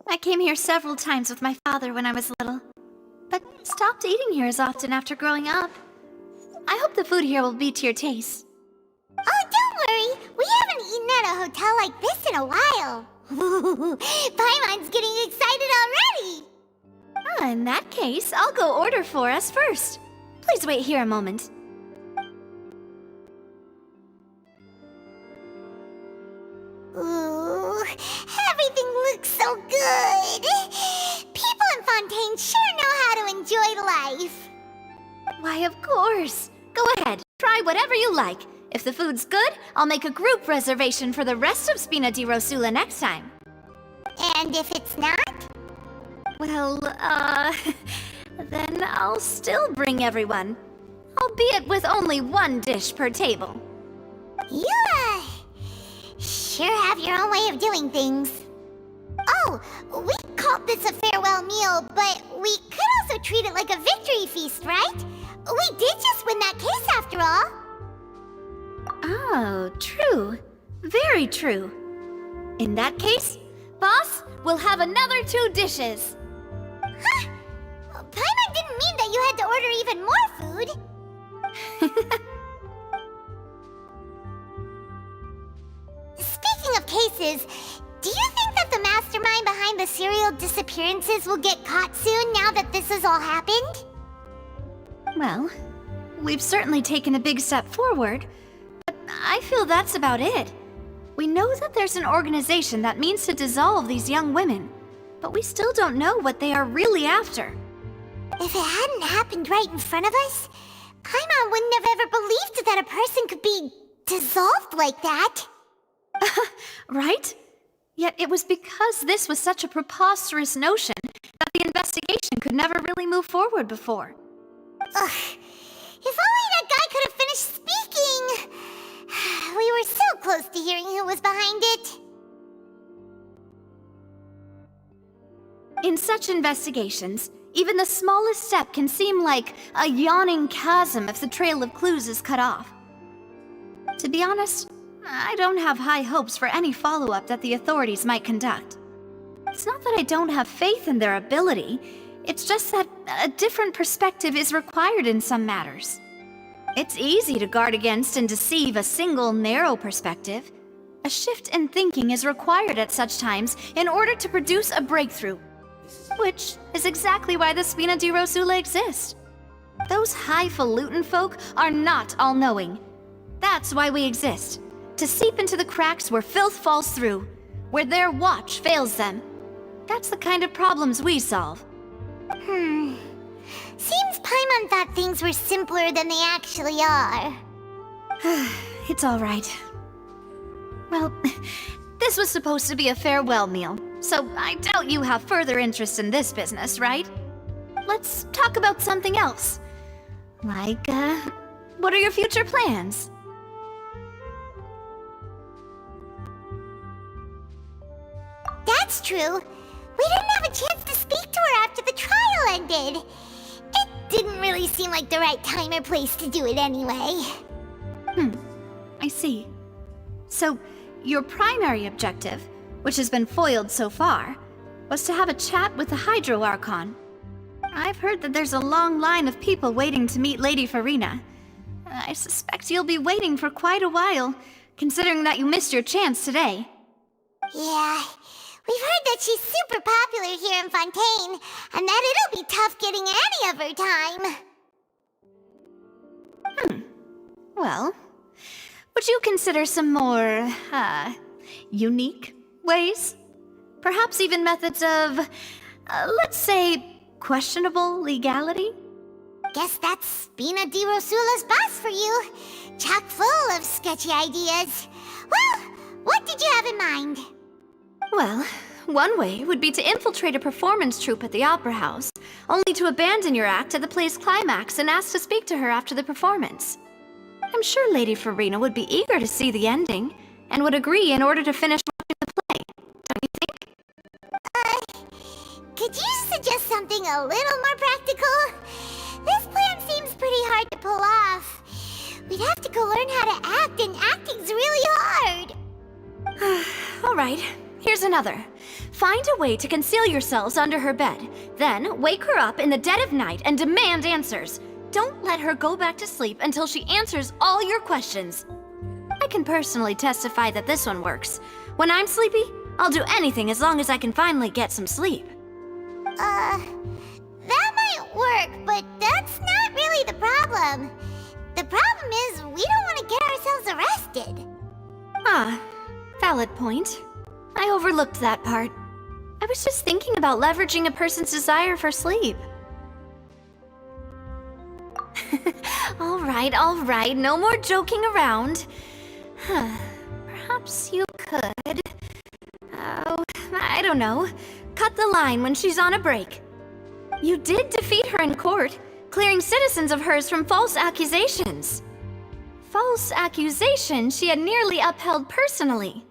I came here several times with my father when I was little, but stopped eating here as often after growing up. I hope the food here will be to your taste. Oh, don't worry. We haven't eaten at a hotel like this in a while. Paimon's getting excited already. In that case, I'll go order for us first. Please wait here a moment. Ooh, everything looks so good. People in Fontaine sure know how to enjoy life. Why, of course. Go ahead, try whatever you like. If the food's good, I'll make a group reservation for the rest of Spina di Rosula next time. And if it's not? Well, then I'll still bring everyone. Albeit with only one dish per table. You, sure have your own way of doing things. Oh, we called this a farewell meal, but we could also treat it like a victory feast, right? We did just win that case after all. Oh, true. Very true. In that case, boss, we'll have another 2 dishes. Huh? Paimon didn't mean that you had to order even more food. Speaking of cases, do you think that the mastermind behind the serial disappearances will get caught soon now that this has all happened? Well, we've certainly taken a big step forward, but I feel that's about it. We know that there's an organization that means to dissolve these young women, but we still don't know what they are really after. If it hadn't happened right in front of us, Paimon wouldn't have ever believed that a person could be dissolved like that. Right? Yet it was because this was such a preposterous notion that the investigation could never really move forward before. Ugh. If only that guy could have finished speaking! We were so close to hearing who was behind it. In such investigations, even the smallest step can seem like a yawning chasm if the trail of clues is cut off. To be honest, I don't have high hopes for any follow-up that the authorities might conduct. It's not that I don't have faith in their ability, it's just that a different perspective is required in some matters. It's easy to guard against and deceive a single narrow perspective. A shift in thinking is required at such times in order to produce a breakthrough. Which is exactly why the Spina di Rosula exists. Those highfalutin folk are not all-knowing. That's why we exist. To seep into the cracks where filth falls through, where their watch fails them. That's the kind of problems we solve. Seems Paimon thought things were simpler than they actually are. It's all right. Well, this was supposed to be a farewell meal, so I doubt you have further interest in this business, right? Let's talk about something else. Like, what are your future plans? That's true. We didn't have a chance to speak to her after the trial ended. It didn't really seem like the right time or place to do it anyway. I see. So, your primary objective, which has been foiled so far, was to have a chat with the Hydro Archon. I've heard that there's a long line of people waiting to meet Lady Farina. I suspect you'll be waiting for quite a while, considering that you missed your chance today. Yeah, we've heard that she's super popular here in Fontaine, and that it'll be tough getting any of her time. Well, would you consider some more, unique ways? Perhaps even methods of, let's say, questionable legality? Guess that's Spina di Rosula's boss for you. Chock full of sketchy ideas. Well, what did you have in mind? Well, one way would be to infiltrate a performance troupe at the Opera House, only to abandon your act at the play's climax and ask to speak to her after the performance. I'm sure Lady Farina would be eager to see the ending, and would agree in order to finish watching the play, don't you think? Could you suggest something a little more practical? This plan seems pretty hard to pull off. We'd have to go learn how to act, and acting's really hard. All right, here's another. Find a way to conceal yourselves under her bed. Then, wake her up in the dead of night and demand answers. Don't let her go back to sleep until she answers all your questions. I can personally testify that this one works. When I'm sleepy, I'll do anything as long as I can finally get some sleep. That might work, but that's not really the problem. The problem is we don't want to get ourselves arrested. Ah, valid point. I overlooked that part. I was just thinking about leveraging a person's desire for sleep. All right, no more joking around. Perhaps you could... Oh, I don't know. Cut the line when she's on a break. You did defeat her in court, clearing citizens of hers from false accusations. False accusations she had nearly upheld personally.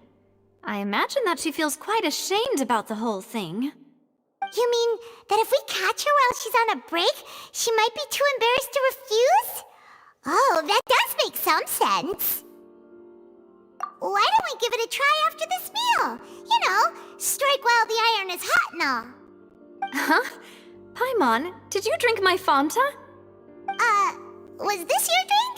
I imagine that she feels quite ashamed about the whole thing. You mean that if we catch her while she's on a break, she might be too embarrassed to refuse? Oh, that does make some sense. Why don't we give it a try after this meal? You know, strike while the iron is hot and all. Huh? Paimon, did you drink my Fanta? Was this your drink?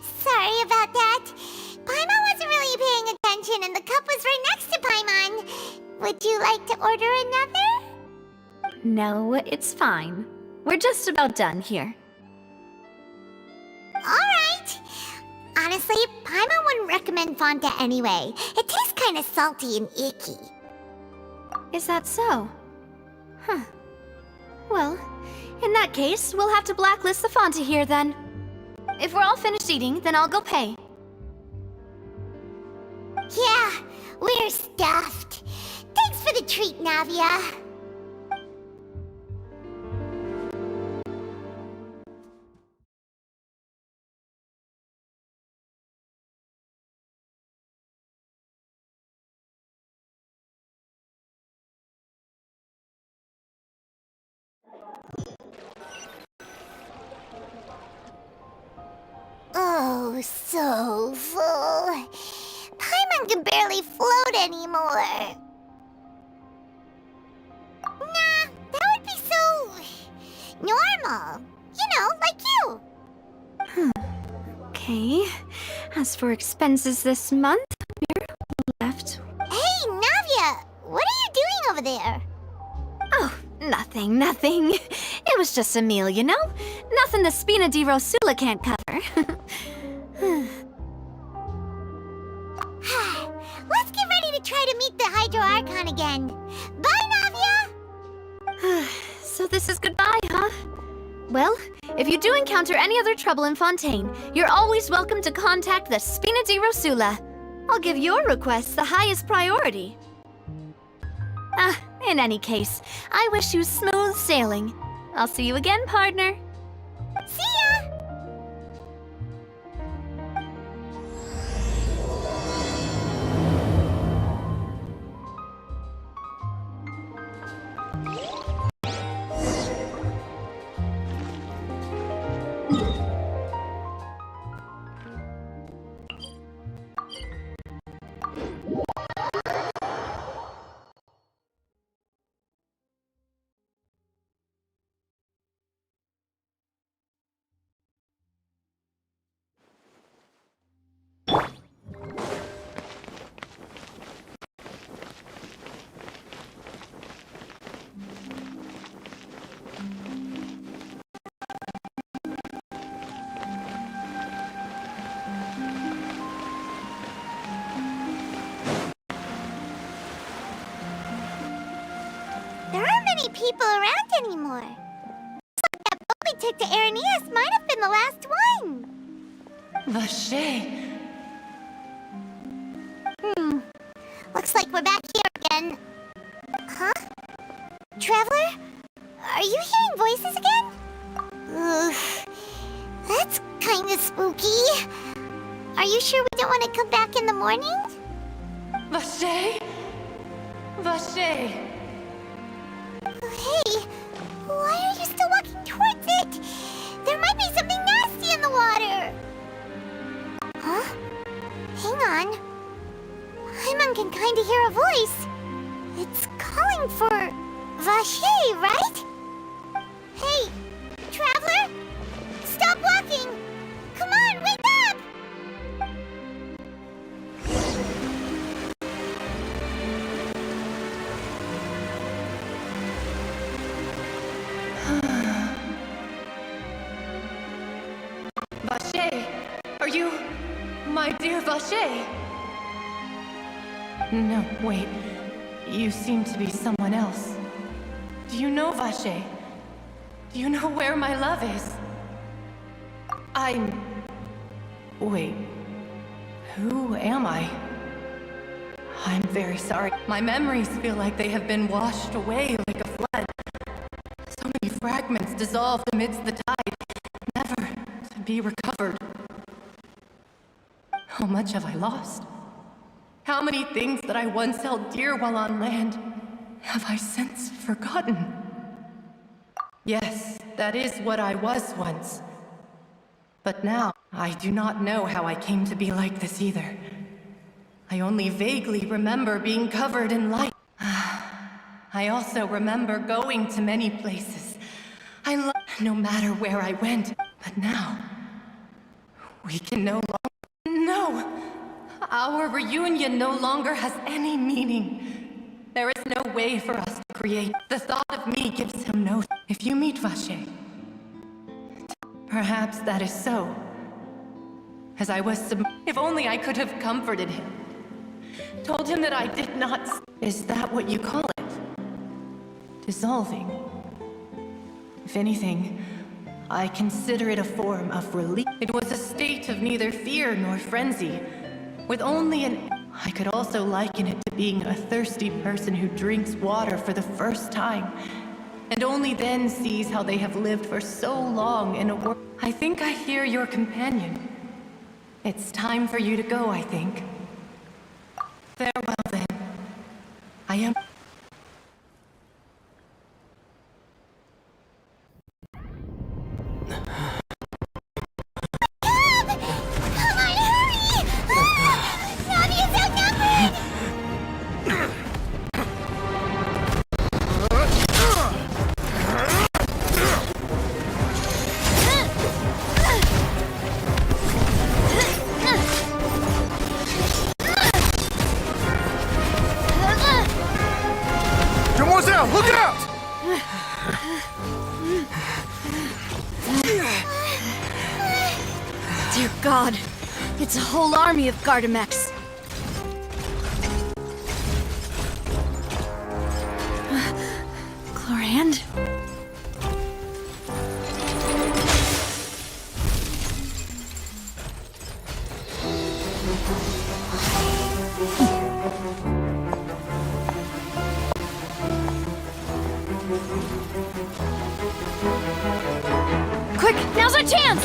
Sorry about that. Paimon wasn't really paying attention and the cup was right next to Paimon. Would you like to order another? No, it's fine. We're just about done here. Alright. Honestly, Paimon wouldn't recommend Fanta anyway. It tastes kinda salty and icky. Is that so? Huh. Well, in that case, we'll have to blacklist the Fanta here then. If we're all finished eating, then I'll go pay. Yeah, we're stuffed. Thanks for the treat, Navia. Oh, so full. Paimon can barely float anymore. Nah, that would be so... normal. You know, like you. Okay. As for expenses this month, we're left... Hey, Navia! What are you doing over there? Oh, nothing. It was just a meal, you know? Nothing the Spina di Rosula can't cover. Let's get ready to try to meet the Hydro Archon again. Bye, Navia! So this is goodbye, huh? Well, if you do encounter any other trouble in Fontaine, you're always welcome to contact the Spina di Rosula. I'll give your requests the highest priority. In any case, I wish you smooth sailing. I'll see you again, partner. See ya! There aren't many people around anymore. Looks like that boat we took to Araneas might have been the last one. Vache. Looks like we're back here again. Huh? Traveler? Are you hearing voices again? Ugh. That's kinda spooky. Are you sure we don't want to come back in the morning? Vache. Vache. Hey, why are you still walking towards it? There might be something nasty in the water. Huh? Paimon. Paimon can kinda hear a voice. It's calling for Vache, right? Hey, traveler! Stop walking! Come on, wake up! Vache, are you my dear Vache? No, wait. You seem to be someone else. Do you know Vache? Do you know where my love is? Wait. Who am I? I'm very sorry. My memories feel like they have been washed away like a flood. So many fragments dissolved amidst the tide, never to be recovered. How much have I lost? How many things that I once held dear while on land have I since forgotten? Yes, that is what I was once. But now, I do not know how I came to be like this either. I only vaguely remember being covered in light. I also remember going to many places. No matter where I went. But now, we can no longer... No! Our reunion no longer has any meaning. There is no way for us to create. The thought of me gives him no... If you meet Vache, perhaps that is so. As I was if only I could have comforted him. Told him that I did not... Is that what you call it? Dissolving? If anything, I consider it a form of relief. It was a state of neither fear nor frenzy, with only an... I could also liken it to being a thirsty person who drinks water for the first time, and only then sees how they have lived for so long in a world. I think I hear your companion. It's time for you to go, I think. Farewell, then. I am... Come on, hurry! Navia's outnumbered! Demoiselle, look out! Dear God, it's a whole army of Gardamex. Chlorand? Quick, now's our chance!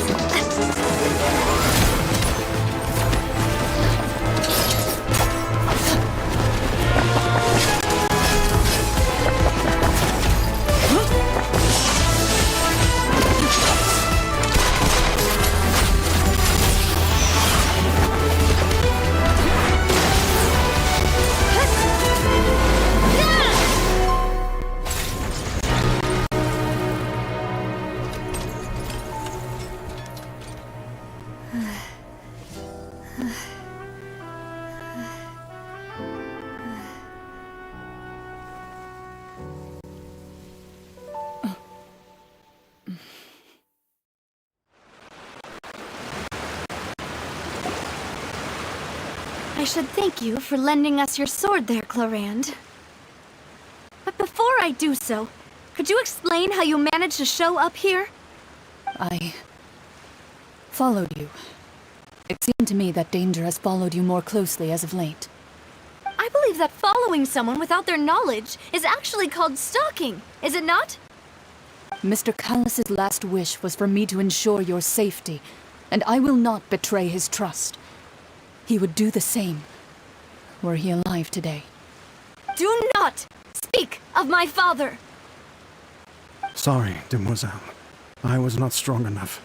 I should thank you for lending us your sword there, Chlorand. But before I do so, could you explain how you managed to show up here? I followed you. It seemed to me that danger has followed you more closely as of late. I believe that following someone without their knowledge is actually called stalking, is it not? Mr. Callus's last wish was for me to ensure your safety, and I will not betray his trust. He would do the same, were he alive today. Do not speak of my father! Sorry, Demoiselle. I was not strong enough.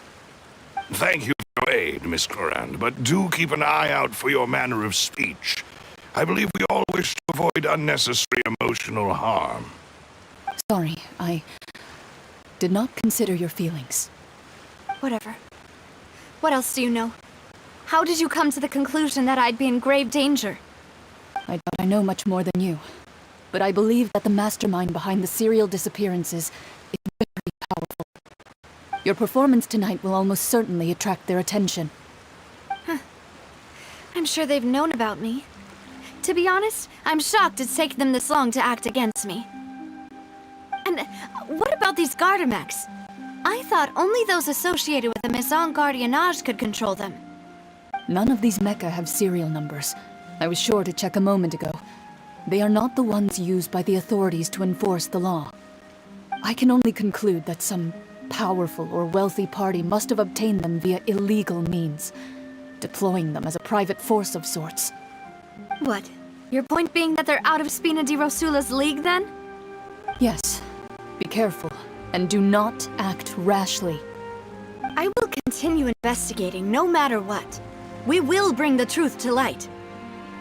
Thank you your aid, Miss Clorand, but do keep an eye out for your manner of speech. I believe we all wish to avoid unnecessary emotional harm. Sorry, I did not consider your feelings. Whatever. What else do you know? How did you come to the conclusion that I'd be in grave danger? I doubt I know much more than you, but I believe that the mastermind behind the serial disappearances is very powerful. Your performance tonight will almost certainly attract their attention. I'm sure they've known about me. To be honest, I'm shocked it's taken them this long to act against me. And what about these Garde mechs? I thought only those associated with the Maison Gardiennage could control them. None of these mecha have serial numbers. I was sure to check a moment ago. They are not the ones used by the authorities to enforce the law. I can only conclude that some powerful or wealthy party must have obtained them via illegal means, deploying them as a private force of sorts. What? Your point being that they're out of Spina di Rosula's league, then? Yes. Be careful, and do not act rashly. I will continue investigating no matter what. We will bring the truth to light.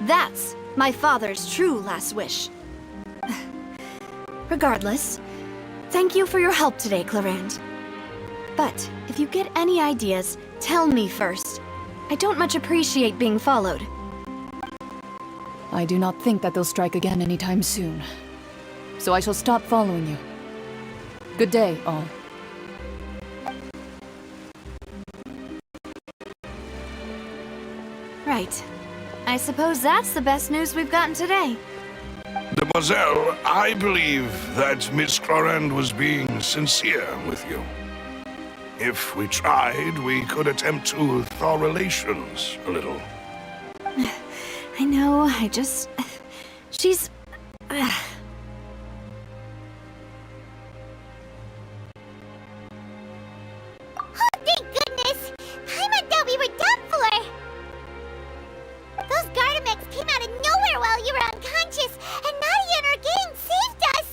That's my father's true last wish. Regardless, thank you for your help today, Clorand. But if you get any ideas, tell me first. I don't much appreciate being followed. I do not think that they'll strike again anytime soon. So I shall stop following you. Good day, all. Right. I suppose that's the best news we've gotten today. Demoiselle, I believe that Miss Clorand was being sincere with you. If we tried, we could attempt to thaw relations a little. I know, she's... Oh, thank goodness! Paimon thought we were done for! Those Garde mechs came out of nowhere while you were unconscious, and Navia and her gang saved us!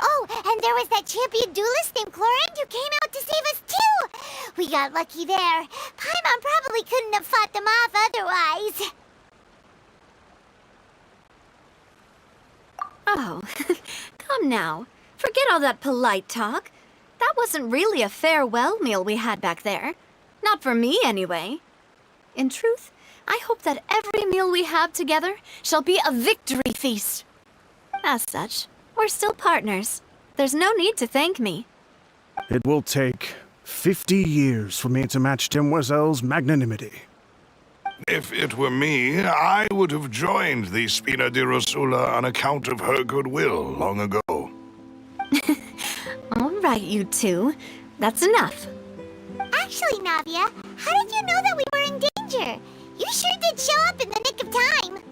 Oh, and there was that champion duelist named Clorand who came out to save us too! We got lucky there. Paimon probably couldn't have fought them off otherwise. Oh, come now. Forget all that polite talk. That wasn't really a farewell meal we had back there. Not for me, anyway. In truth, I hope that every meal we have together shall be a victory feast. As such, we're still partners. There's no need to thank me. It will take 50 years for me to match Demoiselle's magnanimity. If it were me, I would have joined the Spina di Rosula on account of her goodwill long ago. All right, you two. That's enough. Actually, Navia, how did you know that we were in danger? You sure did show up in the nick of time.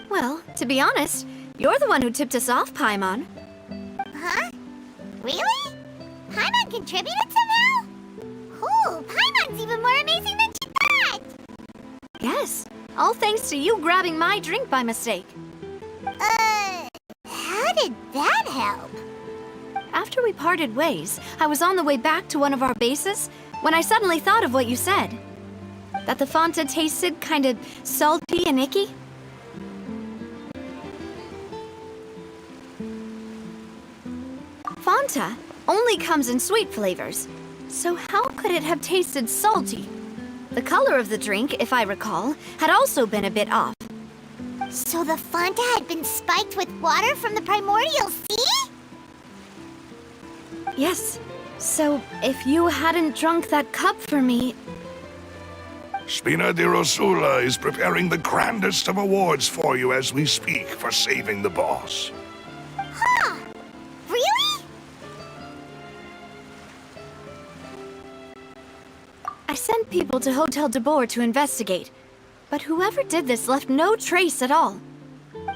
Well, to be honest, you're the one who tipped us off, Paimon. Huh? Really? Paimon contributed somehow? Cool, Paimon's even more amazing than she thought! Yes, all thanks to you grabbing my drink by mistake. How did that help? After we parted ways, I was on the way back to one of our bases when I suddenly thought of what you said. That the Fanta tasted kind of salty and icky. Fanta only comes in sweet flavors, so how could it have tasted salty? The color of the drink, if I recall, had also been a bit off. So the Fanta had been spiked with water from the primordial sea? Yes. So, if you hadn't drunk that cup for me... Spina di Rosula is preparing the grandest of awards for you as we speak for saving the boss. Huh? Really? I sent people to Hotel Debord to investigate, but whoever did this left no trace at all.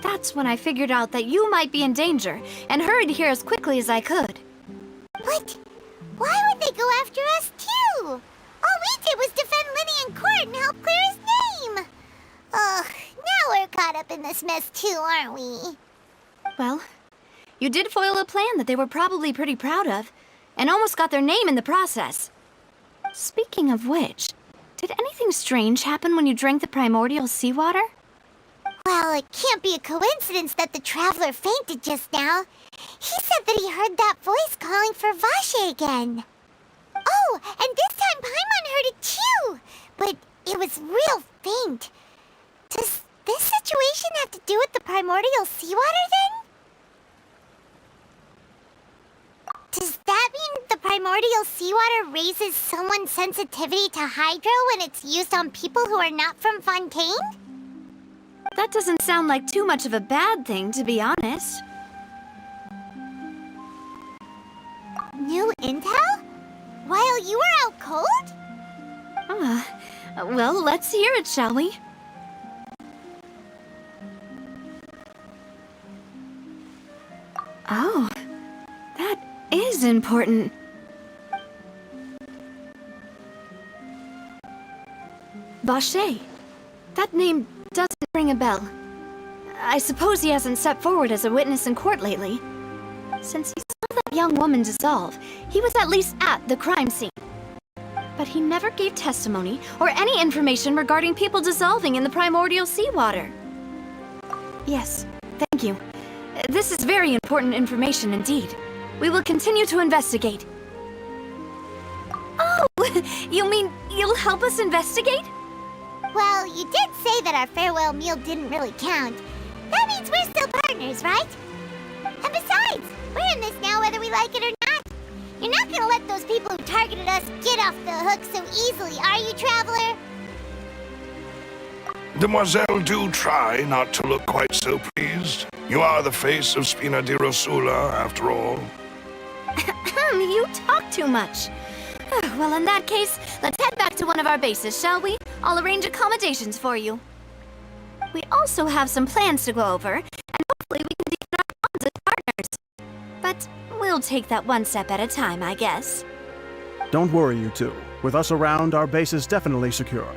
That's when I figured out that you might be in danger, and hurried here as quickly as I could. But why would they go after us too? All we did was defend Linny in court and help clear his name. Ugh, now we're caught up in this mess too, aren't we? Well, you did foil a plan that they were probably pretty proud of, and almost got their name in the process. Speaking of which, did anything strange happen when you drank the primordial seawater? Well, it can't be a coincidence that the traveler fainted just now. He said that he heard that voice calling for Vache again. Oh, and this time Paimon heard it too, but it was real faint. Does this situation have to do with the primordial seawater then? Does that mean the primordial seawater raises someone's sensitivity to hydro when it's used on people who are not from Fontaine? That doesn't sound like too much of a bad thing, to be honest. New intel? While you were out cold? Well, let's hear it, shall we? Oh, that is important. Vache. That name doesn't ring a bell. I suppose he hasn't stepped forward as a witness in court lately. Since he saw that young woman dissolve, he was at least at the crime scene. But he never gave testimony or any information regarding people dissolving in the primordial seawater. Yes, thank you. This is very important information indeed. We will continue to investigate. Oh, you mean you'll help us investigate? Well, you did say that our farewell meal didn't really count. That means we're still partners, right? And besides, we're in this now whether we like it or not. You're not gonna let those people who targeted us get off the hook so easily, are you, Traveler? Demoiselle, do try not to look quite so pleased. You are the face of Spina di Rosula, after all. You talk too much. Well, in that case, let's head back to one of our bases, shall we? I'll arrange accommodations for you. We also have some plans to go over, and hopefully we can deepen our bonds as partners. But we'll take that one step at a time, I guess. Don't worry, you two. With us around, our base is definitely secure.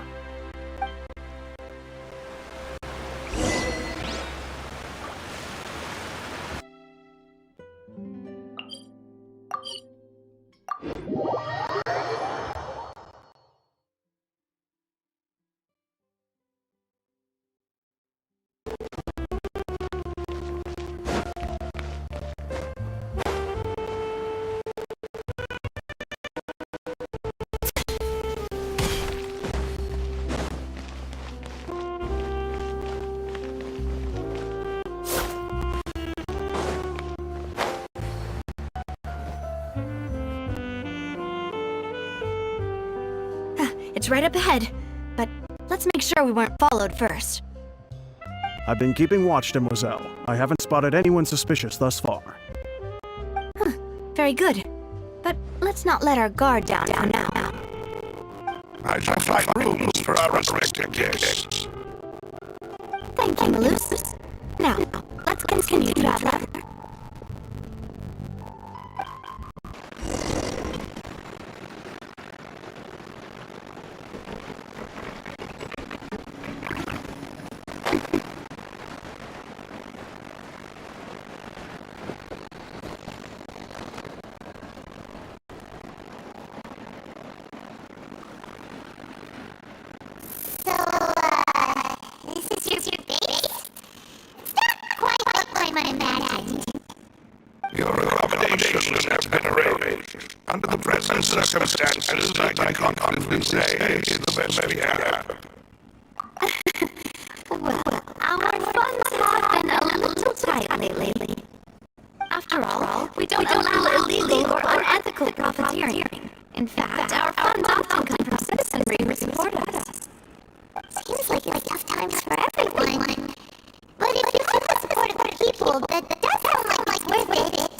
It's right up ahead, but let's make sure we weren't followed first. I've been keeping watch, Demoiselle. I haven't spotted anyone suspicious thus far. Very good. But let's not let our guard down for now. I just like rooms for our respected guests. Thank you, Malus. Now, let's continue, Traveler. Under the present circumstances, I can confidently say it's the best we have. Well, our funds have been a little tight lately. After all, we don't allow illegal or unethical profiteering. In fact, our funds often come from citizenry who support us. Seems like it's tough times for everyone. But if you have the support of the people, that does sound like worth it.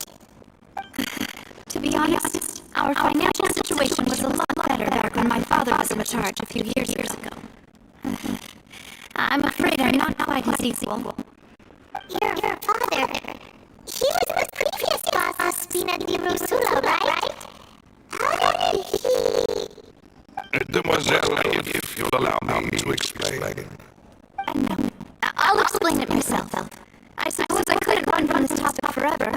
To be honest, our financial situation was a lot better back when my father was in charge a few years ago. I'm afraid I'm not quite his equal. Your father, he was the previous boss of Spina di Rosula, right? How did he... Demoiselle, if you'll allow me to explain. No, I'll explain it myself. I suppose I couldn't run from this topic forever.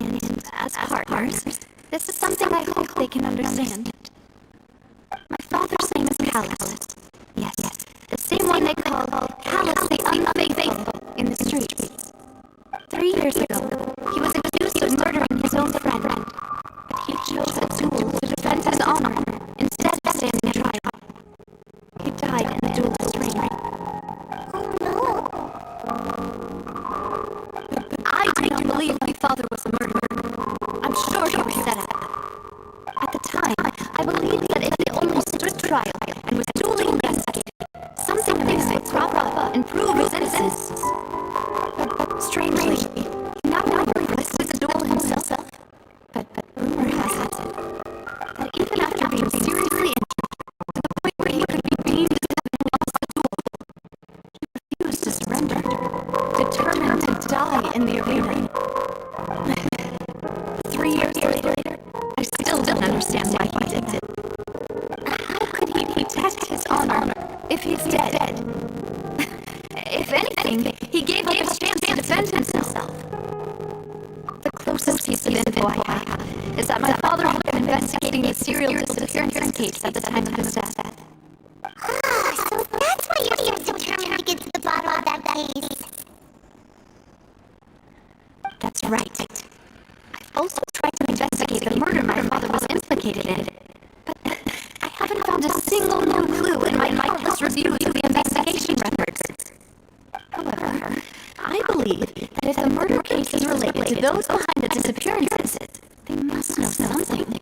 And as partners, this is something I hope they can understand. Callus. Yes, the same one they call Callus the Unfaithful in the streets. 3 years ago, he was accused of murdering his own friend, but he chose a duel to defend his honor instead of standing trial. He died in the duel's ring. Oh no. I do not believe my father was a murderer. I'm sure he was set up. At the time, I believed that if he only stood trial and was duly investigated, something big would crop up and prove his innocence. But strangely, he not only requested the duel himself, but rumor has it that even after being seriously injured to the point where he could be deemed as having lost the duel, he refused to surrender, determined to die in the arena. 3 years later, I still don't understand why he did it. How could he protect his honor if he's dead? If anything, he gave up his chance to defend himself. The closest piece of info I have is that my father had been investigating a serial disappearance case at the time of his death. Ah, so that's why you're so determined to get to the bottom of that case. That's right. I've also tried to investigate the murder my father was implicated in, but I haven't found a single new clue in my countless reviews of the investigation records. However, I believe that if the murder case is related to those behind the disappearances, they must know something.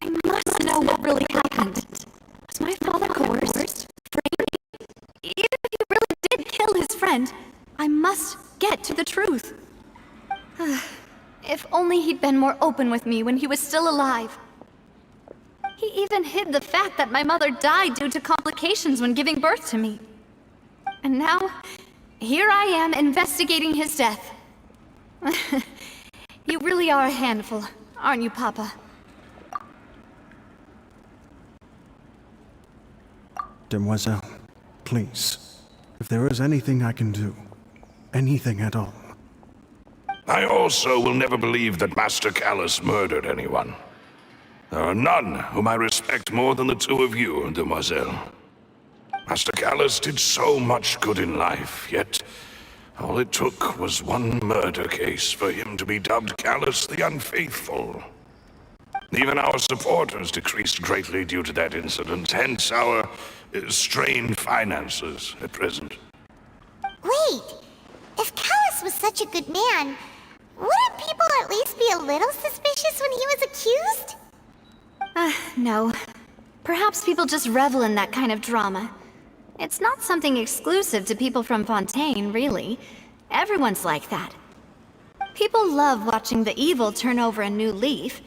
I must know what really happened. Was my father coerced? Framed? Even if he really did kill his friend, I must get to the truth. If only he'd been more open with me when he was still alive. He even hid the fact that my mother died due to complications when giving birth to me. And now, here I am investigating his death. You really are a handful, aren't you, Papa? Demoiselle, please, if there is anything I can do, anything at all. I also will never believe that Master Callus murdered anyone. There are none whom I respect more than the two of you, Demoiselle. Master Callus did so much good in life, yet all it took was one murder case for him to be dubbed Callus the Unfaithful. Even our supporters decreased greatly due to that incident, hence our strained finances at present. Wait, if Callus was such a good man, wouldn't people at least be a little suspicious when he was accused? No. Perhaps people just revel in that kind of drama. It's not something exclusive to people from Fontaine, really. Everyone's like that. People love watching the evil turn over a new leaf,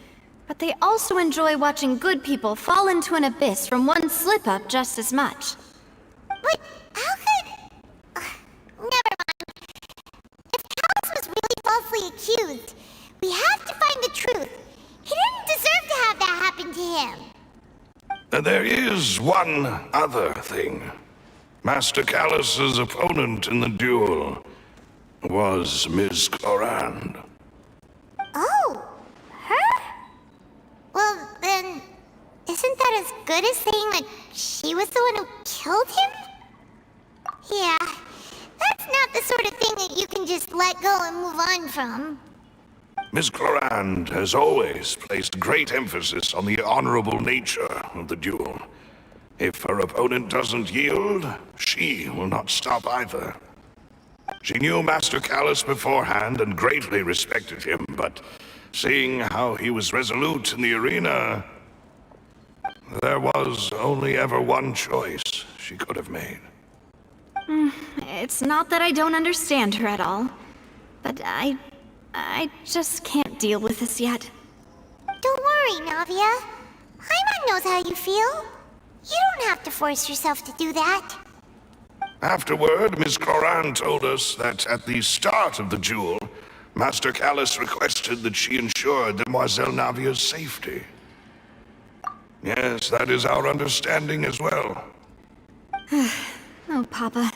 but they also enjoy watching good people fall into an abyss from one slip-up just as much. But how could... never mind. If Callus was really falsely accused, we have to find the truth. He didn't deserve to have that happen to him. There is one other thing. Master Callus's opponent in the duel was Miss Clorand. Oh, her? Well, then, isn't that as good as saying that she was the one who killed him? Yeah, that's not the sort of thing that you can just let go and move on from. Miss Clorand has always placed great emphasis on the honorable nature of the duel. If her opponent doesn't yield, she will not stop either. She knew Master Callus beforehand and greatly respected him, but seeing how he was resolute in the arena, there was only ever one choice she could have made. It's not that I don't understand her at all, but I just can't deal with this yet. Don't worry, Navia. Paimon knows how you feel. You don't have to force yourself to do that. Afterward, Miss Clorand told us that at the start of the duel, Master Callus requested that she ensure Demoiselle Navia's safety. Yes, that is our understanding as well. Oh, Papa.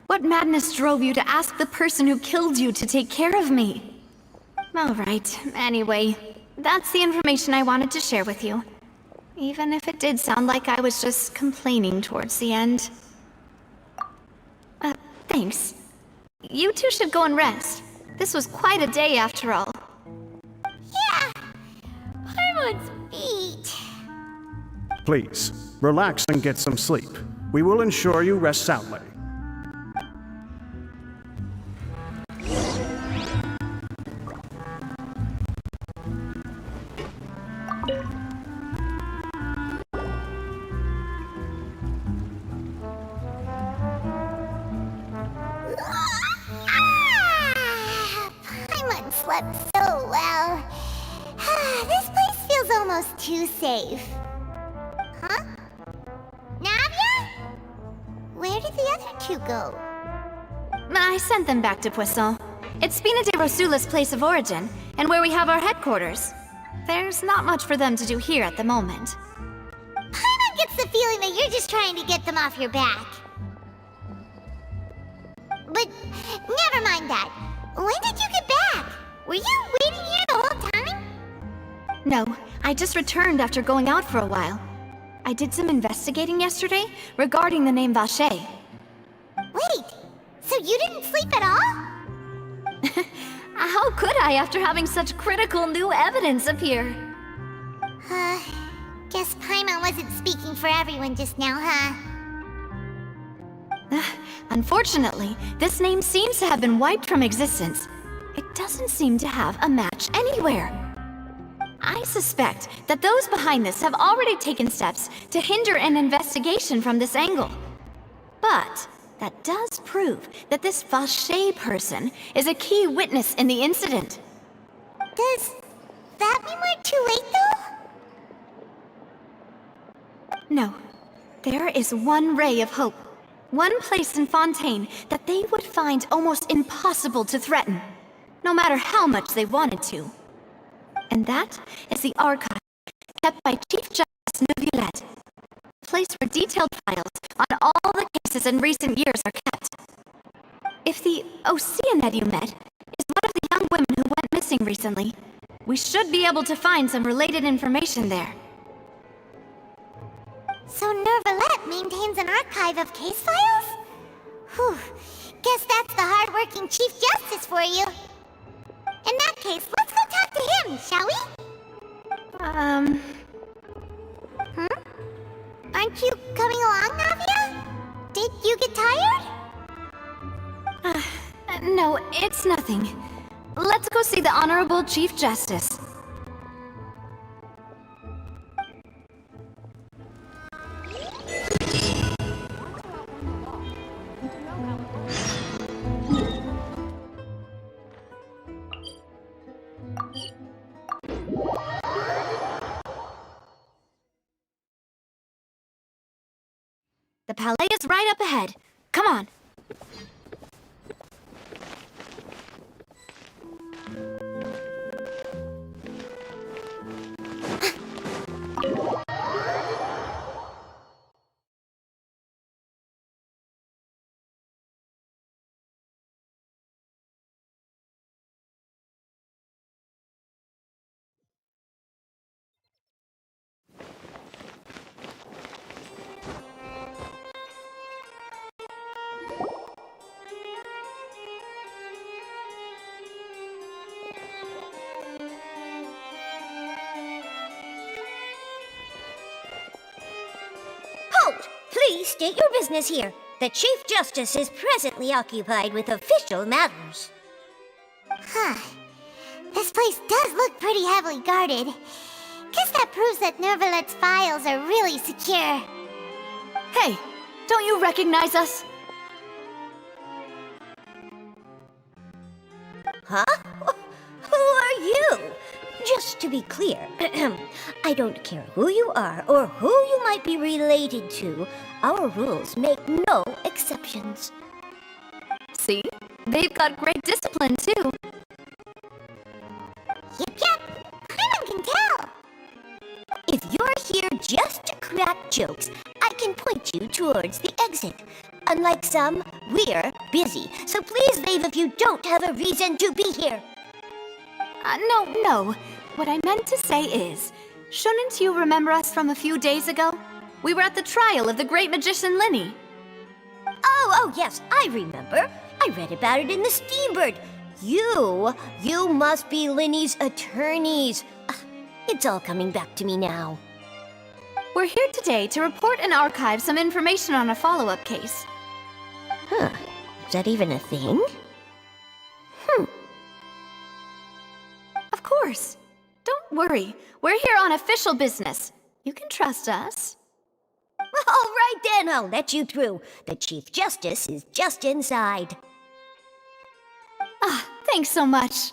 What madness drove you to ask the person who killed you to take care of me? All right, anyway, that's the information I wanted to share with you. Even if it did sound like I was just complaining towards the end. Thanks. You two should go and rest. This was quite a day after all. Yeah, Paimon's beat. Please, relax and get some sleep. We will ensure you rest soundly. Paimon slept so well. This place feels almost too safe. Huh? Navia? Where did the other two go? I sent them back to Poisson. It's Spina de Rosula's place of origin, and where we have our headquarters. There's not much for them to do here at the moment. Paimon gets the feeling that you're just trying to get them off your back. But never mind that. When did you get back? Were you waiting here the whole time? No, I just returned after going out for a while. I did some investigating yesterday regarding the name Vacher. Wait, so you didn't sleep at all? How could I after having such critical new evidence appear? Guess Paimon wasn't speaking for everyone just now, huh? Unfortunately, this name seems to have been wiped from existence. It doesn't seem to have a match anywhere. I suspect that those behind this have already taken steps to hinder an investigation from this angle. But that does prove that this Vacher person is a key witness in the incident. Does that mean we're too late, though? No. There is one ray of hope. One place in Fontaine that they would find almost impossible to threaten, no matter how much they wanted to. And that is the archive kept by Chief Justice Navia, a place where detailed files on all the cases in recent years are kept. If the Oceanid you met is one of the young women who went missing recently, we should be able to find some related information there. So Nervalette maintains an archive of case files? Whew, guess that's the hard-working Chief Justice for you. In that case, let's go talk to him, shall we? Aren't you coming along, Navia? Did you get tired? No, it's nothing. Let's go see the Honorable Chief Justice. The Palais is right up ahead. Come on. Please state your business here. The Chief Justice is presently occupied with official matters. This place does look pretty heavily guarded. Guess that proves that Nervalette's files are really secure. Hey, don't you recognize us? Huh? Who are you? Just to be clear, I don't care who you are or who you might be related to. Our rules make no exceptions. See? They've got great discipline, too. Yep, Paimon can tell. If you're here just to crack jokes, I can point you towards the exit. Unlike some, we're busy, so please leave if you don't have a reason to be here. No. What I meant to say is, shouldn't you remember us from a few days ago? We were at the trial of the great magician Linny. Oh, yes, I remember. I read about it in the Steambird. You must be Linny's attorneys. It's all coming back to me now. We're here today to report and archive some information on a follow-up case. Huh. Is that even a thing? Of course. Don't worry. We're here on official business. You can trust us. All right then, I'll let you through. The Chief Justice is just inside. Thanks so much.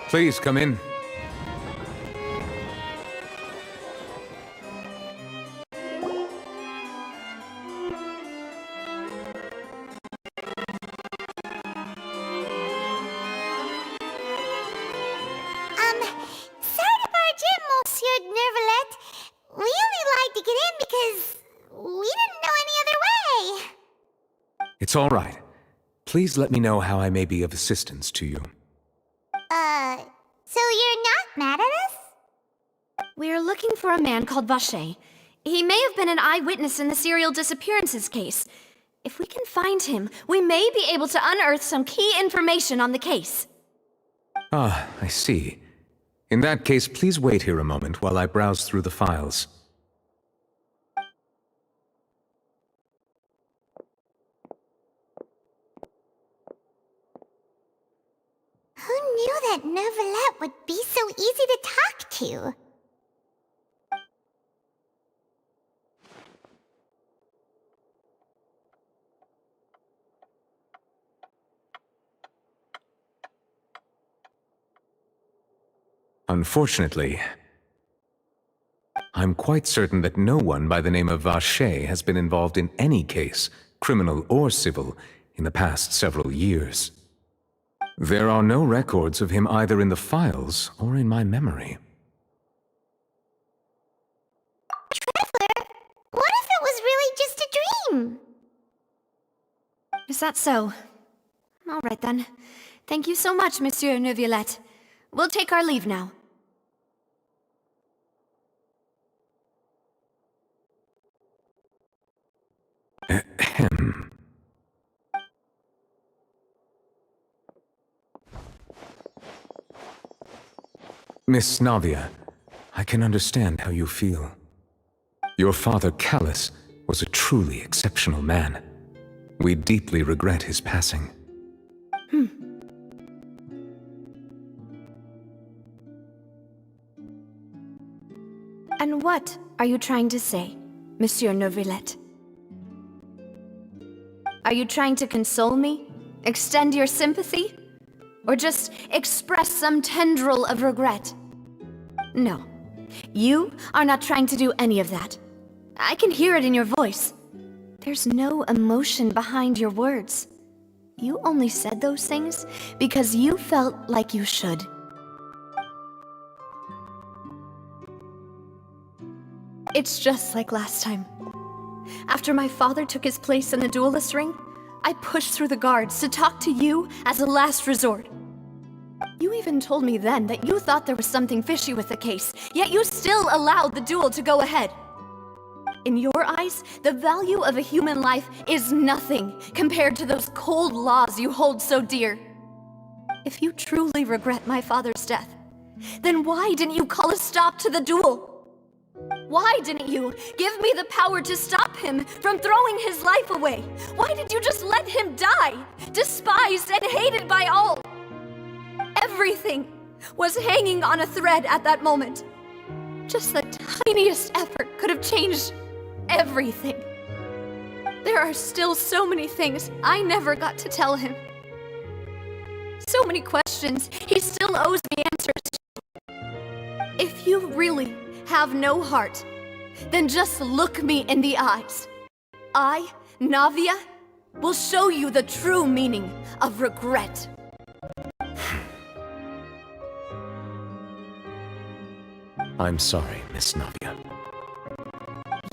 Please come in. Sorry to barge in, Monsieur Nervalet. We only lied to get in because we didn't know any other way. It's all right. Please let me know how I may be of assistance to you. So you're not mad at us? We're looking for a man called Vacher. He may have been an eyewitness in the serial disappearances case. If we can find him, we may be able to unearth some key information on the case. Ah, I see. In that case, please wait here a moment while I browse through the files. Who knew that Nervalet would be so easy to talk to? Unfortunately, I'm quite certain that no one by the name of Vacher has been involved in any case, criminal or civil, in the past several years. There are no records of him either in the files or in my memory. Traveler, what if it was really just a dream? Is that so? All right then. Thank you so much, Monsieur Neuvillette. We'll take our leave now. Ahem. Miss Navia, I can understand how you feel. Your father, Callus, was a truly exceptional man. We deeply regret his passing. And what are you trying to say, Monsieur Neuvillette? Are you trying to console me? Extend your sympathy? Or just express some tendril of regret? No. You are not trying to do any of that. I can hear it in your voice. There's no emotion behind your words. You only said those things because you felt like you should. It's just like last time. After my father took his place in the duelist ring, I pushed through the guards to talk to you as a last resort. You even told me then that you thought there was something fishy with the case, yet you still allowed the duel to go ahead. In your eyes, the value of a human life is nothing compared to those cold laws you hold so dear. If you truly regret my father's death, then why didn't you call a stop to the duel? Why didn't you give me the power to stop him from throwing his life away? Why did you just let him die, despised and hated by all? Everything was hanging on a thread at that moment. Just the tiniest effort could have changed everything. There are still so many things I never got to tell him. So many questions he still owes me answers to. If you really have no heart, then just look me in the eyes. I, Navia, will show you the true meaning of regret. I'm sorry, Miss Navia.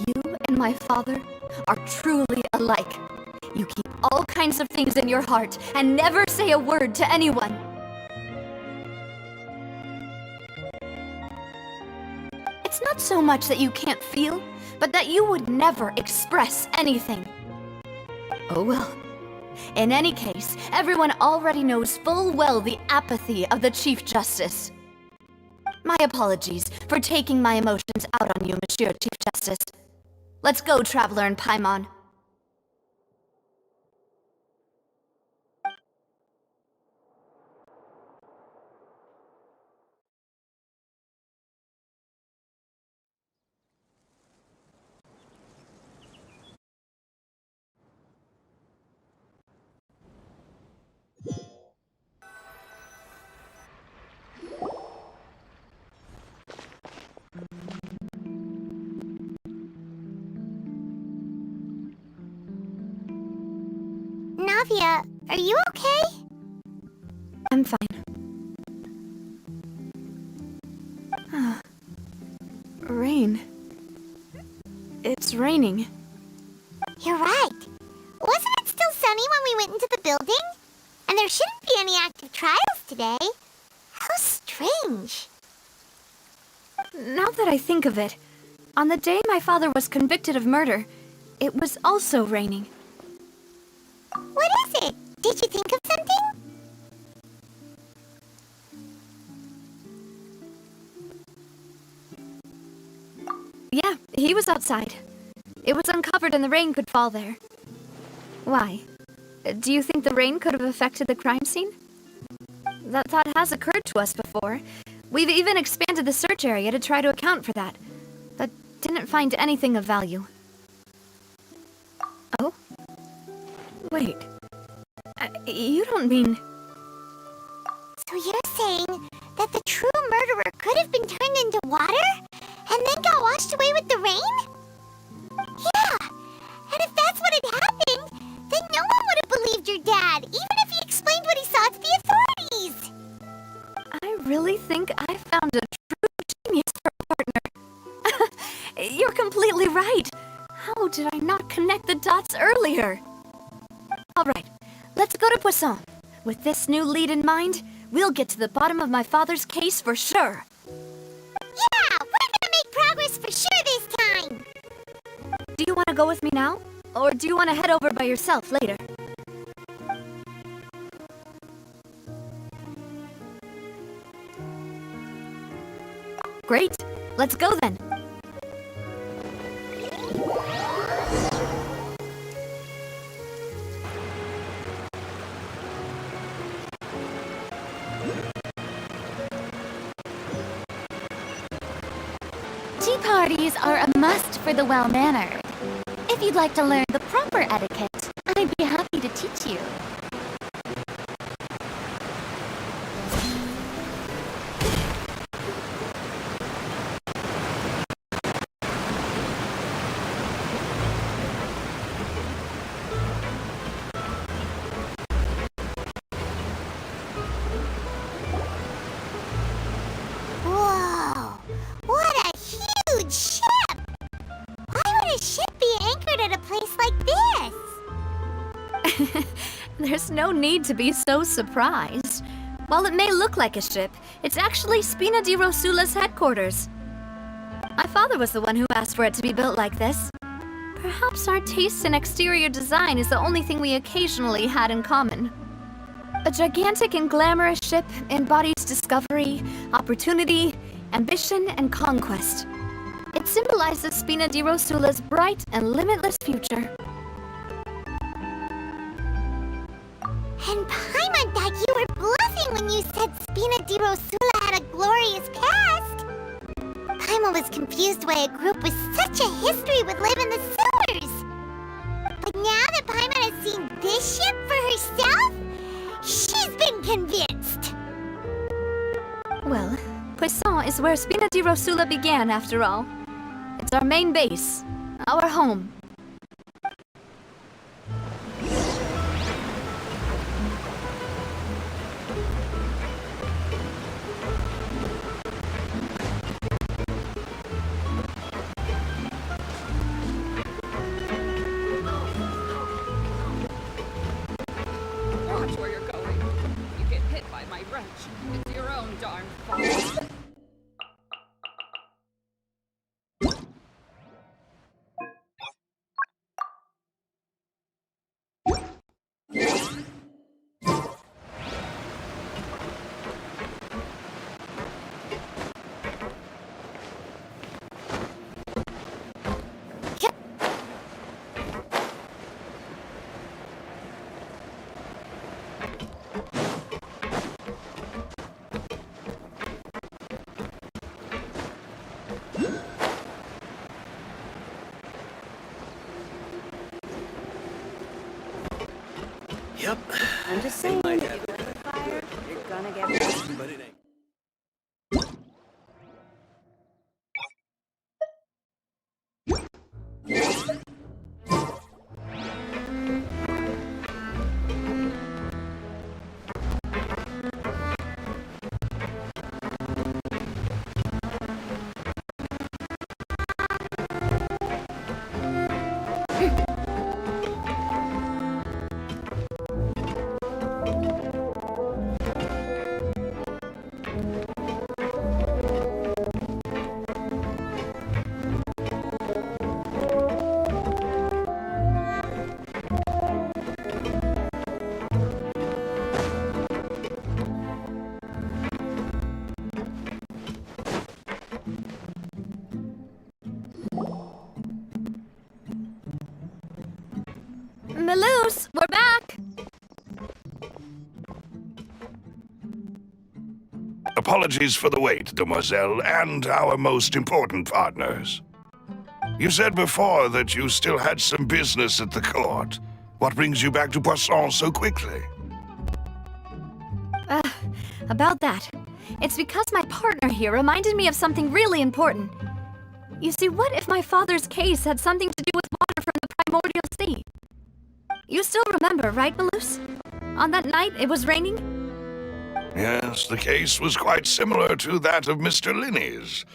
You my father are truly alike. You keep all kinds of things in your heart and never say a word to anyone. It's not so much that you can't feel, but that you would never express anything. Oh well. In any case, everyone already knows full well the apathy of the Chief Justice. My apologies for taking my emotions out on you, Monsieur Chief Justice. Let's go, Traveler and Paimon. Navia, are you okay? I'm fine. Rain. It's raining. You're right. Wasn't it still sunny when we went into the building? And there shouldn't be any active trials today. How strange. Now that I think of it, on the day my father was convicted of murder, it was also raining. What is it? Did you think of something? Yeah, he was outside. It was uncovered and the rain could fall there. Why? Do you think the rain could have affected the crime scene? That thought has occurred to us before. We've even expanded the search area to try to account for that, but didn't find anything of value. Oh? Wait. You don't mean... So you're saying that the true murderer could have been turned into water? And then got washed away with the rain? Yeah! And if that's what had happened, then no one would have believed your dad, even if he explained what he saw to the authorities! I really think I found a true genius for a partner. You're completely right. How did I not connect the dots earlier? Alright, let's go to Poisson. With this new lead in mind, we'll get to the bottom of my father's case for sure. Yeah! We're gonna make progress for sure this time! Do you want to go with me now? Or do you want to head over by yourself later? Great! Let's go then! Tea parties are a must for the well-mannered. If you'd like to learn the proper etiquette, I'd be happy to teach you. Whoa! What a huge ship! Why would a ship be anchored at a place like this? There's no need to be so surprised. While it may look like a ship, it's actually Spina di Rosula's headquarters. My father was the one who asked for it to be built like this. Perhaps our taste in exterior design is the only thing we occasionally had in common. A gigantic and glamorous ship embodies discovery, opportunity, ambition, and conquest. It symbolizes Spina di Rosula's bright and limitless future. And Paimon thought you were bluffing when you said Spina di Rosula had a glorious past. Paimon was confused why a group with such a history would live in the sewers. But now that Paimon has seen this ship for herself, she's been convinced. Well, Poisson is where Spina di Rosula began, after all. It's our main base, our home. Watch where you're going. You get hit by my wrench. It's your own darn fault. Yep. I'm just saying, if you light a fire, you're gonna get burned. But it ain't. Melus, we're back! Apologies for the wait, demoiselle, and our most important partners. You said before that you still had some business at the court. What brings you back to Poisson so quickly? About that. It's because my partner here reminded me of something really important. You see, what if my father's case had something to do with water from the primordial sea? You still remember, right, Melus? On that night, it was raining? Yes, the case was quite similar to that of Mr. Linney's.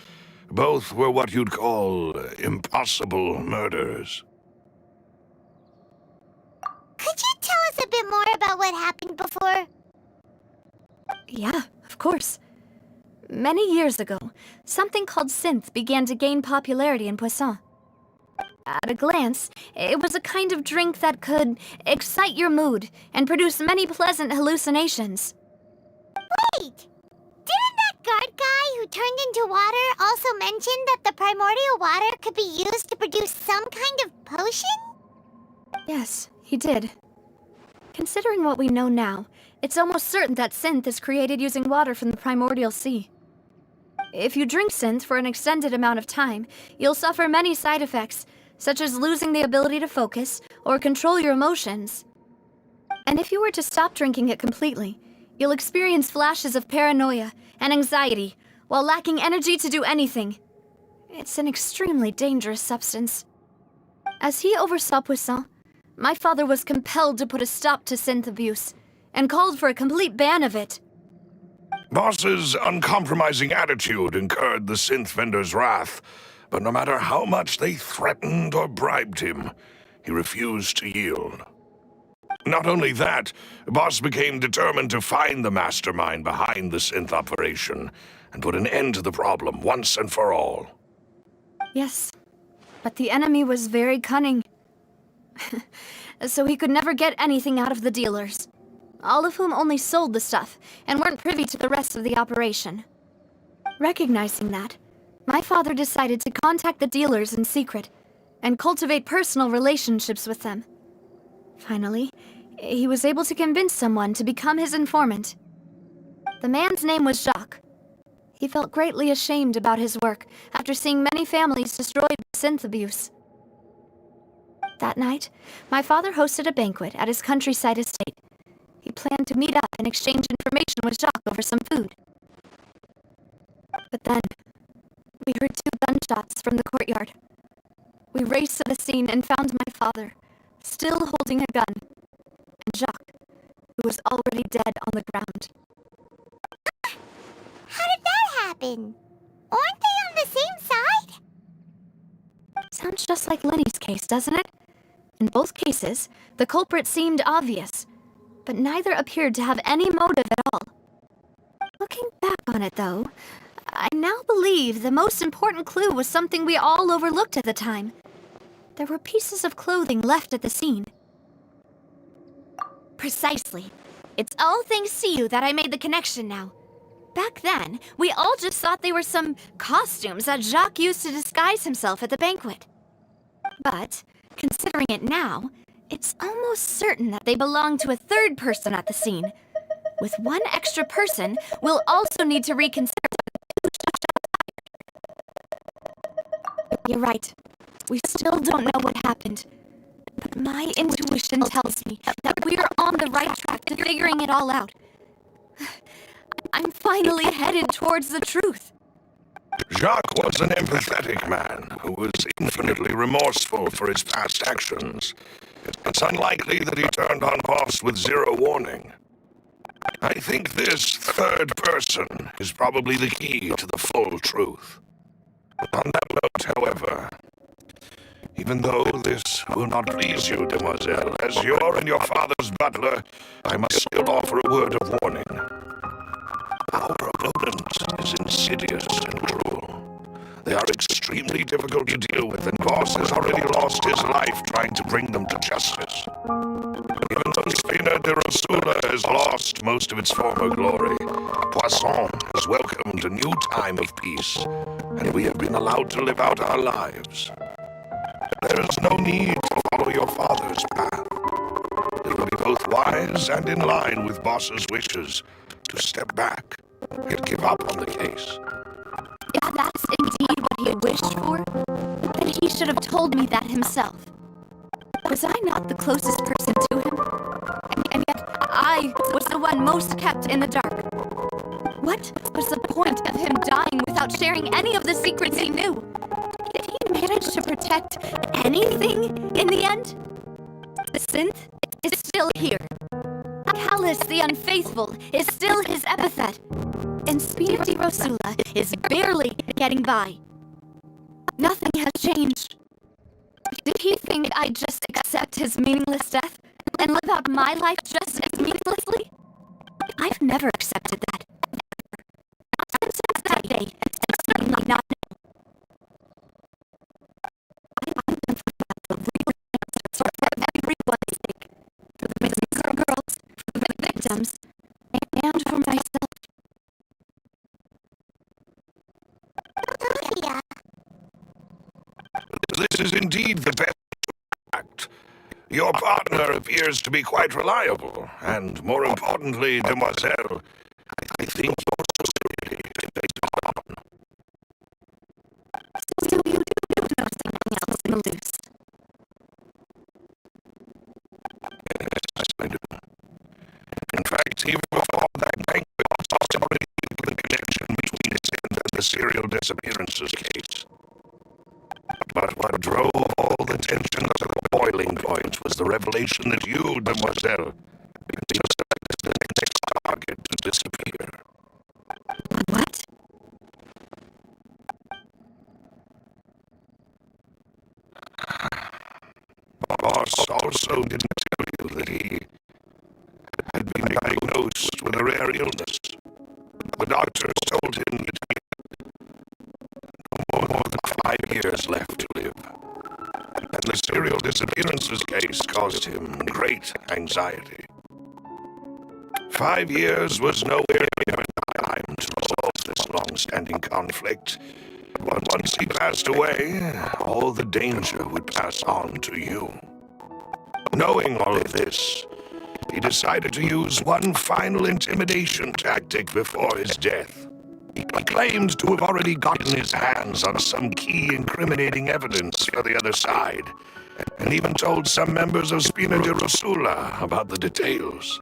Both were what you'd call impossible murders. Could you tell us a bit more about what happened before? Yeah, of course. Many years ago, something called synth began to gain popularity in Poisson. At a glance, it was a kind of drink that could excite your mood and produce many pleasant hallucinations. Wait! Didn't that guard guy who turned into water also mention that the primordial water could be used to produce some kind of potion? Yes, he did. Considering what we know now, it's almost certain that synth is created using water from the primordial sea. If you drink synth for an extended amount of time, you'll suffer many side effects, such as losing the ability to focus or control your emotions. And if you were to stop drinking it completely, you'll experience flashes of paranoia and anxiety while lacking energy to do anything. It's an extremely dangerous substance. As he oversaw Poisson, my father was compelled to put a stop to synth abuse and called for a complete ban of it. Boss's uncompromising attitude incurred the synth vendor's wrath, but no matter how much they threatened or bribed him, he refused to yield. Not only that, Boss became determined to find the mastermind behind the synth operation and put an end to the problem once and for all. Yes, but the enemy was very cunning. So he could never get anything out of the dealers, all of whom only sold the stuff and weren't privy to the rest of the operation. Recognizing that, my father decided to contact the dealers in secret and cultivate personal relationships with them. Finally, he was able to convince someone to become his informant. The man's name was Jacques. He felt greatly ashamed about his work after seeing many families destroyed by synth abuse. That night, my father hosted a banquet at his countryside estate. He planned to meet up and exchange information with Jacques over some food. But then, we heard 2 gunshots from the courtyard. We raced to the scene and found my father, still holding a gun, and Jacques, who was already dead on the ground. How did that happen? Aren't they on the same side? Sounds just like Lenny's case, doesn't it? In both cases, the culprit seemed obvious. but neither appeared to have any motive at all. Looking back on it, though, I now believe the most important clue was something we all overlooked at the time. There were pieces of clothing left at the scene. Precisely. It's all thanks to you that I made the connection now. Back then, we all just thought they were some costumes that Jacques used to disguise himself at the banquet. But, considering it now, it's almost certain that they belong to a third person at the scene. With one extra person, we'll also need to reconsider. You're right. We still don't know what happened. But my intuition tells me that we're on the right track to figuring it all out. I'm finally headed towards the truth. Jacques was an empathetic man who was infinitely remorseful for his past actions. It's unlikely that he turned on Boss with zero warning. I think this third person is probably the key to the full truth. On that note, however, even though this will not please you, demoiselle, as your and your father's butler, I must still offer a word of warning. Our opponent is insidious and cruel. They are extremely difficult to deal with, and Boss has already lost his life trying to bring them to justice. Even though Spina de Rosula has lost most of its former glory, Poisson has welcomed a new time of peace, and we have been allowed to live out our lives. There is no need to follow your father's path. It will be both wise and in line with Boss's wishes to step back and give up on the case. If that's indeed what he wished for, then he should have told me that himself. Was I not the closest person to him? And yet, I was the one most kept in the dark. What was the point of him dying without sharing any of the secrets he knew? Did he manage to protect anything in the end? The synth is still here. Callus the Unfaithful is still his epithet. And Spina de Rosula is barely getting by. Nothing has changed. Did he think I'd just accept his meaningless death and live out my life just as meaninglessly? I've never accepted that. Not since that day, and certainly not now. I'm done for the real answers for everyone's sake. For the missing girls, for the victims, and for myself. Navia. This is indeed the best act. Your partner appears to be quite reliable, and more importantly, demoiselle, I think you're sincerely based on. So you do know something else in the loose. Yes, I do. In fact, even before that banquet, I was already the connection between it and the serial disappearances case. But what drove all the tension to the boiling point was the revelation that you, demoiselle, just as the next target to disappear. What? Boss also didn't tell you that he had been diagnosed with a rare illness. The doctors told him that he had no more than 5 years left to live. And the serial disappearances case caused him great anxiety. 5 years was nowhere near time to resolve this long-standing conflict. But once he passed away, all the danger would pass on to you. Knowing all of this, he decided to use one final intimidation tactic before his death. He claimed to have already gotten his hands on some key incriminating evidence for the other side, and even told some members of Spina de Rosula about the details.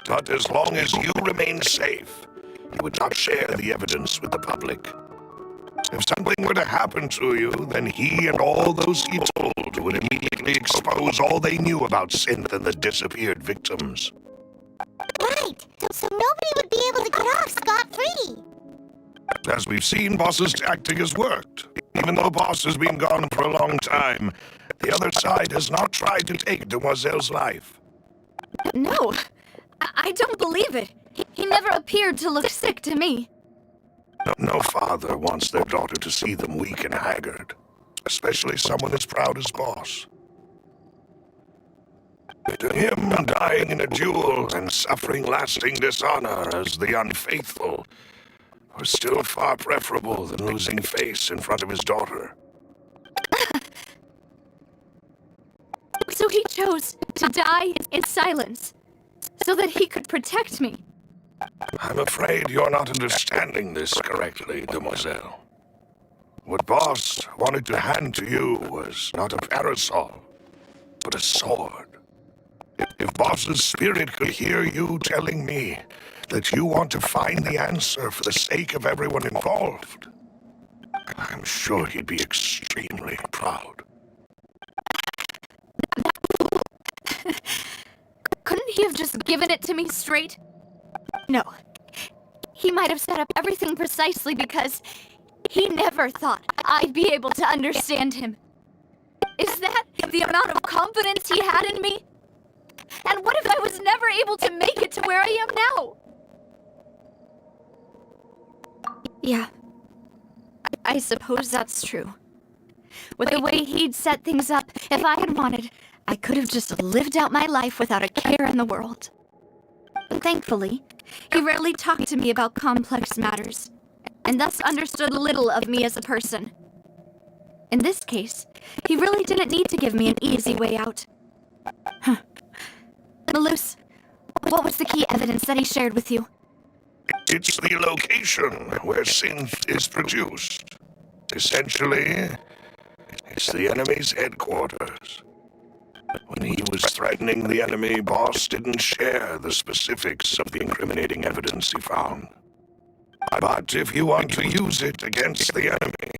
But as long as you remained safe, he would not share the evidence with the public. If something were to happen to you, then he and all those he told would immediately expose all they knew about Synth and the disappeared victims. Right, so nobody would be able to get off scot-free. As we've seen, Boss's tactic has worked. Even though Boss has been gone for a long time, the other side has not tried to take Demoiselle's life. No, I don't believe it. He never appeared to look sick to me. No father wants their daughter to see them weak and haggard, especially someone as proud as Boss. To him, dying in a duel and suffering lasting dishonor as the unfaithful was still far preferable than losing face in front of his daughter. So he chose to die in silence, so that he could protect me. I'm afraid you're not understanding this correctly, Demoiselle. What Boss wanted to hand to you was not a parasol, but a sword. If Boss's spirit could hear you telling me that you want to find the answer for the sake of everyone involved, I'm sure he'd be extremely proud. Couldn't he have just given it to me straight? No. He might have set up everything precisely because he never thought I'd be able to understand him. Is that the amount of confidence he had in me? And what if I was never able to make it to where I am now? Yeah. I suppose that's true. With the way he'd set things up, if I had wanted, I could have just lived out my life without a care in the world. But thankfully, he rarely talked to me about complex matters, and thus understood little of me as a person. In this case, he really didn't need to give me an easy way out. Malus, what was the key evidence that he shared with you? It's the location where synth is produced. Essentially, it's the enemy's headquarters. When he was threatening the enemy, Boss didn't share the specifics of the incriminating evidence he found. But if you want to use it against the enemy,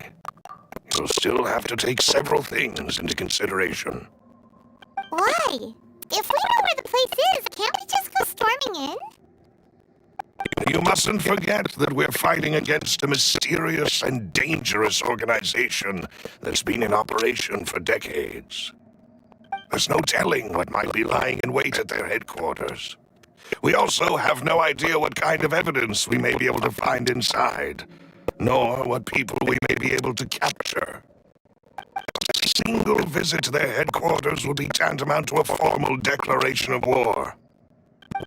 you'll still have to take several things into consideration. Why? If we know where the place is, can't we just go storming in? You mustn't forget that we're fighting against a mysterious and dangerous organization that's been in operation for decades. There's no telling what might be lying in wait at their headquarters. We also have no idea what kind of evidence we may be able to find inside, nor what people we may be able to capture. A single visit to their headquarters would be tantamount to a formal declaration of war.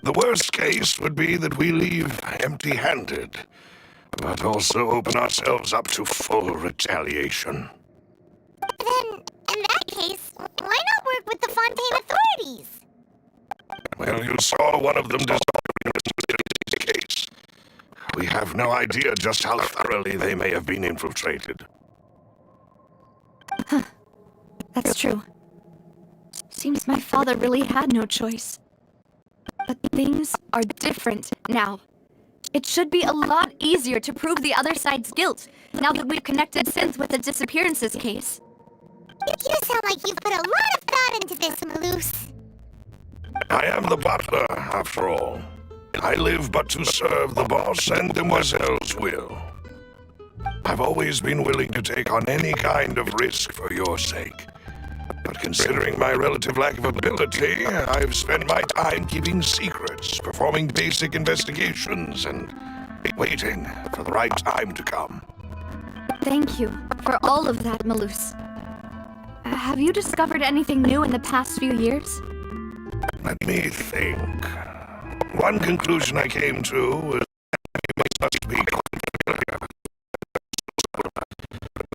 The worst case would be that we leave empty-handed, but also open ourselves up to full retaliation. Then, in that case, why not work with the Fontaine authorities? Well, you saw one of them dissolve in this case. We have no idea just how thoroughly they may have been infiltrated. Huh. That's true. Seems my father really had no choice. But things are different now. It should be a lot easier to prove the other side's guilt, now that we've connected Synth with the disappearances case. You sound like you've put a lot of thought into this, Malus. I am the butler, after all. I live but to serve the boss and Demoiselle's will. I've always been willing to take on any kind of risk for your sake. But considering my relative lack of ability, I've spent my time keeping secrets, performing basic investigations, and waiting for the right time to come. Thank you for all of that, Malus. Have you discovered anything new in the past few years? Let me think. One conclusion I came to was that we must be confident.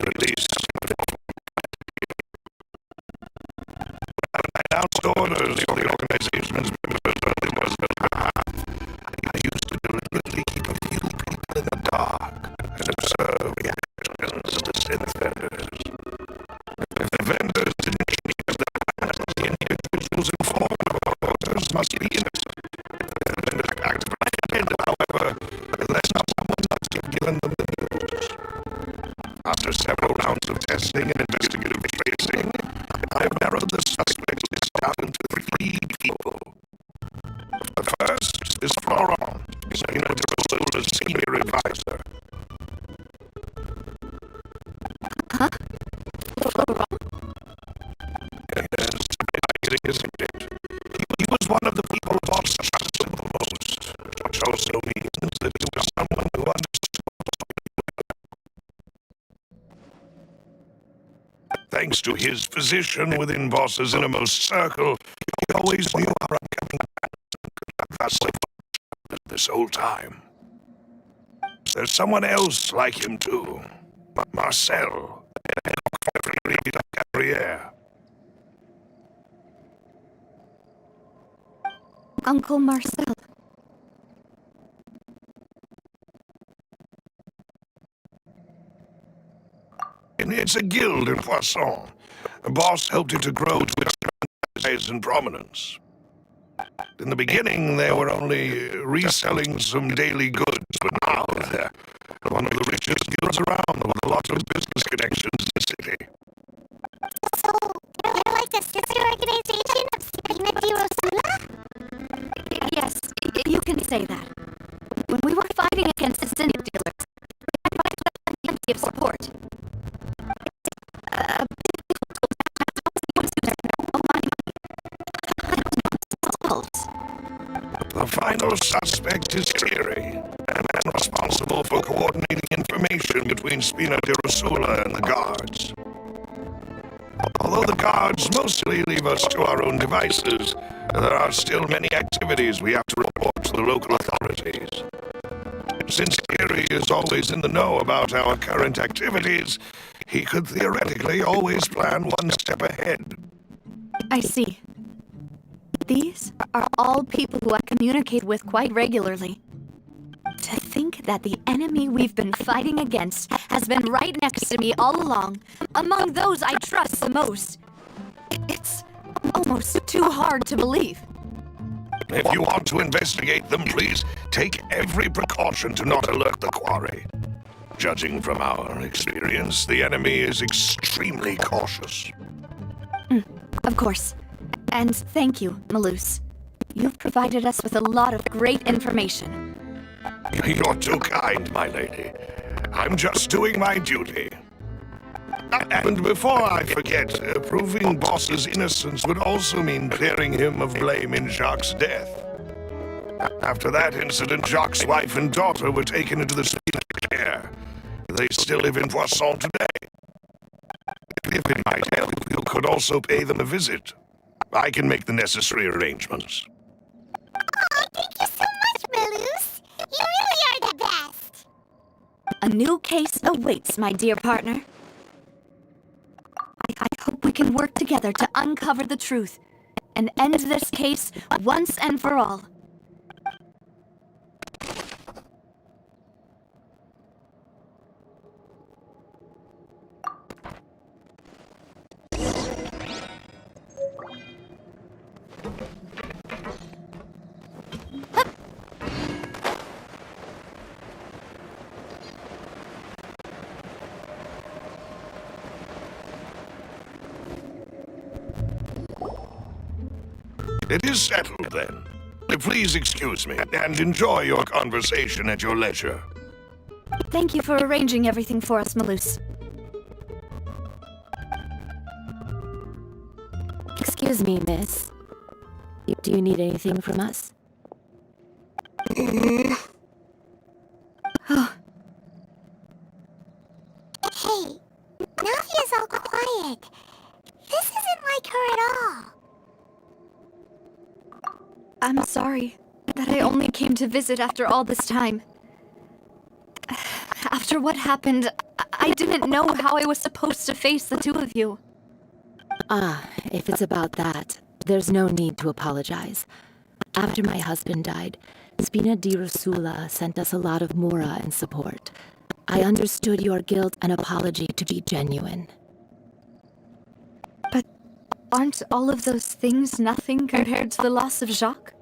At least, I announced orders for the organization's members. I used to deliberately keep a few people in the dark and observe reactions of the synth vendors. If the vendors didn't change that, the individuals informed of our orders must be innocent. If the vendors act pretend, however, then someone must have given them the news. After several rounds of testing and investigative tracing, I've narrowed the suspect list down to 3 people. The first is Florent, Sina's senior advisor. Huh? Florent? Yes, he was one of the people Boss trusted the which also means that he was someone who understood. Thanks to his position within Boss's innermost circle, he always knew our upcoming plans and could have thus this whole time. There's someone else like him too. Marcel. Gabrielle. Uncle Marcel. And it's a guild in Poisson. The boss helped it to grow to its size and prominence. In the beginning, they were only reselling some daily goods, but now they're one of the richest guilds around with a lot of business connections in the city. So, they're like a sister organization of Spina di Rosula? Yes, you can say that. When we were fighting against the syndic dealers, I provided plenty of support. The final suspect is Thierry, a man responsible for coordinating information between Spina di Rosula and the guards. Although the guards mostly leave us to our own devices, there are still many activities we have to report to the local authorities. Since Thierry is always in the know about our current activities, he could theoretically always plan one step ahead. I see. These are all people who I communicate with quite regularly. To think that the enemy we've been fighting against has been right next to me all along, among those I trust the most. It's almost too hard to believe. If you want to investigate them, please take every precaution to not alert the quarry. Judging from our experience, the enemy is extremely cautious. Of course. And thank you, Malus. You've provided us with a lot of great information. You're too kind, my lady. I'm just doing my duty. And before I forget, proving Boss's innocence would also mean clearing him of blame in Jacques' death. After that incident, Jacques' wife and daughter were taken into the Spina care. They still live in Poisson today. If it might help, you could also pay them a visit. I can make the necessary arrangements. Oh, thank you so much, Malus. You really are the best. A new case awaits, my dear partner. I hope we can work together to uncover the truth and end this case once and for all. It is settled, then. Please excuse me, and enjoy your conversation at your leisure. Thank you for arranging everything for us, Malus. Excuse me, miss. Do you need anything from us? Hey, Navia's all quiet. This isn't like her at all. I'm sorry that I only came to visit after all this time. After what happened, I didn't know how I was supposed to face the two of you. Ah, if it's about that, there's no need to apologize. After my husband died, Spina di Rosula sent us a lot of mora and support. I understood your guilt and apology to be genuine. But aren't all of those things nothing compared to the loss of Jacques?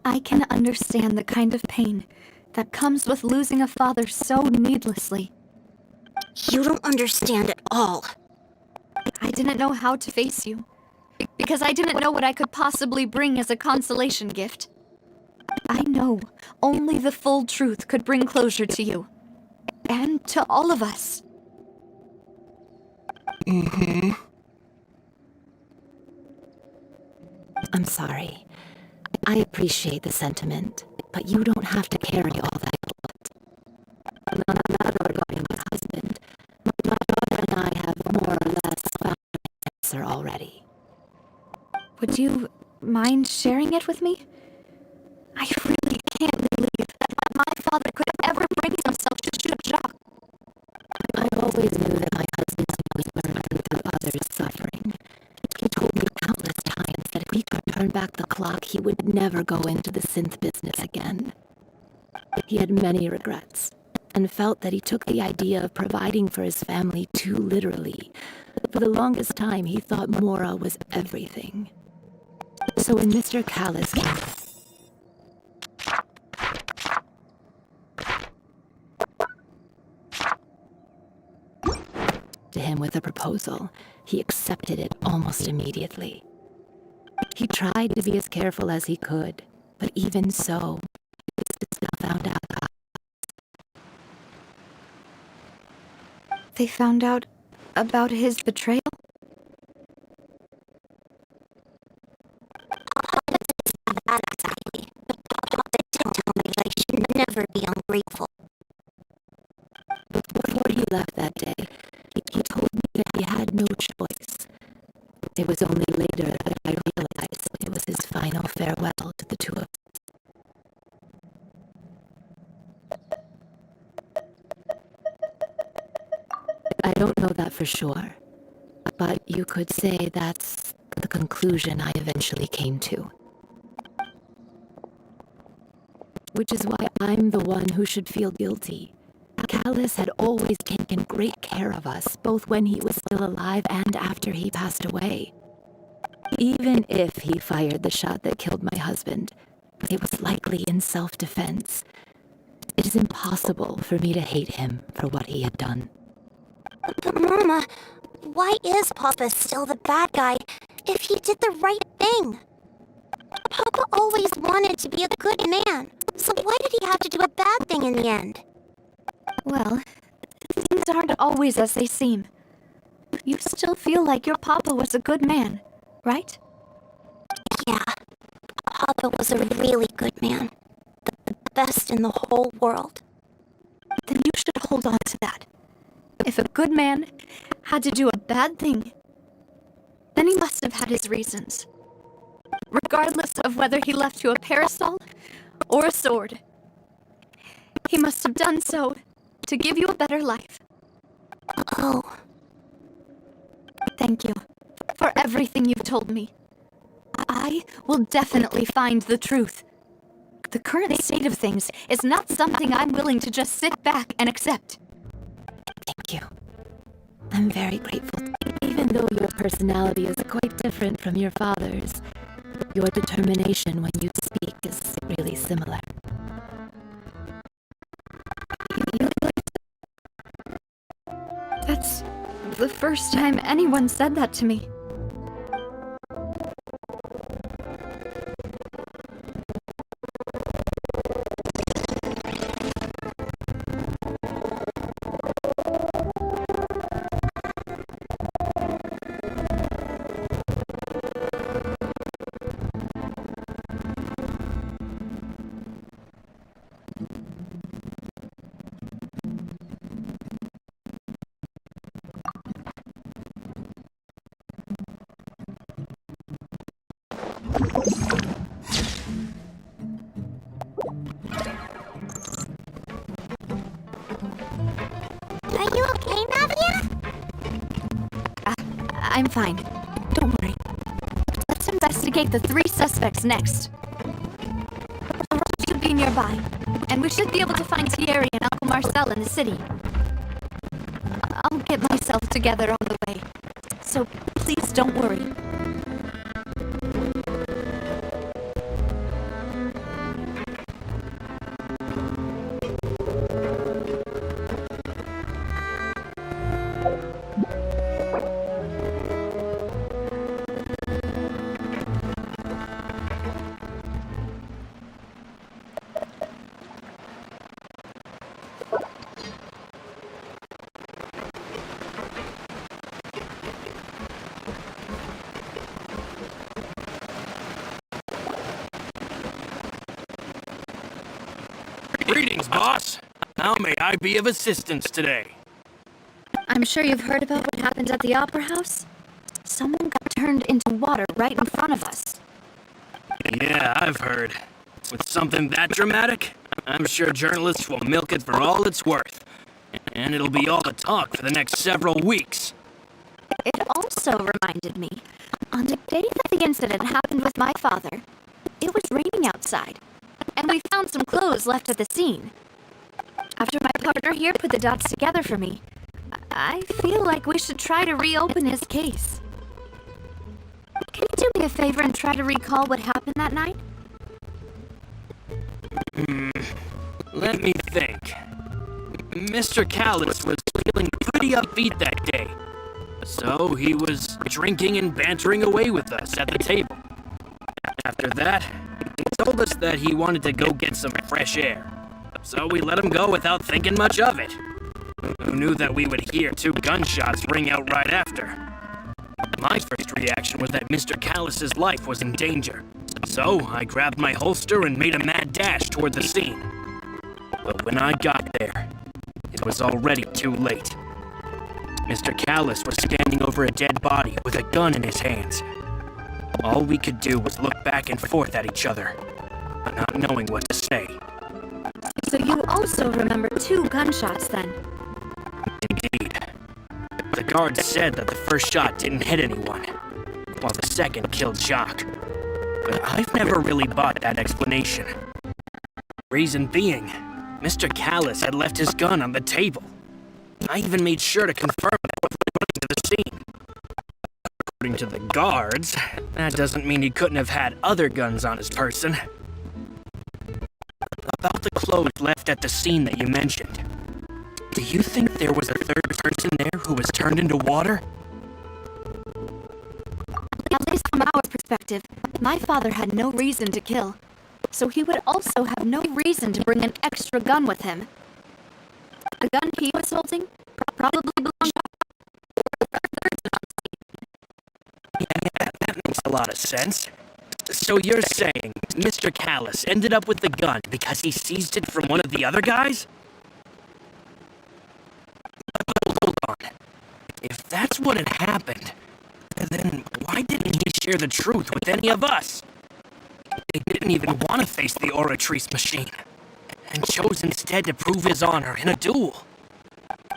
I can understand the kind of pain that comes with losing a father so needlessly. You don't understand at all. I didn't know how to face you, because I didn't know what I could possibly bring as a consolation gift. I know only the full truth could bring closure to you, and to all of us. I'm sorry. I appreciate the sentiment, but you don't have to carry all that guilt. On another regarding my husband, my daughter and I have more or less found an answer already. Would you mind sharing it with me? I really can't believe that my father could ever bring himself to shoot Jacques. I always knew that my husband was burdened through others' suffering. He told me countless times that if he could turn back the clock, he would never go into the synth business again. He had many regrets, and felt that he took the idea of providing for his family too literally. For the longest time, he thought Mora was everything. So when Mr. Callis came... to him with a proposal, he accepted it almost immediately. He tried to be as careful as he could, but even so, he still found out. They found out about his betrayal? That exactly. But Papa did tell me that I should never be ungrateful. Before he left that day, he told me that he had no choice. It was only later that I realized it was his final farewell to the two of us. I don't know that for sure, but you could say that's the conclusion I eventually came to. Which is why I'm the one who should feel guilty. Callis had always taken great care of us, both when he was still alive and after he passed away. Even if he fired the shot that killed my husband, it was likely in self-defense. It is impossible for me to hate him for what he had done. But Mama, why is Papa still the bad guy if he did the right thing? Papa always wanted to be a good man, so why did he have to do a bad thing in the end? Well, things aren't always as they seem. You still feel like your papa was a good man, right? Yeah, Papa was a really good man. The best in the whole world. Then you should hold on to that. If a good man had to do a bad thing, then he must have had his reasons. Regardless of whether he left you a parasol or a sword. He must have done so to give you a better life. Oh. Thank you for everything you've told me. I will definitely find the truth. The current state of things is not something I'm willing to just sit back and accept. Thank you. I'm very grateful. Even though your personality is quite different from your father's, your determination when you speak is really similar. That's the first time anyone said that to me. Are you okay, Navia? I'm fine. Don't worry. Let's investigate the 3 suspects next. The road should be nearby, and we should be able to find Thierry and Uncle Marcel in the city. I'll get myself together on the way, so please don't worry. Greetings, boss. How may I be of assistance today? I'm sure you've heard about what happened at the Opera House. Someone got turned into water right in front of us. Yeah, I've heard. With something that dramatic, I'm sure journalists will milk it for all it's worth. And it'll be all the talk for the next several weeks. It also reminded me, on the day that the incident happened with my father, it was raining outside, and we found some clothes left at the scene. After my partner here put the dots together for me, I feel like we should try to reopen his case. Can you do me a favor and try to recall what happened that night? Let me think. Mr. Callus was feeling pretty upbeat that day. So he was drinking and bantering away with us at the table. After that, he told us that he wanted to go get some fresh air. So we let him go without thinking much of it. Who knew that we would hear 2 gunshots ring out right after? My first reaction was that Mr. Callus's life was in danger. So I grabbed my holster and made a mad dash toward the scene. But when I got there, it was already too late. Mr. Callus was standing over a dead body with a gun in his hands. All we could do was look back and forth at each other, but not knowing what to say. So you also remember 2 gunshots then? Indeed. The guard said that the first shot didn't hit anyone, while the second killed Jacques. But I've never really bought that explanation. Reason being, Mr. Callus had left his gun on the table. I even made sure to confirm that before running to the scene. According to the guards, that doesn't mean he couldn't have had other guns on his person. About the clothes left at the scene that you mentioned, do you think there was a third person there who was turned into water? At least from our perspective, my father had no reason to kill, so he would also have no reason to bring an extra gun with him. The gun he was holding probably belonged to the third person on the scene. Yeah, that makes a lot of sense. So you're saying Mr. Callus ended up with the gun because he seized it from one of the other guys? Hold on. If that's what had happened, then why didn't he share the truth with any of us? He didn't even want to face the Oratrice machine, and chose instead to prove his honor in a duel.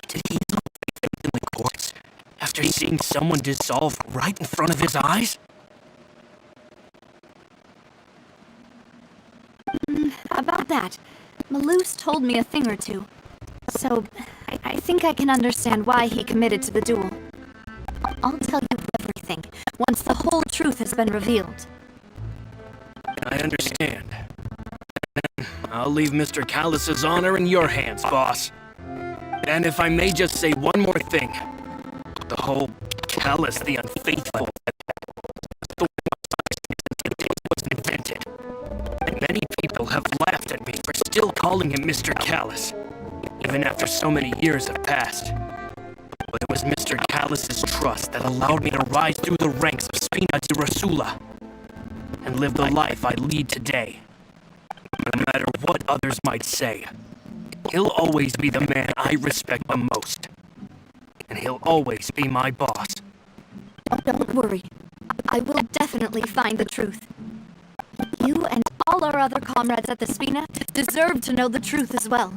Did he not face in the courts after seeing someone dissolve right in front of his eyes? About that, Malus told me a thing or two, so I think I can understand why he committed to the duel. I'll tell you everything once the whole truth has been revealed. I understand. Then I'll leave Mr. Callus's honor in your hands, boss. And if I may just say one more thing, the whole Callus the Unfaithful was invented. And many people have laughed at me for still calling him Mr. Callus, even after so many years have passed. But it was Mr. Callus's trust that allowed me to rise through the ranks of Spina di Rosula and live the life I lead today. No matter what others might say, he'll always be the man I respect the most. And he'll always be my boss. Don't worry. I will definitely find the truth. You and all our other comrades at the Spina deserve to know the truth as well.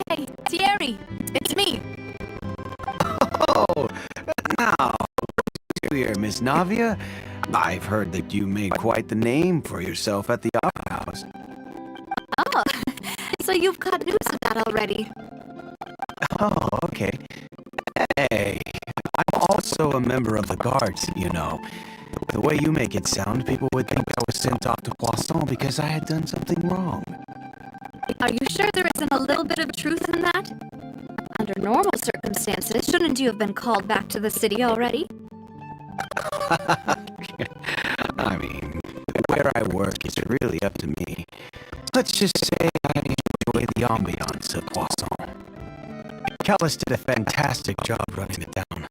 Hey, Thierry! It's me! Oh, now, here, Miss Navia. I've heard that you made quite the name for yourself at the Opera House. Oh, so you've got news of that already. Oh, okay. Hey, I'm also a member of the Guards, you know. The way you make it sound, people would think I was sent off to Poisson because I had done something wrong. Are you sure there isn't a little bit of truth in that? Under normal circumstances, shouldn't you have been called back to the city already? I mean, where I work is really up to me. Let's just say I enjoy the ambiance of Poisson. Callis did a fantastic job running it down,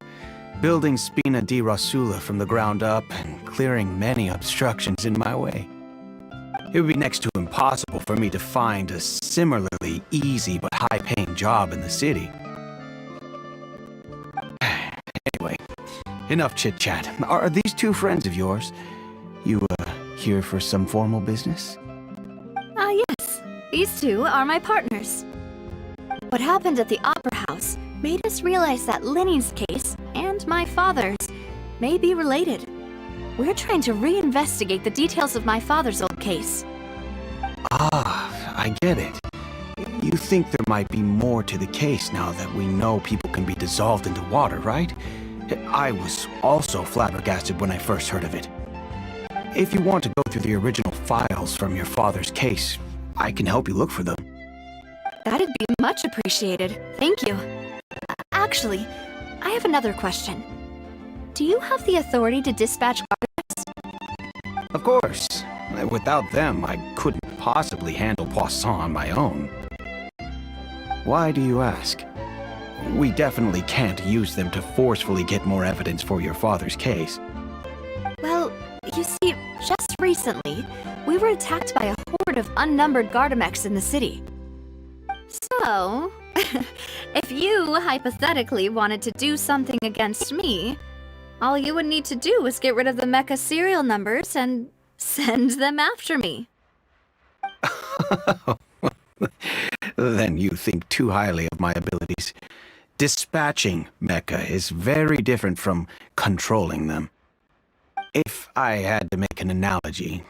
building Spina di Rosula from the ground up and clearing many obstructions in my way. It would be next to impossible for me to find a similarly easy but high-paying job in the city. Anyway, enough chit-chat. Are these two friends of yours? You, here for some formal business? Yes. These two are my partners. What happened at the Opera House made us realize that Linny's case and my father's may be related. We're trying to reinvestigate the details of my father's old case. Ah, I get it. You think there might be more to the case now that we know people can be dissolved into water, right? I was also flabbergasted when I first heard of it. If you want to go through the original files from your father's case, I can help you look for them. That'd be much appreciated. Thank you. Actually, I have another question. Do you have the authority to dispatch guards? Of course. Without them, I couldn't possibly handle Poisson on my own. Why do you ask? We definitely can't use them to forcefully get more evidence for your father's case. Well, you see, just recently, we were attacked by a horde of unnumbered Gardamex in the city. So, if you hypothetically wanted to do something against me, all you would need to do was get rid of the mecha serial numbers and send them after me. Then you think too highly of my abilities. Dispatching mecha is very different from controlling them. If I had to make an analogy,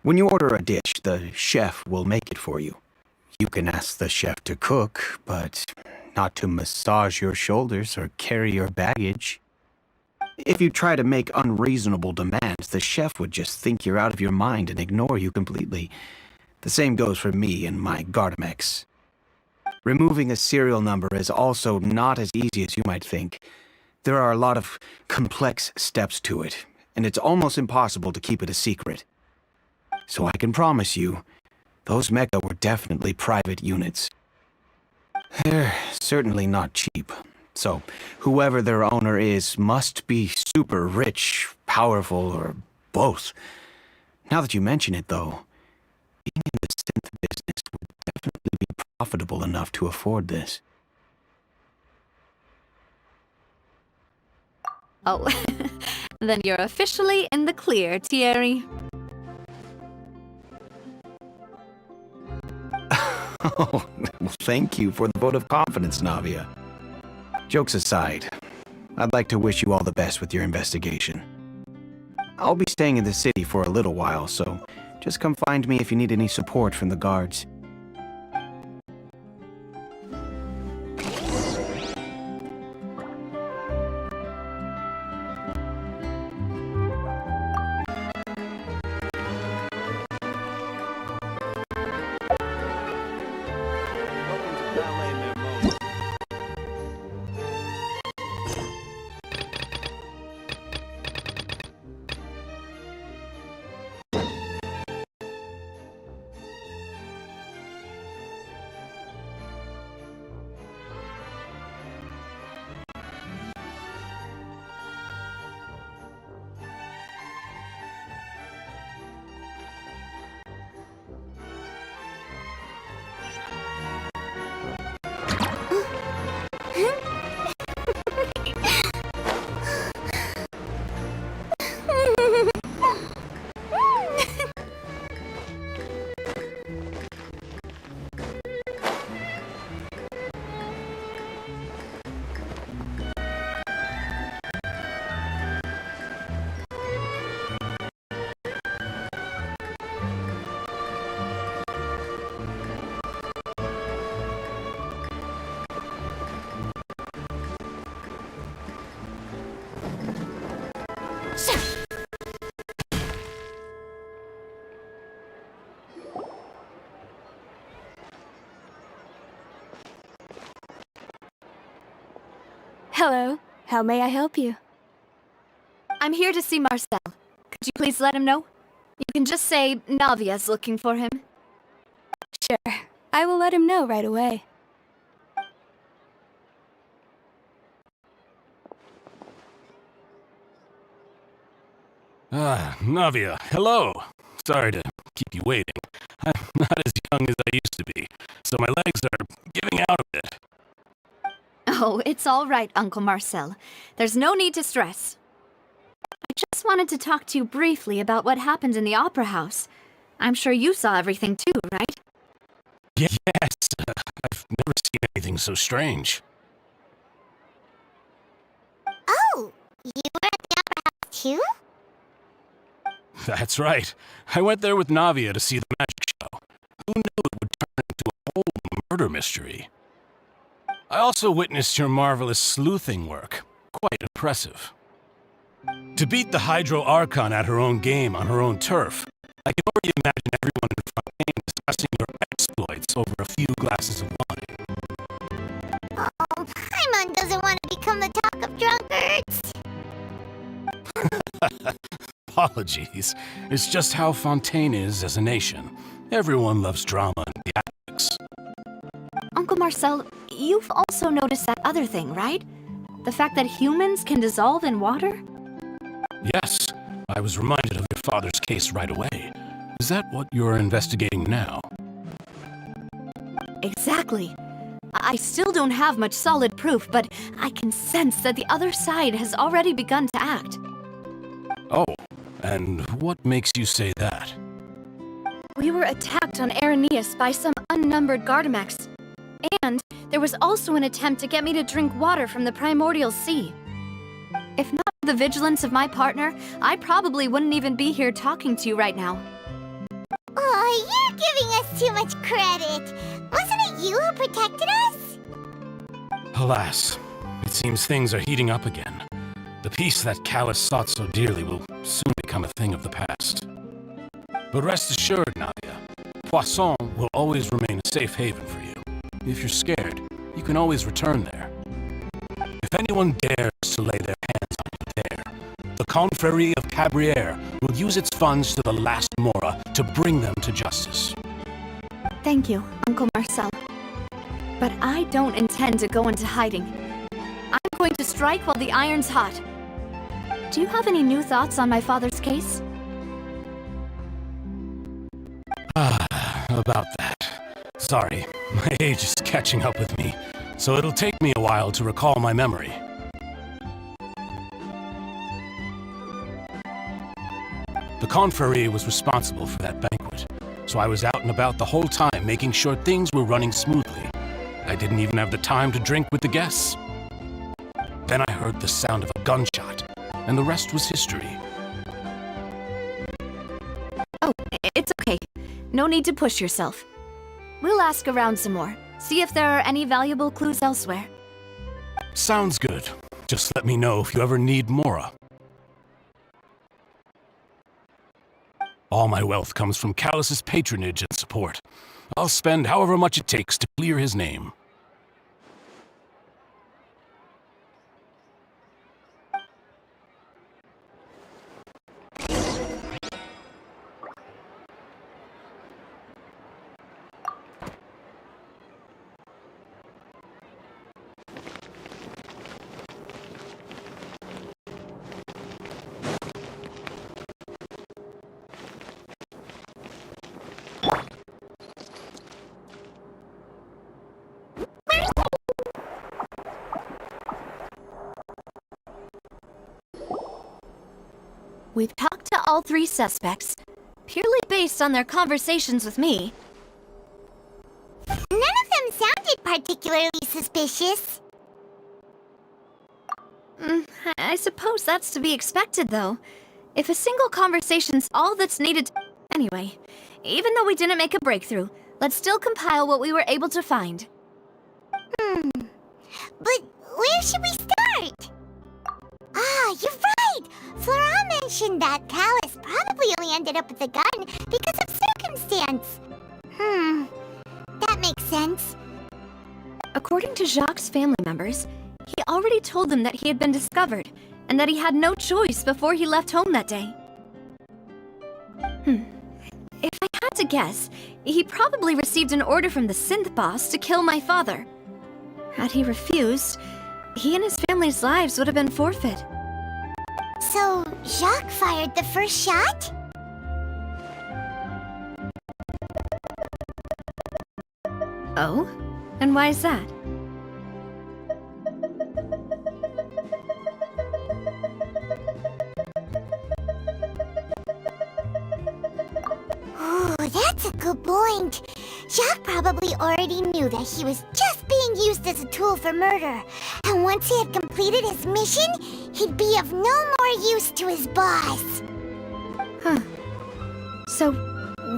when you order a dish, the chef will make it for you. You can ask the chef to cook, but not to massage your shoulders or carry your baggage. If you try to make unreasonable demands, the chef would just think you're out of your mind and ignore you completely. The same goes for me and my Gardamex. Removing a serial number is also not as easy as you might think. There are a lot of complex steps to it, and it's almost impossible to keep it a secret. So I can promise you, those mecha were definitely private units. They're certainly not cheap. So, whoever their owner is must be super rich, powerful, or both. Now that you mention it, though, being in the synth business would definitely be profitable enough to afford this. Oh, then you're officially in the clear, Thierry. Oh, well, thank you for the vote of confidence, Navia. Jokes aside, I'd like to wish you all the best with your investigation. I'll be staying in the city for a little while, so just come find me if you need any support from the guards. Hello. How may I help you? I'm here to see Marcel. Could you please let him know? You can just say Navia's looking for him. Sure. I will let him know right away. Navia, hello. Sorry to keep you waiting. I'm not as young as I used to be, so my legs are giving out a bit. Oh, it's all right, Uncle Marcel. There's no need to stress. I just wanted to talk to you briefly about what happened in the Opera House. I'm sure you saw everything too, right? Yes, I've never seen anything so strange. Oh, you were at the Opera House too? That's right. I went there with Navia to see the magic show. Who knew it would turn into a whole murder mystery? I also witnessed your marvelous sleuthing work. Quite impressive. To beat the Hydro Archon at her own game on her own turf, I can already imagine everyone in Fontaine discussing your exploits over a few glasses of wine. Oh, Paimon doesn't want to become the talk of drunkards. Apologies. It's just how Fontaine is as a nation. Everyone loves drama and theatrics. Uncle Marcel, you've also noticed that other thing, right? The fact that humans can dissolve in water? Yes, I was reminded of your father's case right away. Is that what you're investigating now? Exactly. I still don't have much solid proof, but I can sense that the other side has already begun to act. Oh, and what makes you say that? We were attacked on Arrhenius by some unnumbered Gardamex. And there was also an attempt to get me to drink water from the primordial sea. If not for the vigilance of my partner, I probably wouldn't even be here talking to you right now. Oh, you're giving us too much credit. Wasn't it you who protected us? Alas, it seems things are heating up again. The peace that Callus sought so dearly will soon become a thing of the past. But rest assured, Navia, Poisson will always remain a safe haven for you. If you're scared, you can always return there. If anyone dares to lay their hands on you there, the Confrérie of Cabrières will use its funds to the last Mora to bring them to justice. Thank you, Uncle Marcel. But I don't intend to go into hiding. I'm going to strike while the iron's hot. Do you have any new thoughts on my father's case? About that. Sorry, my age is catching up with me, so it'll take me a while to recall my memory. The Confrérie was responsible for that banquet, so I was out and about the whole time making sure things were running smoothly. I didn't even have the time to drink with the guests. Then I heard the sound of a gunshot, and the rest was history. Oh, it's okay. No need to push yourself. We'll ask around some more, see if there are any valuable clues elsewhere. Sounds good. Just let me know if you ever need Mora. All my wealth comes from Callus's patronage and support. I'll spend however much it takes to clear his name. We've talked to all three suspects, purely based on their conversations with me. None of them sounded particularly suspicious. I suppose that's to be expected, though. If a single conversation's all that's needed Anyway, even though we didn't make a breakthrough, let's still compile what we were able to find. But where should we start? Ah, you're right! Florame! mentioned that Callus probably only ended up with the gun because of circumstance. That makes sense. According to Jacques' family members, he already told them that he had been discovered, and that he had no choice before he left home that day. If I had to guess, he probably received an order from the synth boss to kill my father. Had he refused, he and his family's lives would have been forfeit. So, Jacques fired the first shot? Oh? And why is that? Ooh, that's a good point. Jacques probably already knew that he was just being used as a tool for murder. And once he had completed his mission, he'd be of no more use to his boss. So,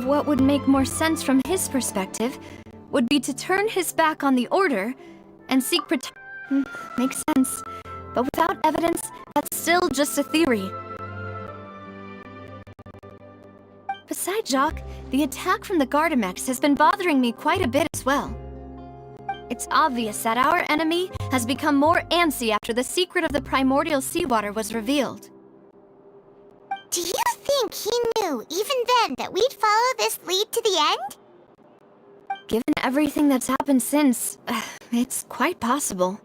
what would make more sense from his perspective would be to turn his back on the order and seek protection. Makes sense. But without evidence, that's still just a theory. Besides Jacques, the attack from the Gardemex has been bothering me quite a bit as well. It's obvious that our enemy has become more antsy after the secret of the primordial seawater was revealed. Do you think he knew, even then, that we'd follow this lead to the end? Given everything that's happened since, it's quite possible.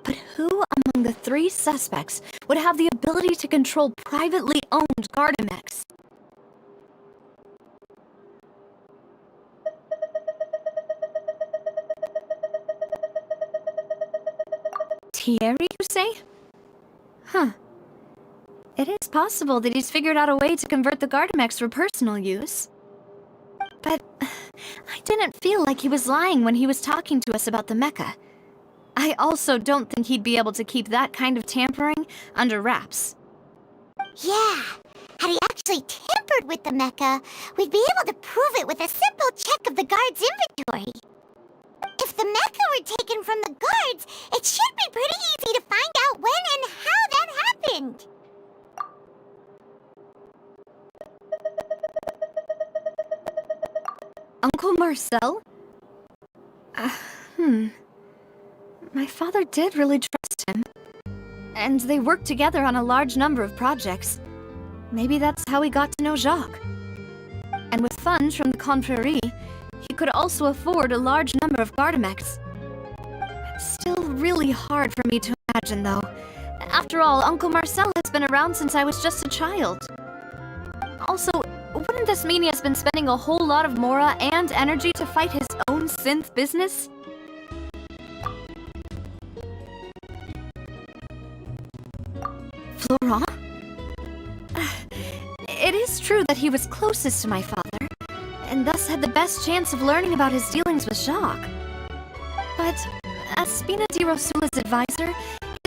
But who among the three suspects would have the ability to control privately owned Gardemex? Thierry, you say? It is possible that he's figured out a way to convert the Gardemex for personal use. But I didn't feel like he was lying when he was talking to us about the mecha. I also don't think he'd be able to keep that kind of tampering under wraps. Yeah, had he actually tampered with the mecha, we'd be able to prove it with a simple check of the guard's inventory. If the mecha were taken from the guards, it should be pretty easy to find out when and how that happened. Uncle Marcel? My father did really trust him. And they worked together on a large number of projects. Maybe that's how he got to know Jacques. And with funds from the Confrérie, he could also afford a large number of Gardemex. It's still really hard for me to imagine, though. After all, Uncle Marcel has been around since I was just a child. Also, wouldn't this mean he has been spending a whole lot of mora and energy to fight his own synth business? Florent? It is true that he was closest to my father, and thus had the best chance of learning about his dealings with Jacques. But as Spina di Rosula's advisor,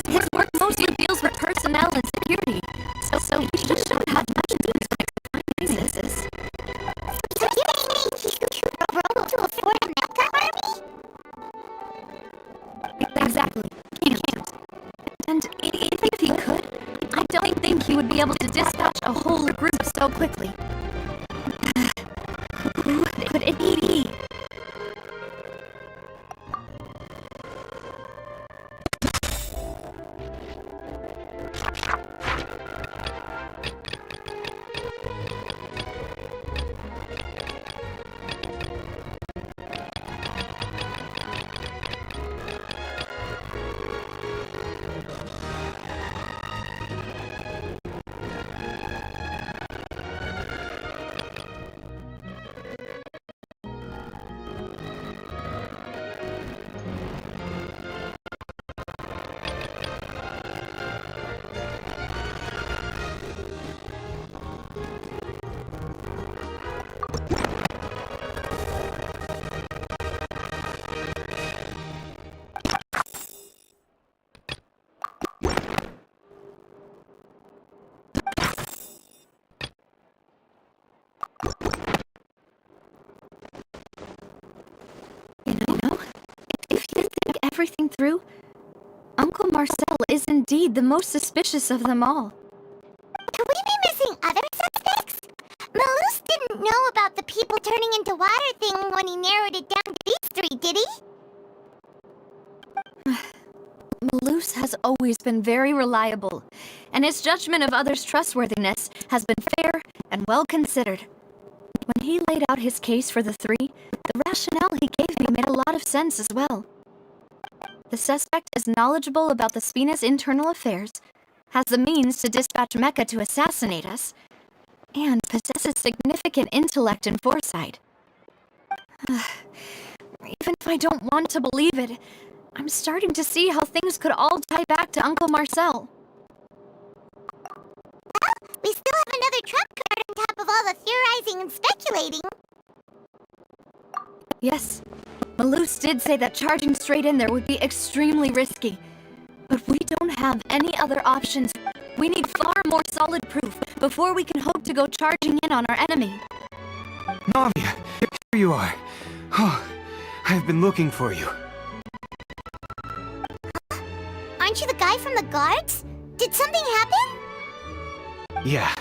his work mostly deals with personnel and security, so he just shouldn't have much dealings with finances. So you think he could roll to afford a mecha army? Exactly. He can't. And even if he could, I don't think he would be able to dispatch a whole group so quickly. Who could it be? Everything through, Uncle Marcel is indeed the most suspicious of them all. Could we people turning into water thing when he narrowed it down to these three, did he? Malus has always been very reliable, and his judgment of others' trustworthiness has been fair and well considered. When he laid out his case for the three, the rationale he gave me made a lot of sense as well. The suspect is knowledgeable about the Spina's internal affairs, has the means to dispatch Mecha to assassinate us, and possesses significant intellect and foresight. Even if I don't want to believe it, I'm starting to see how things could all tie back to Uncle Marcel. Well, we still have another trump card on top of all the theorizing and speculating. Yes, Malus did say that charging straight in there would be extremely risky. But we don't have any other options. We need far more solid proof before we can hope to go charging in on our enemy. Navia, here you are. Oh, I've been looking for you. Aren't you the guy from the guards? Did something happen? Yeah.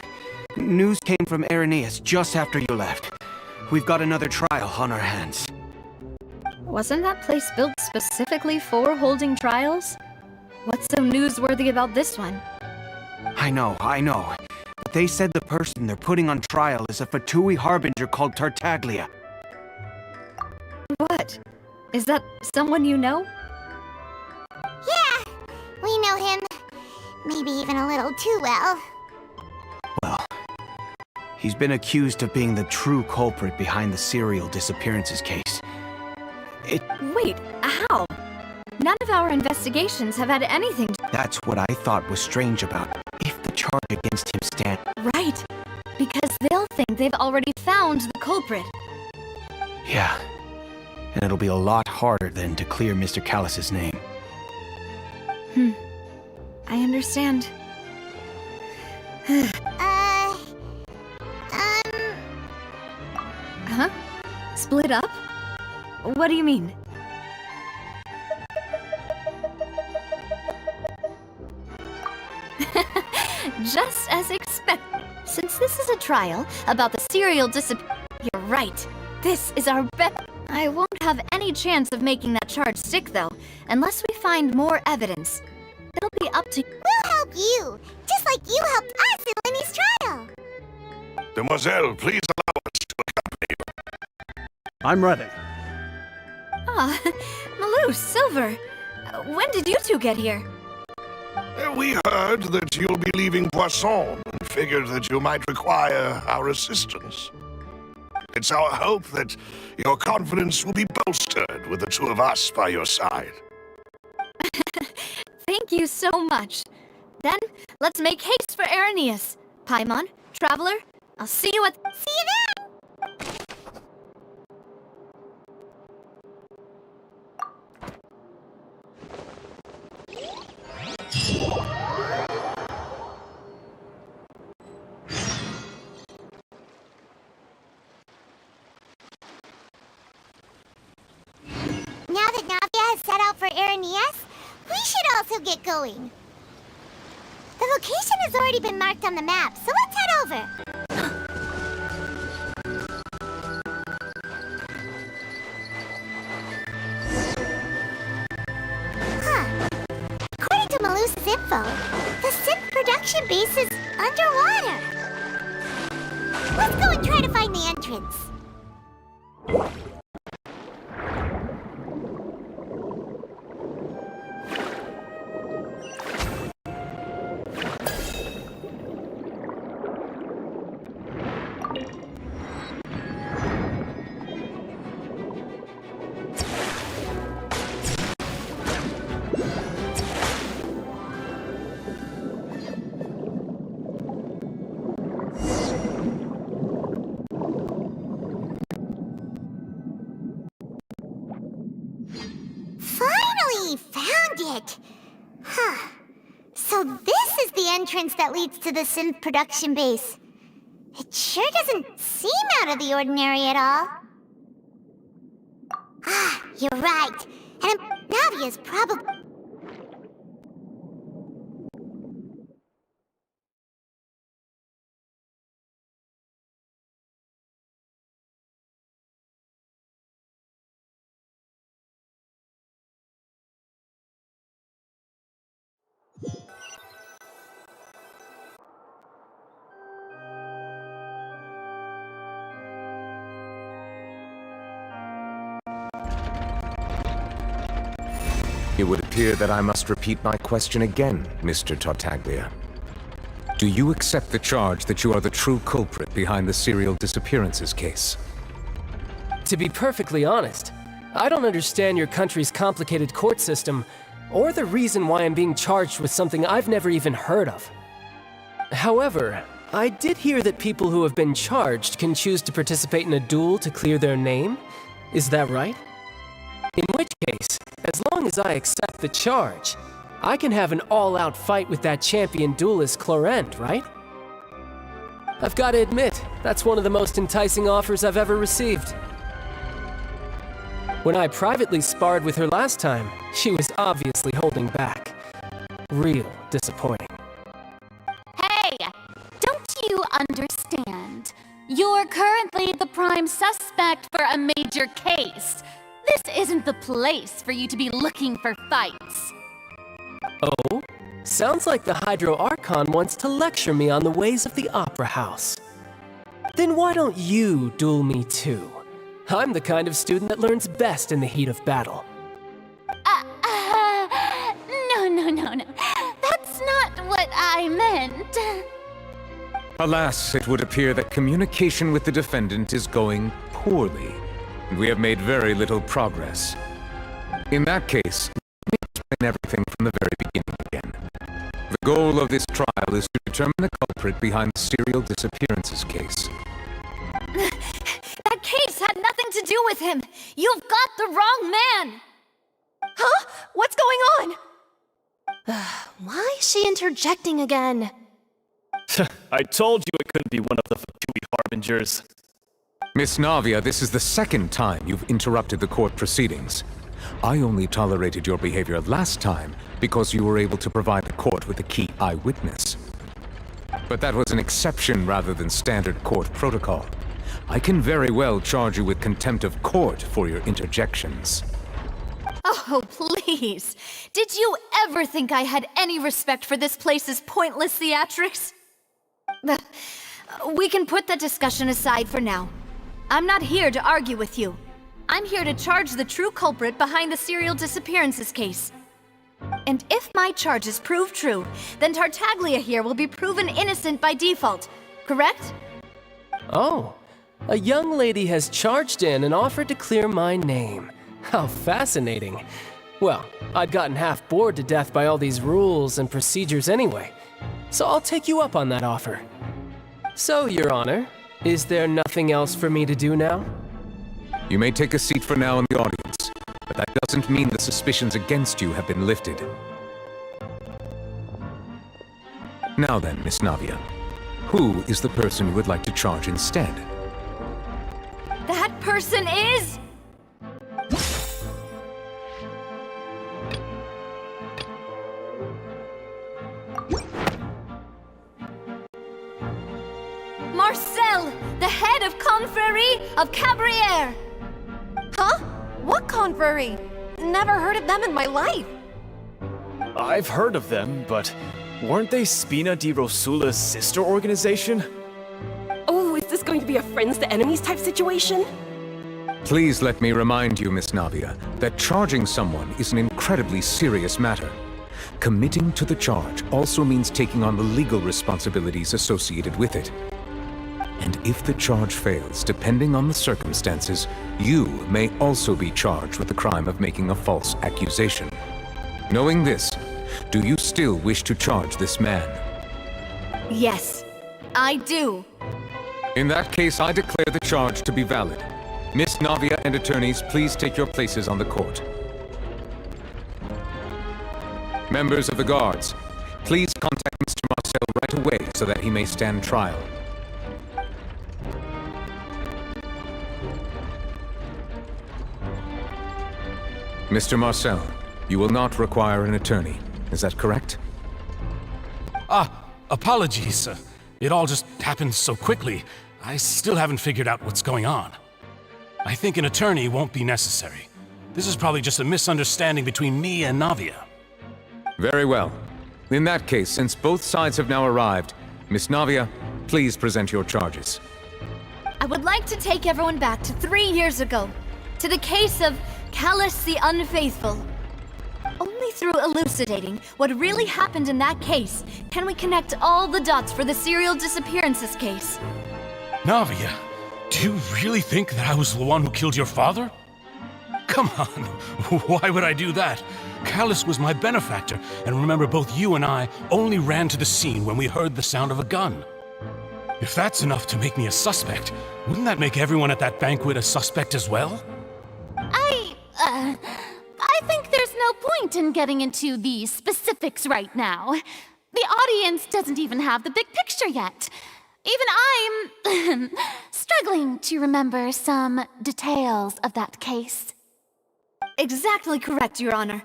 News came from Irenaeus just after you left. We've got another trial on our hands. Wasn't that place built specifically for holding trials? What's so newsworthy about this one? I know. But they said the person they're putting on trial is a Fatui harbinger called Tartaglia. What? Is that someone you know? Yeah, we know him. Maybe even a little too well. Well, he's been accused of being the true culprit behind the serial disappearances case. Wait, how? None of our investigations have had anything to... That's what I thought was strange about it. If the charge against him stands... Right, because they'll think they've already found the culprit. Yeah, and it'll be a lot harder then to clear Mr. Callus's name. I understand. Huh? Split up? What do you mean? Just as expected. Since this is a trial about the serial You're right. This is our bet. I won't have any chance of making that charge stick, though, unless we find more evidence. It'll be up to... We'll help you, just like you helped us in Lenny's trial. Demoiselle, please allow us to accompany you. I'm ready. Ah, Malus, Silver. When did you two get here? We heard that you'll be leaving Poisson and figured that you might require our assistance. It's our hope that your confidence will be bolstered with the two of us by your side. Thank you so much. Then, let's make haste for Irenaeus. Paimon, Traveler, I'll see you at... See you then! Now that Navia has set out for Irenaeus, we should also get going. The location has already been marked on the map, so let's head over. According to Malus's info, the synth production base is underwater. Let's go and try to find the entrance. So this is the entrance that leads to the synth production base. It sure doesn't seem out of the ordinary at all. Ah, you're right. And Navia's probably... It would appear that I must repeat my question again, Mr. Tartaglia. Do you accept the charge that you are the true culprit behind the serial disappearances case? To be perfectly honest, I don't understand your country's complicated court system, or the reason why I'm being charged with something I've never even heard of. However, I did hear that people who have been charged can choose to participate in a duel to clear their name. Is that right? In which case, as long as I accept the charge, I can have an all-out fight with that champion duelist Clorend, right? I've got to admit, that's one of the most enticing offers I've ever received. When I privately sparred with her last time, she was obviously holding back. Real disappointing. Hey! Don't you understand? You're currently the prime suspect for a major case. This isn't the place for you to be looking for fights. Oh? Sounds like the Hydro Archon wants to lecture me on the ways of the Opera House. Then why don't you duel me too? I'm the kind of student that learns best in the heat of battle. No. That's not what I meant. Alas, it would appear that communication with the defendant is going poorly, and we have made very little progress. In that case, let me explain everything from the very beginning again. The goal of this trial is to determine the culprit behind the serial disappearances case. That case had nothing to do with him! You've got the wrong man! Huh? What's going on? Why is she interjecting again? I told you it couldn't be one of the Fatui harbingers. Miss Navia, this is the second time you've interrupted the court proceedings. I only tolerated your behavior last time because you were able to provide the court with a key eyewitness. But that was an exception rather than standard court protocol. I can very well charge you with contempt of court for your interjections. Oh, please! Did you ever think I had any respect for this place's pointless theatrics? We can put that discussion aside for now. I'm not here to argue with you. I'm here to charge the true culprit behind the serial disappearances case. And if my charges prove true, then Tartaglia here will be proven innocent by default, correct? Oh, a young lady has charged in and offered to clear my name. How fascinating. Well, I'd gotten half bored to death by all these rules and procedures anyway, so I'll take you up on that offer. So, Your Honor, is there nothing else for me to do now? You may take a seat for now in the audience, but that doesn't mean the suspicions against you have been lifted. Now then, Miss Navia, who is the person you would like to charge instead? That person is... Marcel, the head of Confrérie of Cabrières! Huh? What confrérie? Never heard of them in my life. I've heard of them, but weren't they Spina di Rosula's sister organization? Oh, is this going to be a friends to enemies type situation? Please let me remind you, Miss Navia, that charging someone is an incredibly serious matter. Committing to the charge also means taking on the legal responsibilities associated with it. And if the charge fails, depending on the circumstances, you may also be charged with the crime of making a false accusation. Knowing this, do you still wish to charge this man? Yes, I do. In that case, I declare the charge to be valid. Miss Navia and attorneys, please take your places on the court. Members of the guards, please contact Mr. Marcel right away so that he may stand trial. Mr. Marcel, you will not require an attorney. Is that correct? Apologies. It all just happened so quickly. I still haven't figured out what's going on. I think an attorney won't be necessary. This is probably just a misunderstanding between me and Navia. Very well. In that case, since both sides have now arrived, Miss Navia, please present your charges. I would like to take everyone back to 3 years ago, to the case of Callus the Unfaithful. Only through elucidating what really happened in that case can we connect all the dots for the serial disappearances case. Navia, do you really think that I was the one who killed your father? Come on, why would I do that? Callus was my benefactor, and remember, both you and I only ran to the scene when we heard the sound of a gun. If that's enough to make me a suspect, wouldn't that make everyone at that banquet a suspect as well? I think there's no point in getting into the specifics right now. The audience doesn't even have the big picture yet. Even I'm struggling to remember some details of that case. Exactly correct, Your Honor.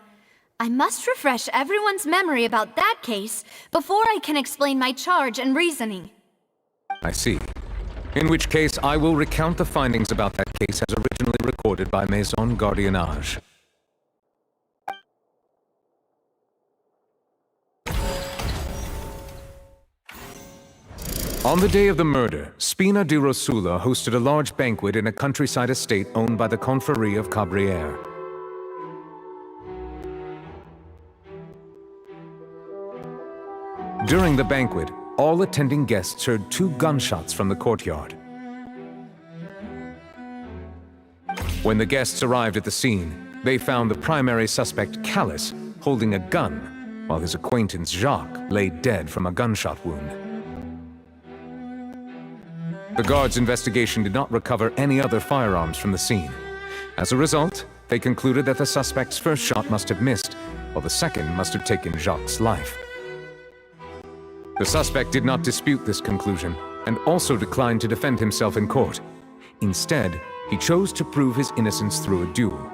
I must refresh everyone's memory about that case before I can explain my charge and reasoning. I see. In which case, I will recount the findings about that case as originally recorded by Maison Gardiennage. On the day of the murder, Spina di Rosula hosted a large banquet in a countryside estate owned by the Confrérie of Cabrières. During the banquet, all attending guests heard 2 gunshots from the courtyard. When the guests arrived at the scene, they found the primary suspect, Callus, holding a gun, while his acquaintance, Jacques, lay dead from a gunshot wound. The guards' investigation did not recover any other firearms from the scene. As a result, they concluded that the suspect's first shot must have missed, while the second must have taken Jacques' life. The suspect did not dispute this conclusion, and also declined to defend himself in court. Instead, he chose to prove his innocence through a duel.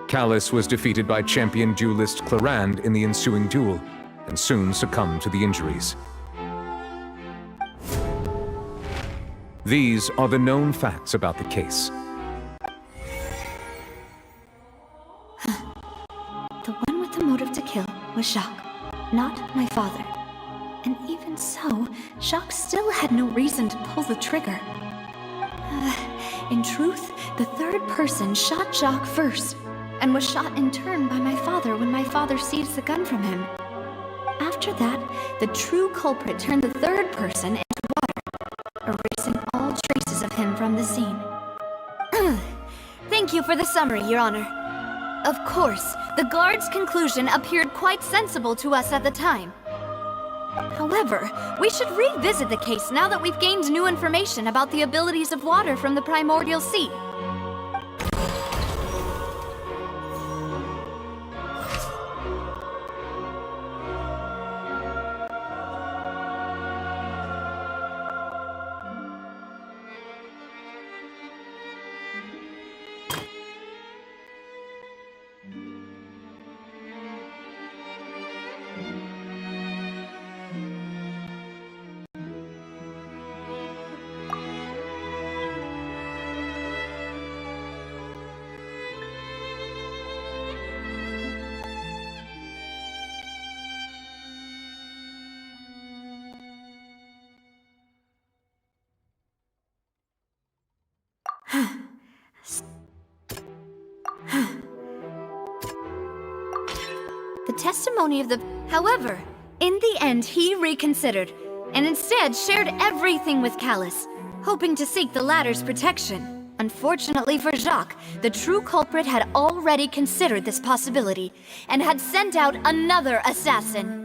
Callus was defeated by champion duelist Clarande in the ensuing duel, and soon succumbed to the injuries. These are the known facts about the case. The one with the motive to kill was Jacques, not my father. And even so, Jacques still had no reason to pull the trigger. In truth, the third person shot Jacques first, and was shot in turn by my father when my father seized the gun from him. After that, the true culprit turned the third person into water, erasing all traces of him from the scene. Thank you for the summary, Your Honor. Of course, the guard's conclusion appeared quite sensible to us at the time. However, we should revisit the case now that we've gained new information about the abilities of water from the primordial sea. The testimony of the... However, in the end, he reconsidered, and instead shared everything with Callus, hoping to seek the latter's protection. Unfortunately for Jacques, the true culprit had already considered this possibility, and had sent out another assassin.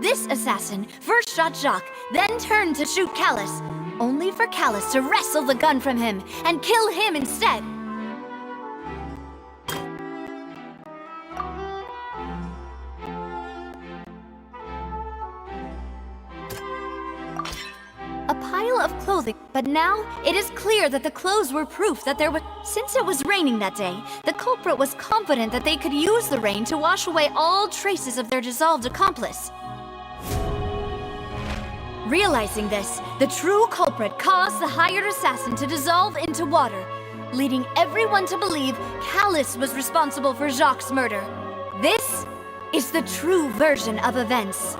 This assassin first shot Jacques, then turned to shoot Callus, only for Callus to wrestle the gun from him and kill him instead. A pile of clothing, but now it is clear that the clothes were proof that there was... Since it was raining that day, the culprit was confident that they could use the rain to wash away all traces of their dissolved accomplice. Realizing this, the true culprit caused the hired assassin to dissolve into water, leading everyone to believe Callus was responsible for Jacques' murder. This is the true version of events.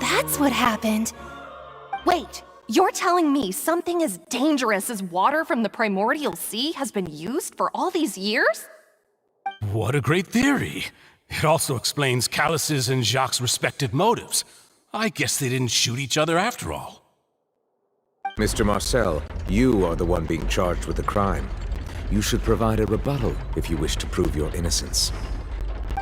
That's what happened. Wait, you're telling me something as dangerous as water from the primordial sea has been used for all these years? What a great theory. It also explains Callus's and Jacques' respective motives. I guess they didn't shoot each other after all. Mr. Marcel, you are the one being charged with the crime. You should provide a rebuttal if you wish to prove your innocence.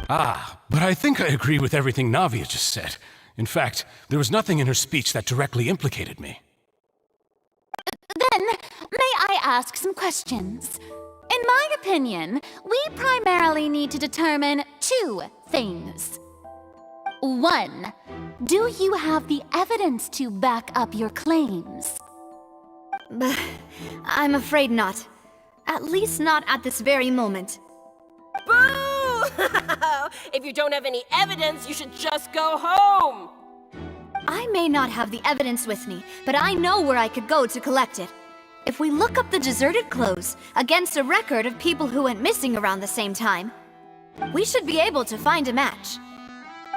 Ah, but I think I agree with everything Navia just said. In fact, there was nothing in her speech that directly implicated me. Then, may I ask some questions? In my opinion, we primarily need to determine two things. One, do you have the evidence to back up your claims? I'm afraid not. At least not at this very moment. Boo! If you don't have any evidence, you should just go home! I may not have the evidence with me, but I know where I could go to collect it. If we look up the deserted clothes against a record of people who went missing around the same time, we should be able to find a match.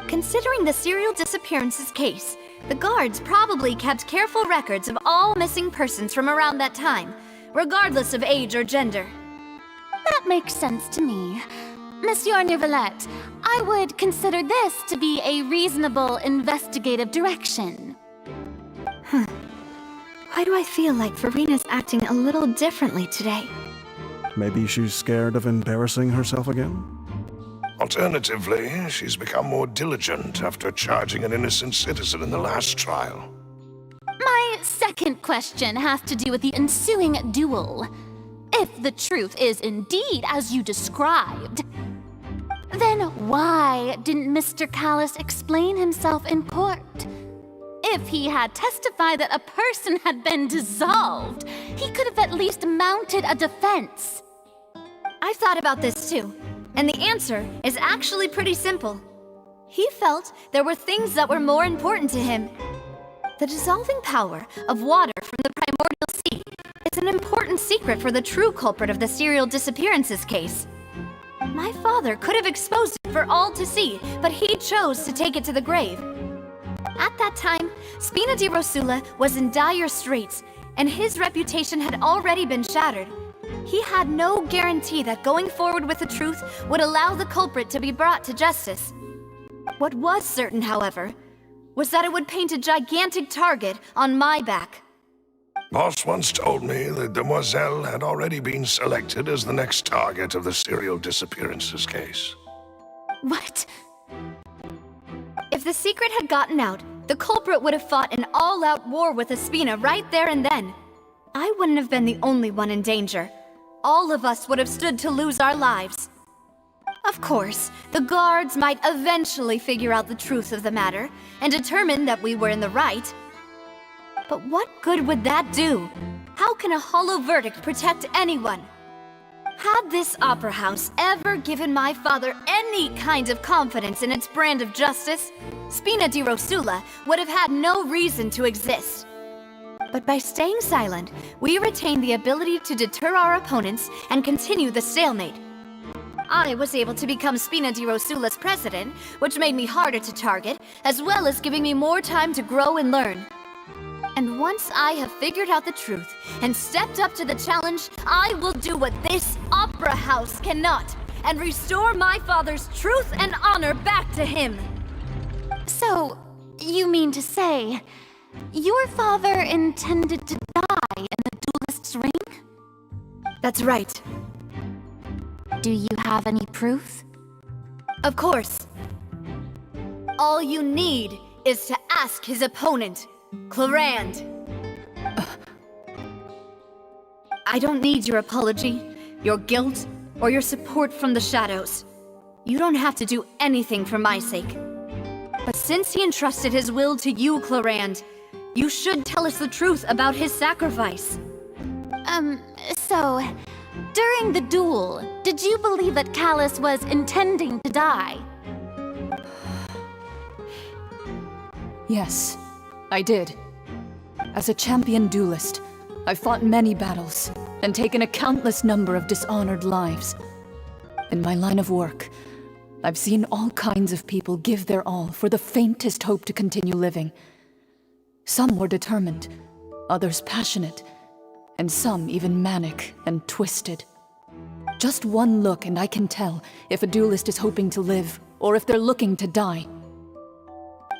Considering the serial disappearances case, the guards probably kept careful records of all missing persons from around that time, regardless of age or gender. That makes sense to me. Monsieur Neuvillette, I would consider this to be a reasonable investigative direction. Why do I feel like Farina's acting a little differently today? Maybe she's scared of embarrassing herself again? Alternatively, she's become more diligent after charging an innocent citizen in the last trial. My second question has to do with the ensuing duel. If the truth is indeed as you described, then why didn't Mr. Callus explain himself in court? If he had testified that a person had been dissolved, he could have at least mounted a defense. I've thought about this too, and the answer is actually pretty simple. He felt there were things that were more important to him. The dissolving power of water from the primordial sea is an important secret for the true culprit of the serial disappearances case. My father could have exposed it for all to see, but he chose to take it to the grave. At that time, Spina di Rosula was in dire straits, and his reputation had already been shattered. He had no guarantee that going forward with the truth would allow the culprit to be brought to justice. What was certain, however, was that it would paint a gigantic target on my back. Boss once told me that Demoiselle had already been selected as the next target of the serial disappearances case. What? If the secret had gotten out, the culprit would have fought an all-out war with Espina right there and then. I wouldn't have been the only one in danger. All of us would have stood to lose our lives. Of course, the guards might eventually figure out the truth of the matter and determine that we were in the right. But what good would that do? How can a hollow verdict protect anyone? Had this opera house ever given my father any kind of confidence in its brand of justice, Spina di Rosula would have had no reason to exist. But by staying silent, we retain the ability to deter our opponents and continue the stalemate. I was able to become Spina di Rosula's president, which made me harder to target, as well as giving me more time to grow and learn. And once I have figured out the truth and stepped up to the challenge, I will do what this opera house cannot, and restore my father's truth and honor back to him. So, you mean to say, your father intended to die in the duelist's ring? That's right. Do you have any proof? Of course. All you need is to ask his opponent, Clarande. I don't need your apology, your guilt, or your support from the shadows. You don't have to do anything for my sake. But since he entrusted his will to you, Clarand, you should tell us the truth about his sacrifice. So, during the duel, did you believe that Callus was intending to die? Yes, I did. As a champion duelist, I've fought many battles and taken a countless number of dishonored lives. In my line of work, I've seen all kinds of people give their all for the faintest hope to continue living. Some were determined, others passionate, and some even manic and twisted. Just one look and I can tell if a duelist is hoping to live or if they're looking to die.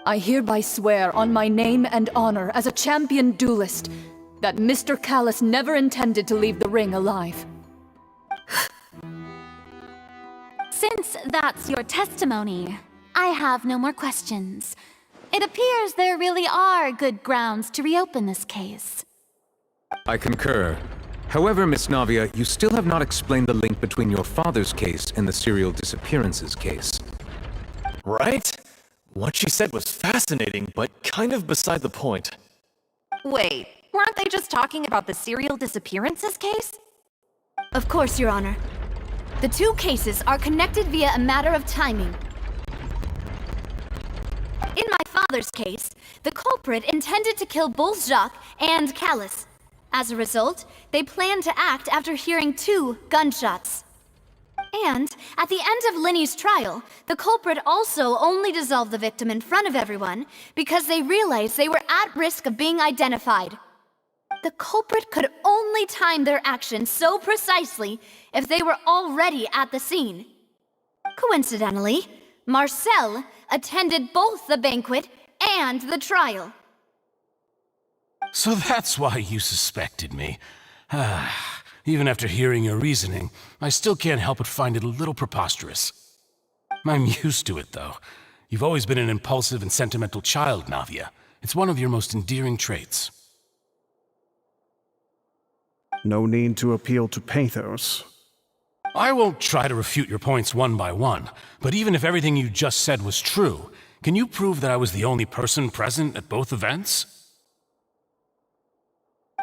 I hereby swear on my name and honor as a champion duelist that Mr. Callus never intended to leave the ring alive. Since that's your testimony, I have no more questions. It appears there really are good grounds to reopen this case. I concur. However, Miss Navia, you still have not explained the link between your father's case and the serial disappearances case. Right? What she said was fascinating, but kind of beside the point. Wait, weren't they just talking about the serial disappearances case? Of course, Your Honor. The two cases are connected via a matter of timing. In my father's case, the culprit intended to kill both Jacques and Callus. As a result, they planned to act after hearing 2 gunshots. And at the end of Linny's trial, the culprit also only dissolved the victim in front of everyone because they realized they were at risk of being identified. The culprit could only time their actions so precisely if they were already at the scene. Coincidentally, Marcel attended both the banquet and the trial. So that's why you suspected me. Even after hearing your reasoning, I still can't help but find it a little preposterous. I'm used to it, though. You've always been an impulsive and sentimental child, Navia. It's one of your most endearing traits. No need to appeal to pathos. I won't try to refute your points one by one, but even if everything you just said was true, can you prove that I was the only person present at both events?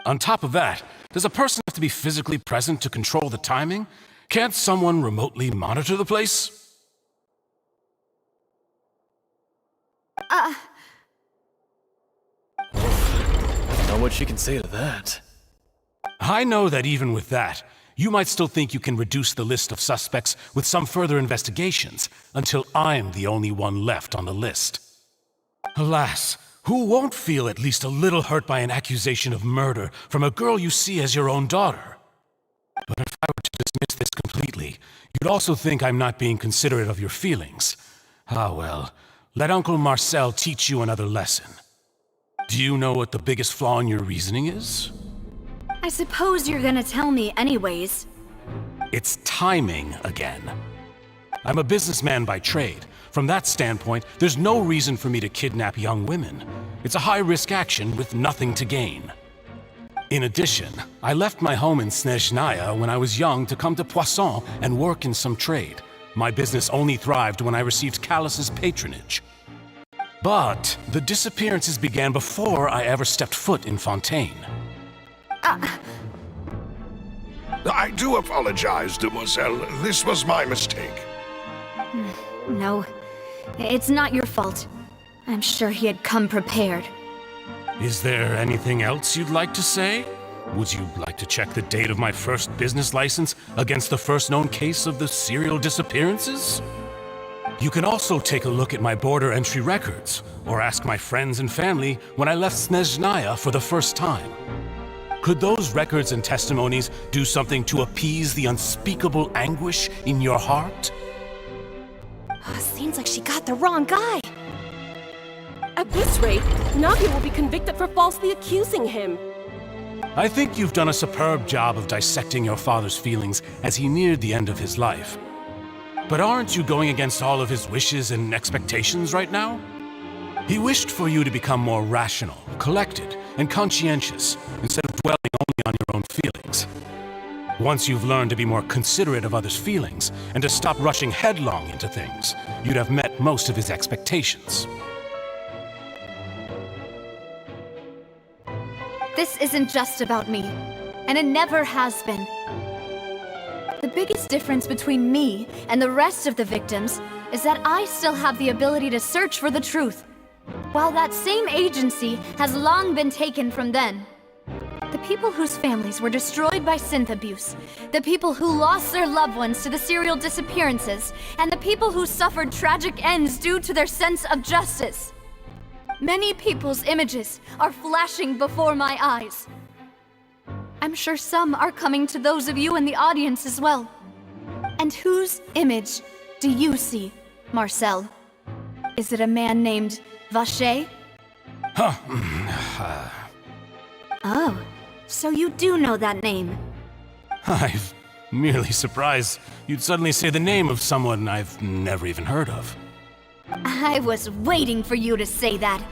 On top of that, does a person have to be physically present to control the timing? Can't someone remotely monitor the place? Know what she can say to that. I know that even with that, you might still think you can reduce the list of suspects with some further investigations, until I'm the only one left on the list. Alas, who won't feel at least a little hurt by an accusation of murder from a girl you see as your own daughter? But if I were to dismiss this completely, you'd also think I'm not being considerate of your feelings. Ah well, let Uncle Marcel teach you another lesson. Do you know what the biggest flaw in your reasoning is? I suppose you're gonna tell me anyways. It's timing again. I'm a businessman by trade. From that standpoint, there's no reason for me to kidnap young women. It's a high-risk action with nothing to gain. In addition, I left my home in Snezhnaya when I was young to come to Poisson and work in some trade. My business only thrived when I received Callus's patronage. But the disappearances began before I ever stepped foot in Fontaine. I do apologize, demoiselle. This was my mistake. No, it's not your fault. I'm sure he had come prepared. Is there anything else you'd like to say? Would you like to check the date of my first business license against the first known case of the serial disappearances? You can also take a look at my border entry records, or ask my friends and family when I left Snezhnaya for the first time. Could those records and testimonies do something to appease the unspeakable anguish in your heart? Seems like she got the wrong guy. At this rate, Navia will be convicted for falsely accusing him. I think you've done a superb job of dissecting your father's feelings as he neared the end of his life. But aren't you going against all of his wishes and expectations right now? He wished for you to become more rational, collected, and conscientious, instead of dwelling only on your own feelings. Once you've learned to be more considerate of others' feelings and to stop rushing headlong into things, you'd have met most of his expectations. This isn't just about me, and it never has been. The biggest difference between me and the rest of the victims is that I still have the ability to search for the truth, while that same agency has long been taken from them. The people whose families were destroyed by synth abuse, the people who lost their loved ones to the serial disappearances, and the people who suffered tragic ends due to their sense of justice. Many people's images are flashing before my eyes. I'm sure some are coming to those of you in the audience as well. And whose image do you see, Marcel? Is it a man named Vacher? Oh, so you do know that name. I'm merely surprised you'd suddenly say the name of someone I've never even heard of. I was waiting for you to say that.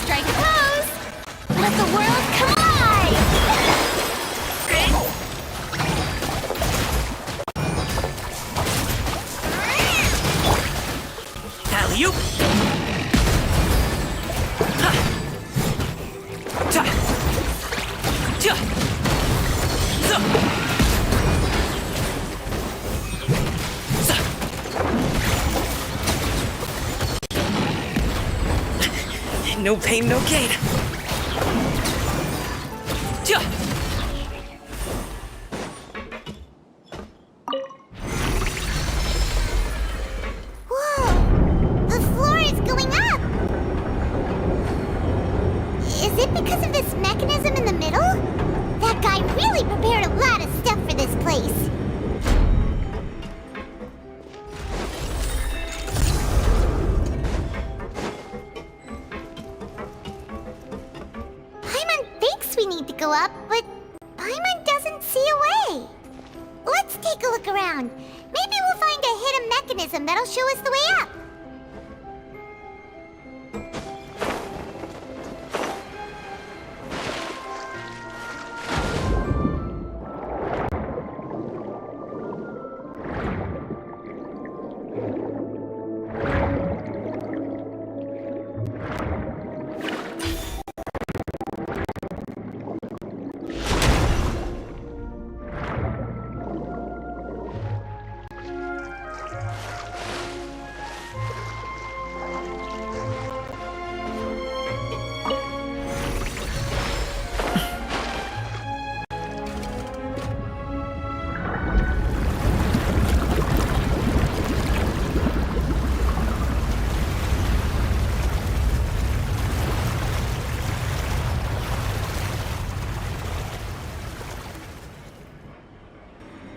Strike a pose! Let the world come alive! Alley-oop! No pain, no gain. Whoa! The floor is going up! Is it because of this mechanism in the middle? That guy really prepared a lot of stuff for this place. Go up, but Paimon doesn't see a way. Let's take a look around. Maybe we'll find a hidden mechanism that'll show us the way up.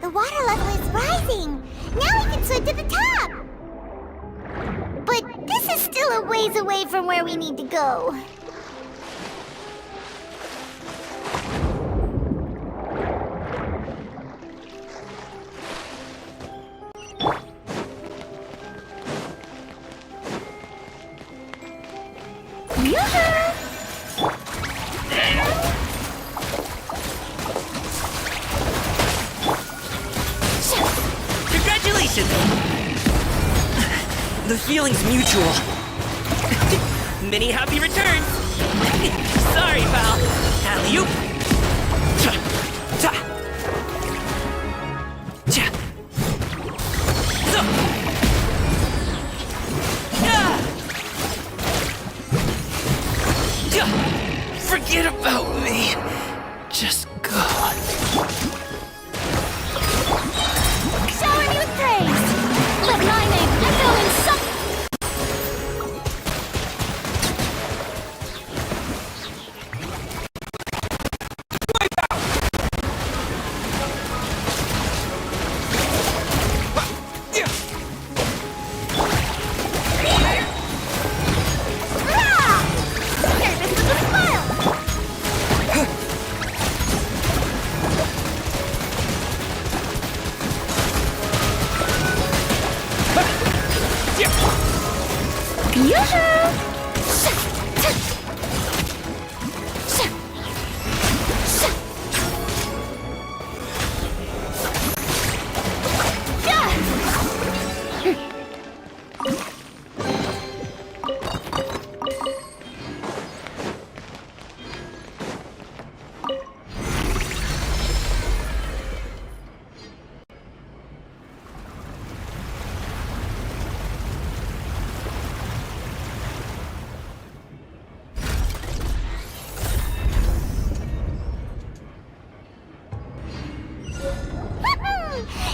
The water level is rising! Now we can swim to the top! But this is still a ways away from where we need to go. Congratulations! The feeling's mutual. Many happy returns! Sorry, pal. Alley-oop! Cha! Cha! Cha! So! Ah! Forget about me. Just go. Shower me with praise! Let my name echo in some...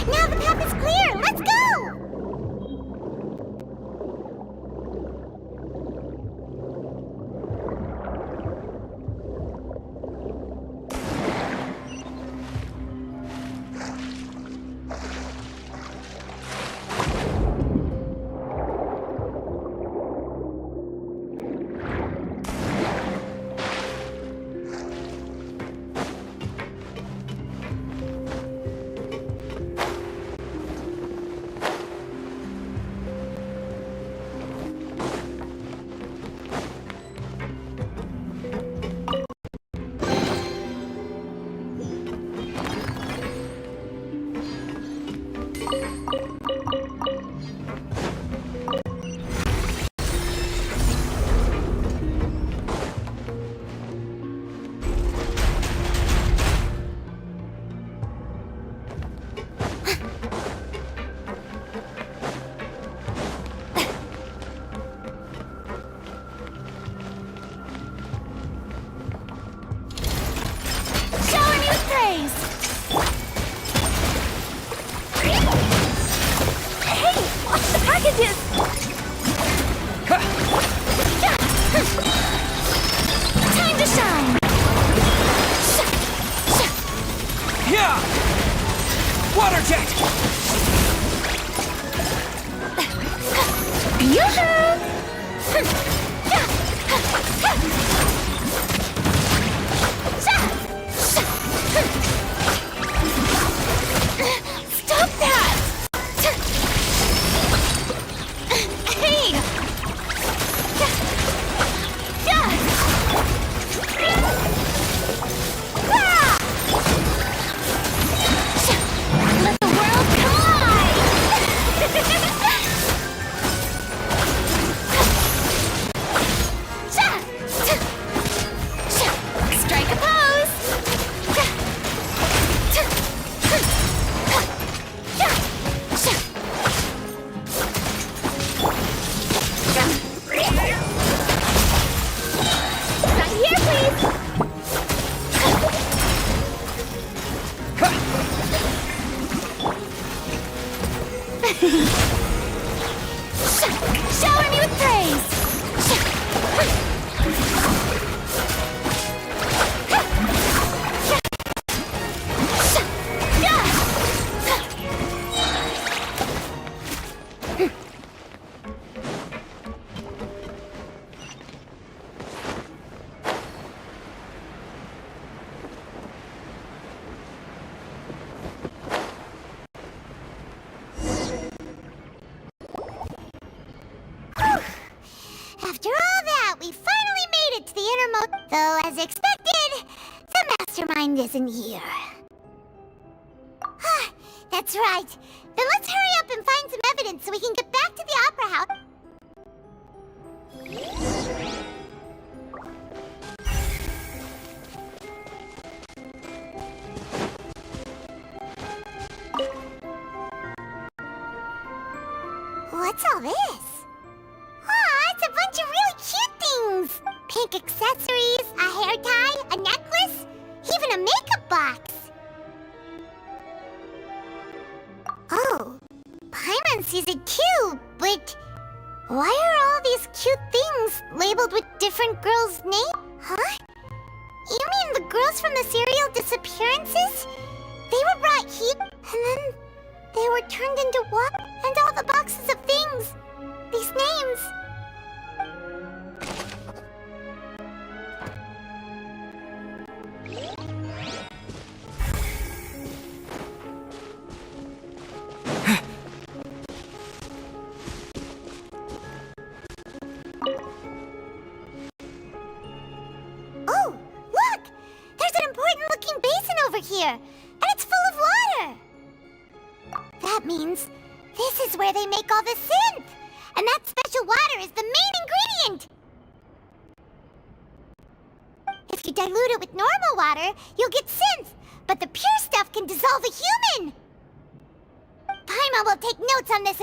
Now the path is clear! Let's go! Water jet! Stop that! Hey! Let the world collide! Strike a pose! Right here, please! Shower me with praise! After all that, we finally made it to the innermost. Though, as expected, the mastermind isn't here. That's right. Then let's hurry up and find some evidence so we can get back to the opera house. What's all this? Aw, it's a bunch of really cute things! Pink accessories, a hair tie, A necklace? Even a makeup box? Oh, Paimon sees it too, but why are all these cute things labeled with different girls' names? Huh? You mean the girls from the serial disappearances? They were brought here, and then they were turned into water, and all the boxes of things. These names. Oh, look! There's an important-looking basin over here, and it's full of water! That means this is where they make all the synth! And that special water is the main ingredient! If you dilute it with normal water, you'll get synth, but the pure stuff can dissolve a human! Paimon will take notes on this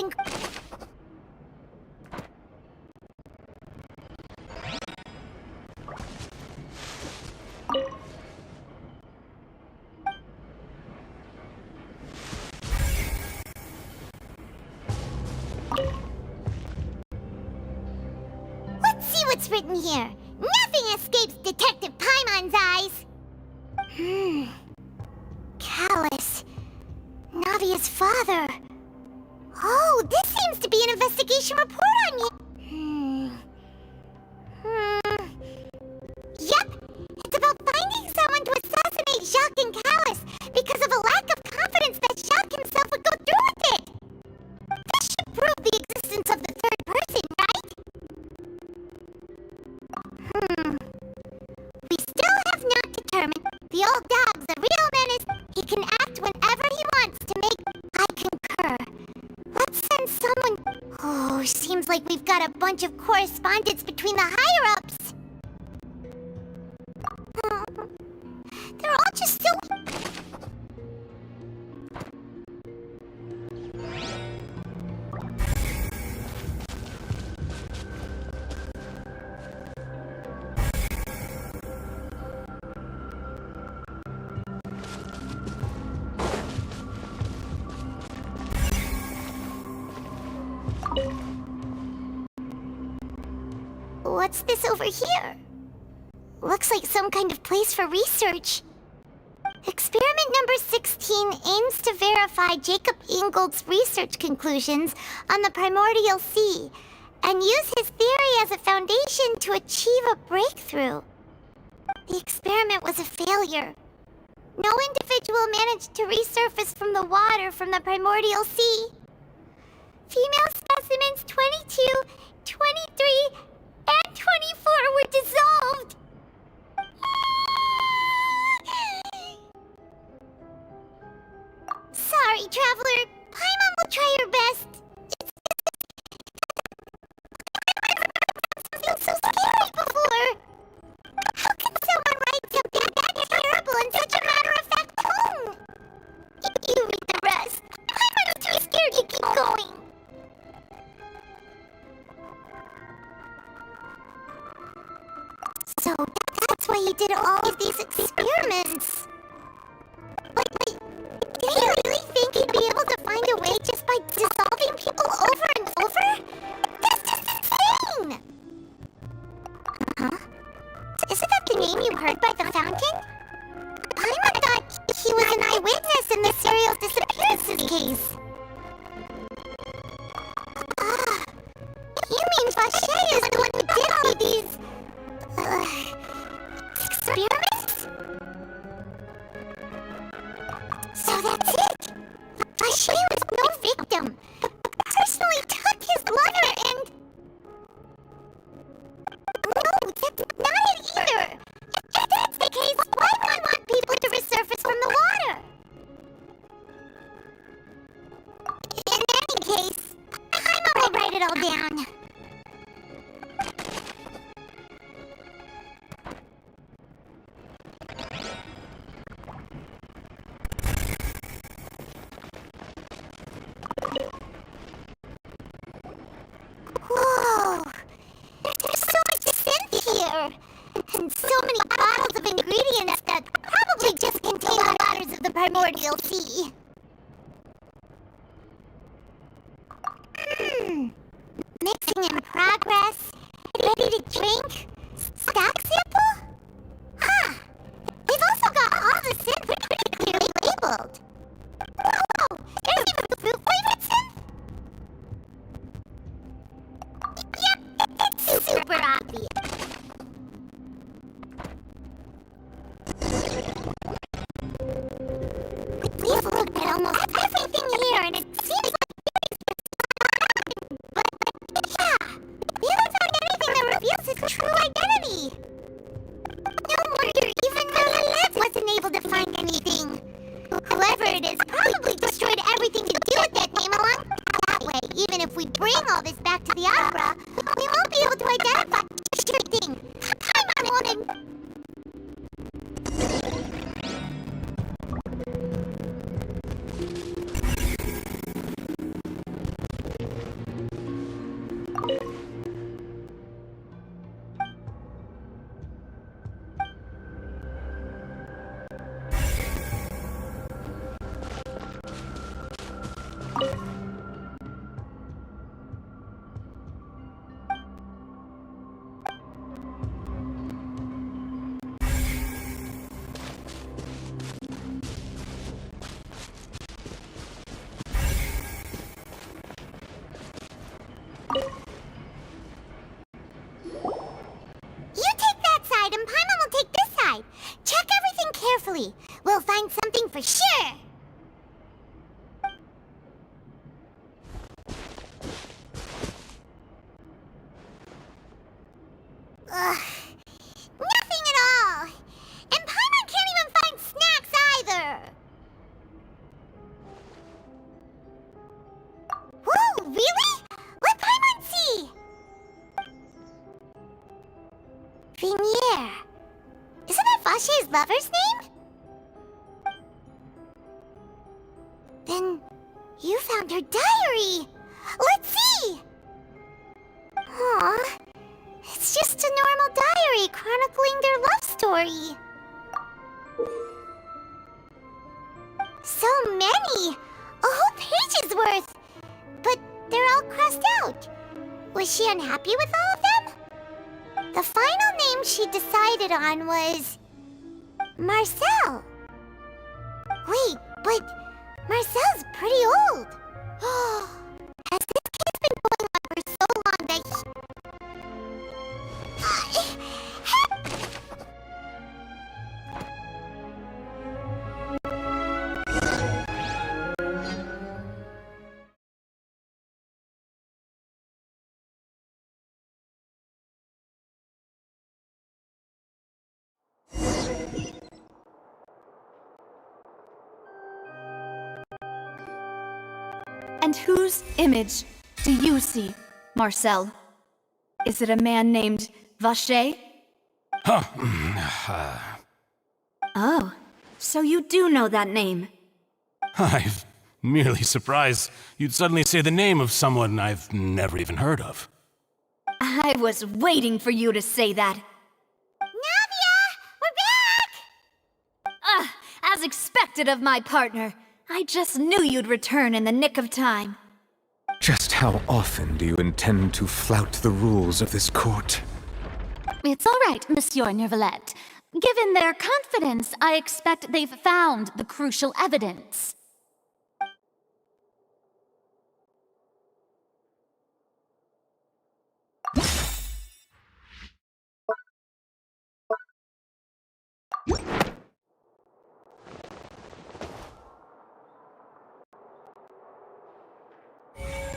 Let's see what's written here. Nothing escapes Detective Paimon's eyes. Callus. Navia's father. Oh, this seems to be an investigation report on you. Yep, it's about finding someone to assassinate Jacques and Callus because of a lack of confidence that Jacques himself would go through with it. This should prove the existence of the third person, right? We still have not determined the old dog's a real menace. He can act whenever he wants to make. I concur. Let's send someone. Oh, seems like we've got a bunch of correspondence between the higher-ups. They're all just so. What's this over here? Looks like some kind of place for research. Experiment number 16 aims to verify Jacob Ingold's research conclusions on the primordial sea and use his theory as a foundation to achieve a breakthrough. The experiment was a failure. No individual managed to resurface from the water from the primordial sea. Female specimens 22, 23, and 24 were dissolved. Sorry, traveler. Paimon will try her best. Something so scary before. How can someone write something that terrible in such a matter-of-fact tone? You read the rest. Paimon is too scared to keep going. So that's why you did all of these experiments. Wait, do you really think you'd be able to find a way just by dissolving people over and over? That's just insane! Huh? Isn't that the name you heard by the fountain? Paimon thought he was an eyewitness in the serial disappearances case. You mean Vache is the one who did all of these experiments? So that's it. Vache was no victim. Personally took his mother and... No, that's not it either. If that's the case, why would I want people to resurface from the water? In any case, Paimon will write it all down. primordial sea. Mixing in progress. Ready to drink? Stock sample? Huh. They've also got all the synth pretty clearly labeled. Whoa! There's even the fruit flavored synth? Yep, it's super obvious. We've looked at almost everything here, and it seems like but yeah, we haven't found anything that reveals his true identity. No wonder even Lilith wasn't able to find anything. Whoever it is probably destroyed everything to do with that name along. That way, even if we bring all this back to the opera, we won't be able to identify everything. Paimon wanted. We'll find something for sure! Ugh. Nothing at all! And Paimon can't even find snacks either! Whoa, really? What'd Paimon see? Venier. Isn't that Vache's lover's name? Then you found her diary! Let's see! Aw, it's just a normal diary chronicling their love story. So many! A whole page's worth! But they're all crossed out. Was she unhappy with all of them? The final name she decided on was... Marcel. Wait, but... Marcel's pretty old. Has this case been going on for so long that And whose image do you see, Marcel? Is it a man named Vache? Oh, so you do know that name. I'm merely surprised you'd suddenly say the name of someone I've never even heard of. I was waiting for you to say that. Navia! We're back! As expected of my partner. I just knew you'd return in the nick of time. Just how often do you intend to flout the rules of this court? It's all right, Monsieur Nervalette. Given their confidence, I expect they've found the crucial evidence.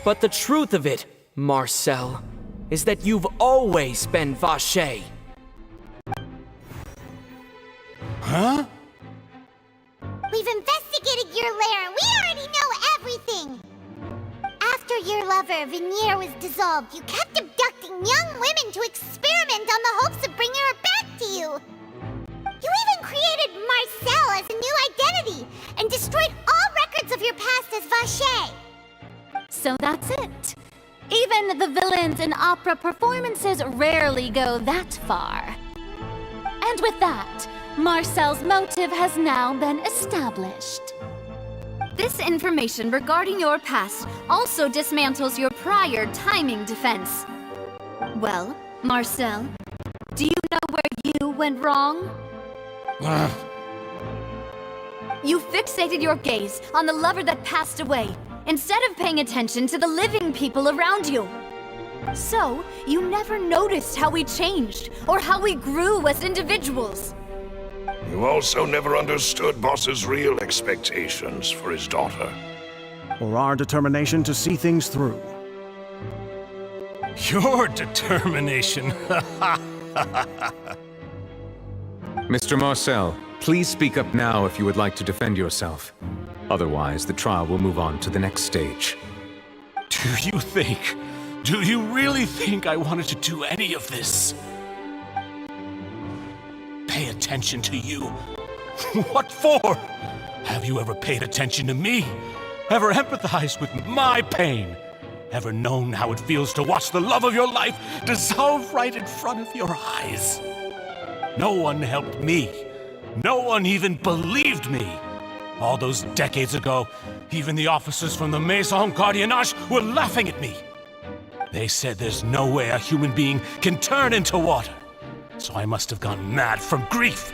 But the truth of it, Marcel, is that you've always been Vache. Huh? We've investigated your lair. We already know everything. After your lover, Venier, was dissolved, you kept abducting young women to experiment on the hopes of bringing her back to you. You even created Marcel as a new identity and destroyed all records of your past as Vache. So that's it. Even the villains in opera performances rarely go that far. And with that, Marcel's motive has now been established. This information regarding your past also dismantles your prior timing defense. Well, Marcel, do you know where you went wrong? You fixated your gaze on the lover that passed away, instead of paying attention to the living people around you. So, you never noticed how we changed, or how we grew as individuals. You also never understood Boss's real expectations for his daughter. Or our determination to see things through. Your determination. Mr. Marcel, please speak up now if you would like to defend yourself. Otherwise, the trial will move on to the next stage. Do you really think I wanted to do any of this? Pay attention to you? What for? Have you ever paid attention to me? Ever empathized with my pain? Ever known how it feels to watch the love of your life dissolve right in front of your eyes? No one helped me. No one even believed me. All those decades ago, even the officers from the Maison Gardiennage were laughing at me. They said there's no way a human being can turn into water. So I must have gone mad from grief.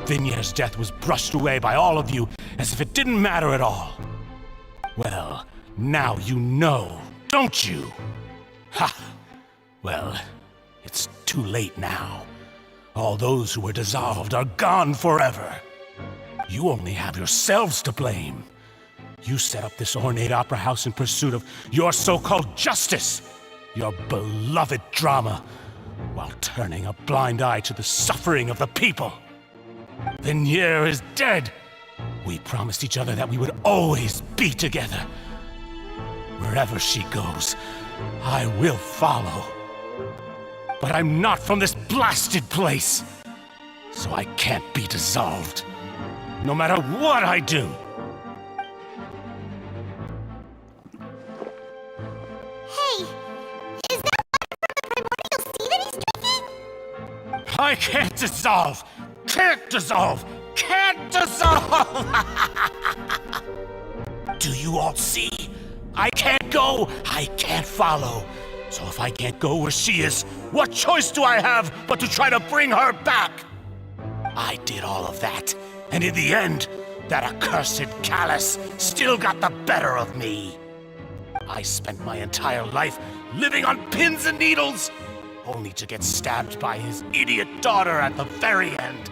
Vignier's death was brushed away by all of you as if it didn't matter at all. Well, now you know, don't you? Ha! Well, it's too late now. All those who were dissolved are gone forever. You only have yourselves to blame. You set up this ornate opera house in pursuit of your so-called justice, your beloved drama, while turning a blind eye to the suffering of the people. Vignier is dead. We promised each other that we would always be together. Wherever she goes, I will follow. But I'm not from this blasted place, so I can't be dissolved, no matter what I do. Hey, is that water from the primordial sea that he's drinking? I can't dissolve! Can't dissolve! Can't dissolve! Do you all see? I can't go, I can't follow. So if I can't go where she is, what choice do I have but to try to bring her back? I did all of that, and in the end, that accursed Callus still got the better of me. I spent my entire life living on pins and needles, only to get stabbed by his idiot daughter at the very end.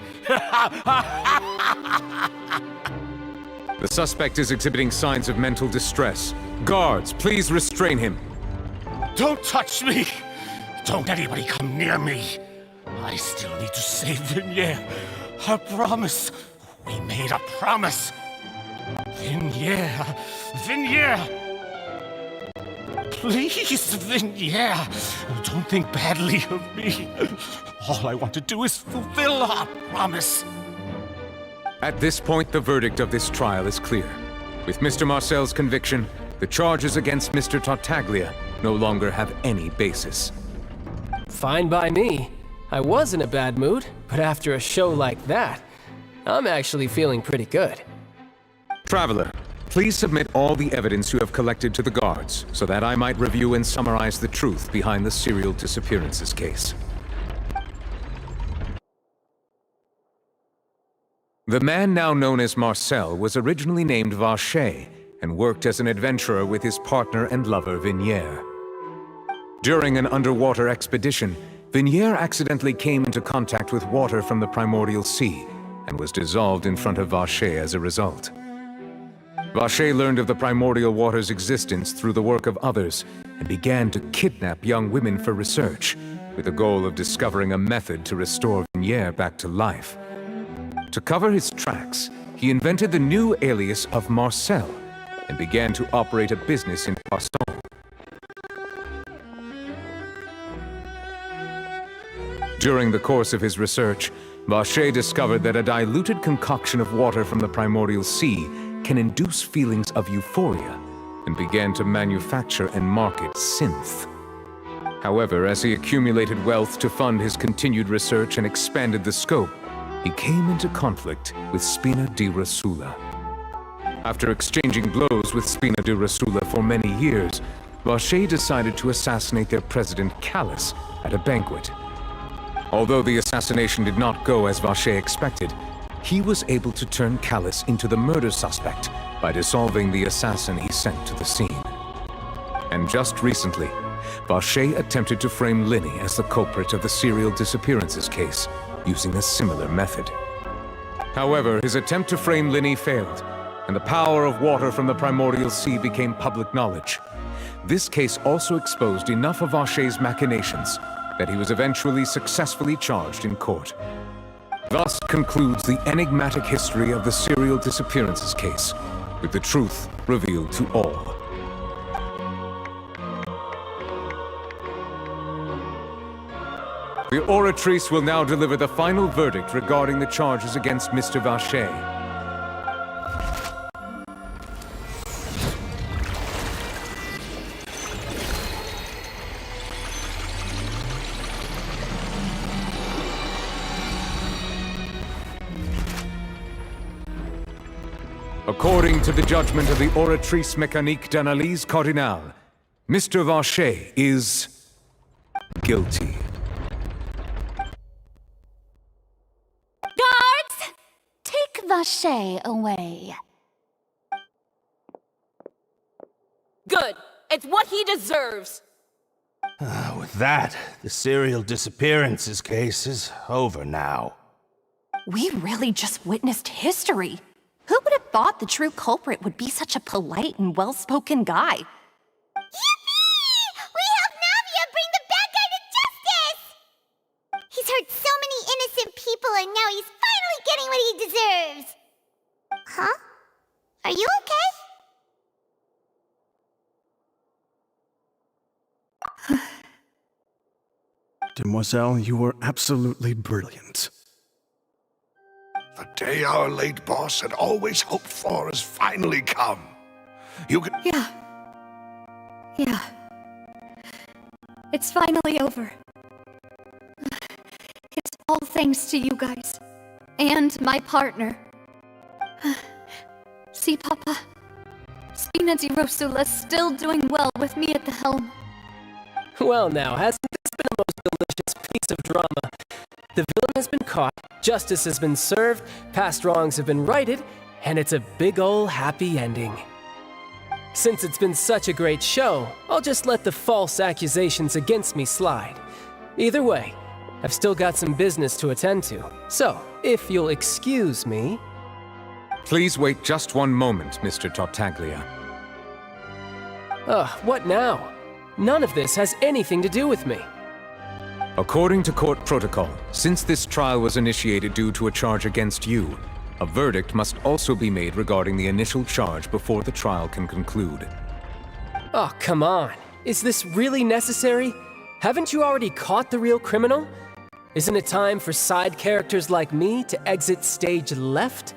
The suspect is exhibiting signs of mental distress. Guards, please restrain him. Don't touch me! Don't anybody come near me! I still need to save Vignier. Our promise. We made a promise. Vignier. Vignier! Please, Vignier. Don't think badly of me. All I want to do is fulfill our promise. At this point, the verdict of this trial is clear. With Mr. Marcel's conviction, the charges against Mr. Tartaglia no longer have any basis. Fine by me. I was in a bad mood, but after a show like that, I'm actually feeling pretty good. Traveler, please submit all the evidence you have collected to the guards, so that I might review and summarize the truth behind the serial disappearances case. The man now known as Marcel was originally named Vacher and worked as an adventurer with his partner and lover Vignier. During an underwater expedition, Vignier accidentally came into contact with water from the primordial sea and was dissolved in front of Vacher as a result. Vacher learned of the primordial water's existence through the work of others and began to kidnap young women for research, with the goal of discovering a method to restore Vignier back to life. To cover his tracks, he invented the new alias of Marcel and began to operate a business in Poisson. During the course of his research, Vacher discovered that a diluted concoction of water from the primordial sea can induce feelings of euphoria, and began to manufacture and market synth. However, as he accumulated wealth to fund his continued research and expanded the scope, he came into conflict with Spina di Rosula. After exchanging blows with Spina di Rosula for many years, Vache decided to assassinate their president Callus at a banquet. Although the assassination did not go as Vache expected, he was able to turn Callus into the murder suspect by dissolving the assassin he sent to the scene. And just recently, Vache attempted to frame Linny as the culprit of the serial disappearances case, using a similar method. However, his attempt to frame Linny failed, and the power of water from the primordial sea became public knowledge. This case also exposed enough of Vache's machinations that he was eventually successfully charged in court. Thus concludes the enigmatic history of the serial disappearances case, with the truth revealed to all. The oratrice will now deliver the final verdict regarding the charges against Mr. Vache. According to the judgment of the oratrice mécanique d'analyse cardinale, Mr. Vache is guilty. Guards! Take Vache away. Good. It's what he deserves. With that, the serial disappearances case is over now. We really just witnessed history. Who would have thought the true culprit would be such a polite and well-spoken guy? Yippee! We helped Navia bring the bad guy to justice! He's hurt so many innocent people and now he's finally getting what he deserves! Huh? Are you okay? Demoiselle, you were absolutely brilliant. The day our late boss had always hoped for has finally come. You can... Yeah. It's finally over. It's all thanks to you guys. And my partner. See, Papa? Spina di Rosula's still doing well with me at the helm. Well now, hasn't this been a most delicious piece of drama? The villain has been caught, justice has been served, past wrongs have been righted, and it's a big ol' happy ending. Since it's been such a great show, I'll just let the false accusations against me slide. Either way, I've still got some business to attend to, so if you'll excuse me... Please wait just one moment, Mr. Tartaglia. What now? None of this has anything to do with me. According to court protocol, since this trial was initiated due to a charge against you, a verdict must also be made regarding the initial charge before the trial can conclude. Oh, come on. Is this really necessary? Haven't you already caught the real criminal? Isn't it time for side characters like me to exit stage left?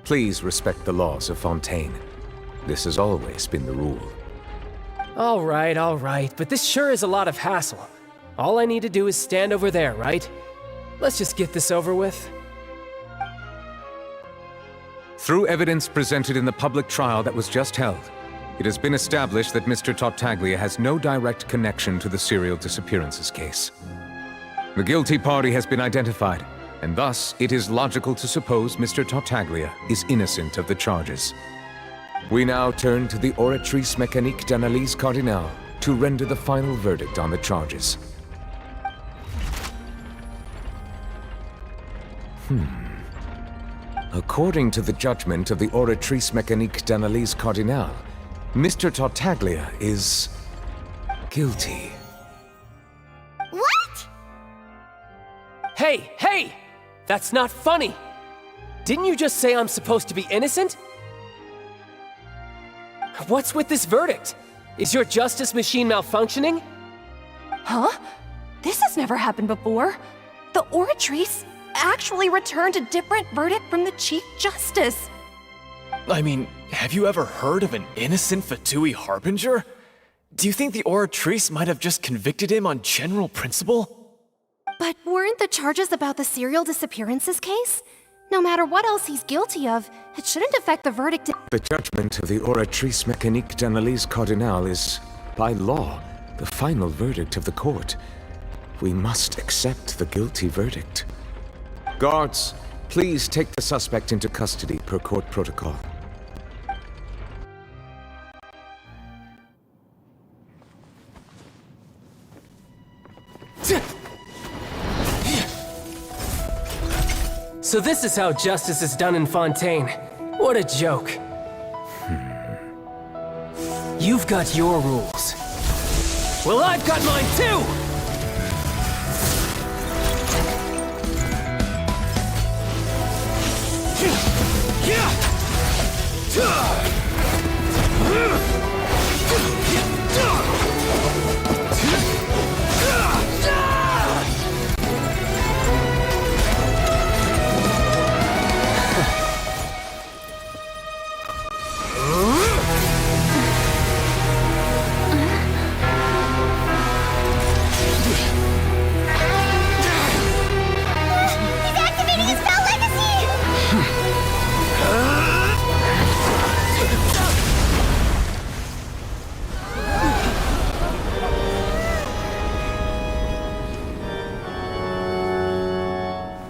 Please respect the laws of Fontaine. This has always been the rule. All right, but this sure is a lot of hassle. All I need to do is stand over there, right? Let's just get this over with. Through evidence presented in the public trial that was just held, it has been established that Mr. Tartaglia has no direct connection to the serial disappearances case. The guilty party has been identified, and thus it is logical to suppose Mr. Tartaglia is innocent of the charges. We now turn to the oratrice mécanique d'analyse cardinale to render the final verdict on the charges. According to the judgment of the oratrice mécanique d'analyse cardinale, Mr. Tartaglia is guilty. What? Hey! That's not funny! Didn't you just say I'm supposed to be innocent? What's with this verdict? Is your justice machine malfunctioning? Huh? This has never happened before. The oratrice actually returned a different verdict from the Chief Justice. I mean, have you ever heard of an innocent Fatui Harbinger? Do you think the oratrice might have just convicted him on general principle? But weren't the charges about the serial disappearances case? No matter what else he's guilty of, it shouldn't affect the verdict. The judgment of the Oratrice Mécanique d'Analyse Cardinale is, by law, the final verdict of the court. We must accept the guilty verdict. Guards, please take the suspect into custody per court protocol. So this is how justice is done in Fontaine. What a joke. You've got your rules. Well, I've got mine too!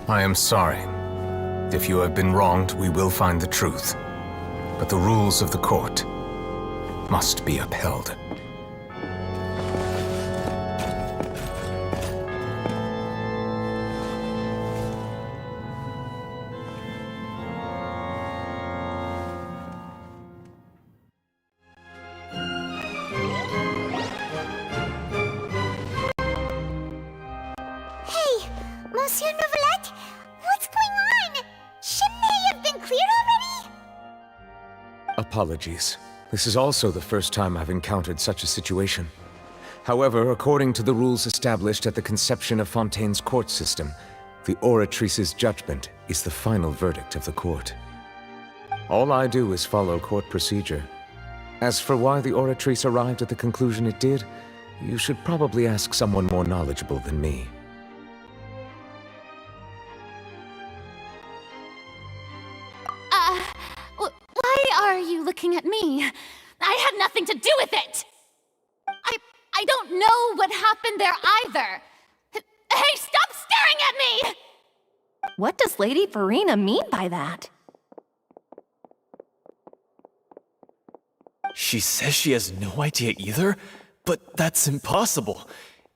I am sorry. If you have been wronged, we will find the truth. But the rules of the court must be upheld. Apologies. This is also the first time I've encountered such a situation. However, according to the rules established at the conception of Fontaine's court system, the Oratrice's judgment is the final verdict of the court. All I do is follow court procedure. As for why the Oratrice arrived at the conclusion it did, you should probably ask someone more knowledgeable than me. Why are you looking at me? I had nothing to do with it! I don't know what happened there either! Hey, stop staring at me! What does Lady Verena mean by that? She says she has no idea either, but that's impossible.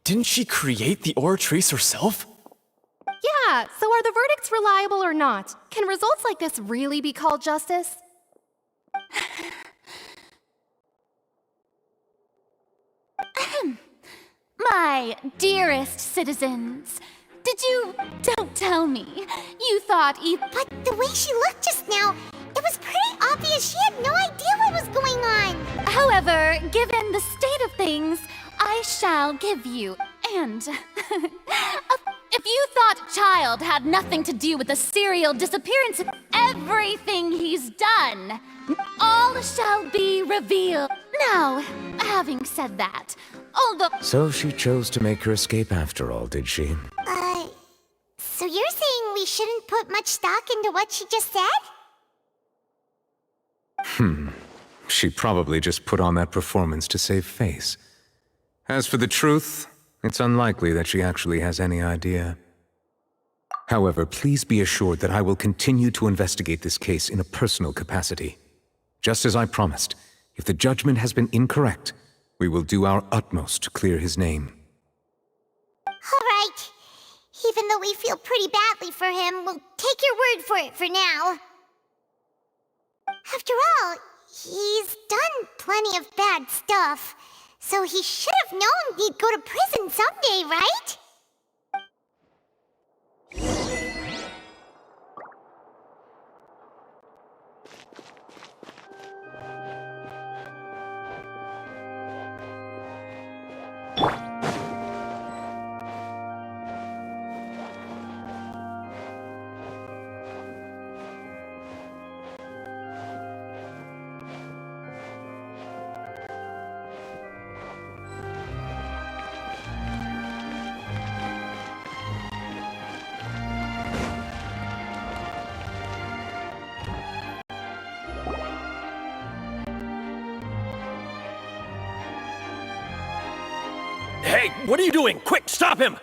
Didn't she create the Oratrice herself? Yeah, so are the verdicts reliable or not? Can results like this really be called justice? My dearest citizens, don't tell me, you thought But the way she looked just now, it was pretty obvious she had no idea what was going on. However, given the state of things, I shall give you, and if you thought Child had nothing to do with the serial disappearance of everything he's done, all shall be revealed. Now, having said that, although... So she chose to make her escape after all, did she? So you're saying we shouldn't put much stock into what she just said? She probably just put on that performance to save face. As for the truth, it's unlikely that she actually has any idea. However, please be assured that I will continue to investigate this case in a personal capacity. Just as I promised, if the judgment has been incorrect, we will do our utmost to clear his name. All right. Even though we feel pretty badly for him, we'll take your word for it for now. After all, he's done plenty of bad stuff, so he should have known he'd go to prison someday, right? What are you doing? Quick, stop him!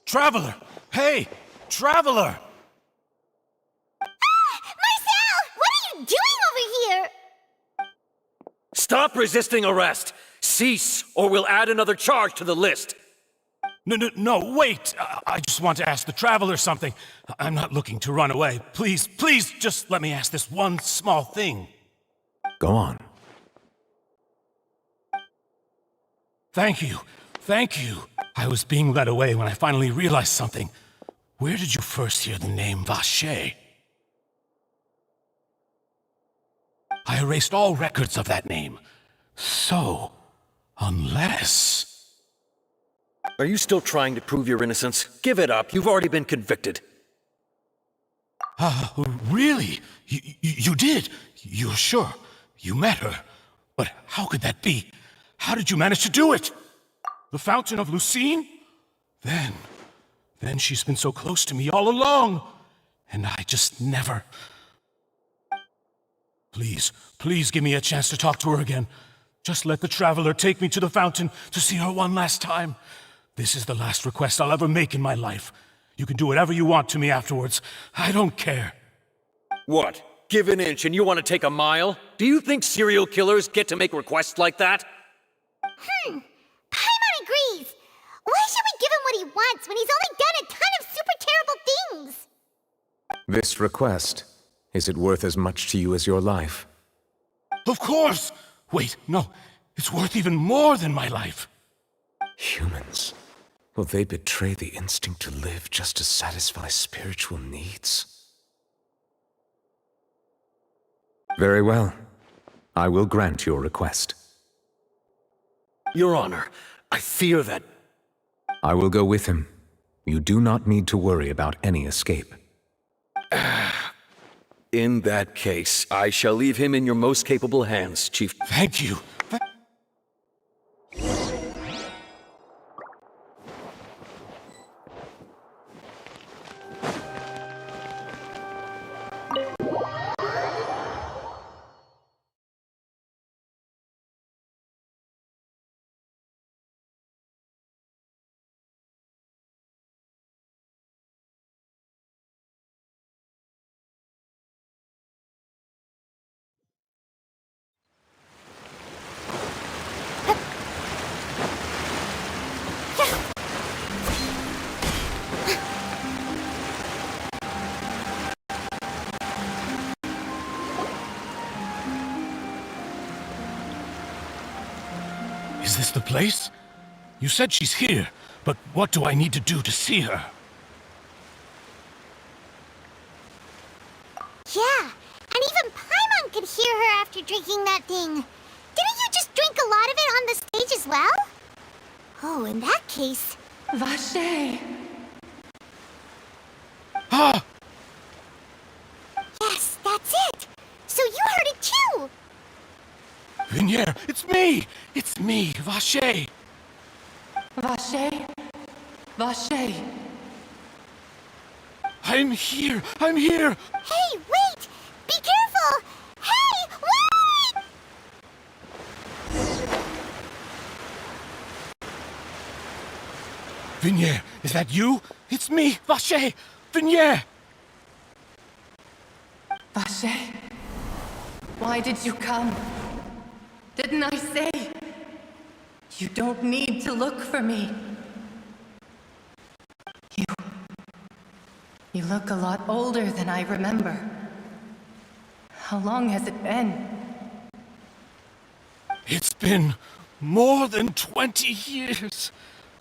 Traveler! Hey! Traveler! Marcel! What are you doing over here? Stop resisting arrest! Cease, or we'll add another charge to the list. No, wait! I just want to ask the Traveler something. I'm not looking to run away. Please, just let me ask this one small thing. Go on. Thank you. I was being led away when I finally realized something. Where did you first hear the name Vache? I erased all records of that name. So, unless... Are you still trying to prove your innocence? Give it up. You've already been convicted. Really? You did? You're sure? You met her? But how could that be? How did you manage to do it? The Fountain of Lucine? Then she's been so close to me all along. And I just never... Please give me a chance to talk to her again. Just let the Traveler take me to the fountain to see her one last time. This is the last request I'll ever make in my life. You can do whatever you want to me afterwards. I don't care. What? Give an inch and you want to take a mile? Do you think serial killers get to make requests like that? Paimon agrees. Why should we give him what he wants when he's only done a ton of super terrible things? This request, is it worth as much to you as your life? Of course! Wait, no. It's worth even more than my life. Humans. Will they betray the instinct to live just to satisfy spiritual needs? Very well. I will grant your request. Your Honor, I fear that... I will go with him. You do not need to worry about any escape. In that case, I shall leave him in your most capable hands, Chief. Thank you. Is this the place? You said she's here, but what do I need to do to see her? Yeah, and even Paimon could hear her after drinking that thing. Didn't you just drink a lot of it on the stage as well? Oh, in that case... Vache! Ah! Yes, that's it! So you heard it too! Vinier, it's me! It's me, Vache! Vache? Vache? I'm here! I'm here! Hey, wait! Be careful! Hey, wait! Vinier, is that you? It's me, Vache! Vinier! Vache? Why did you come? Didn't I say? You don't need to look for me. You look a lot older than I remember. How long has it been? It's been more than 20 years.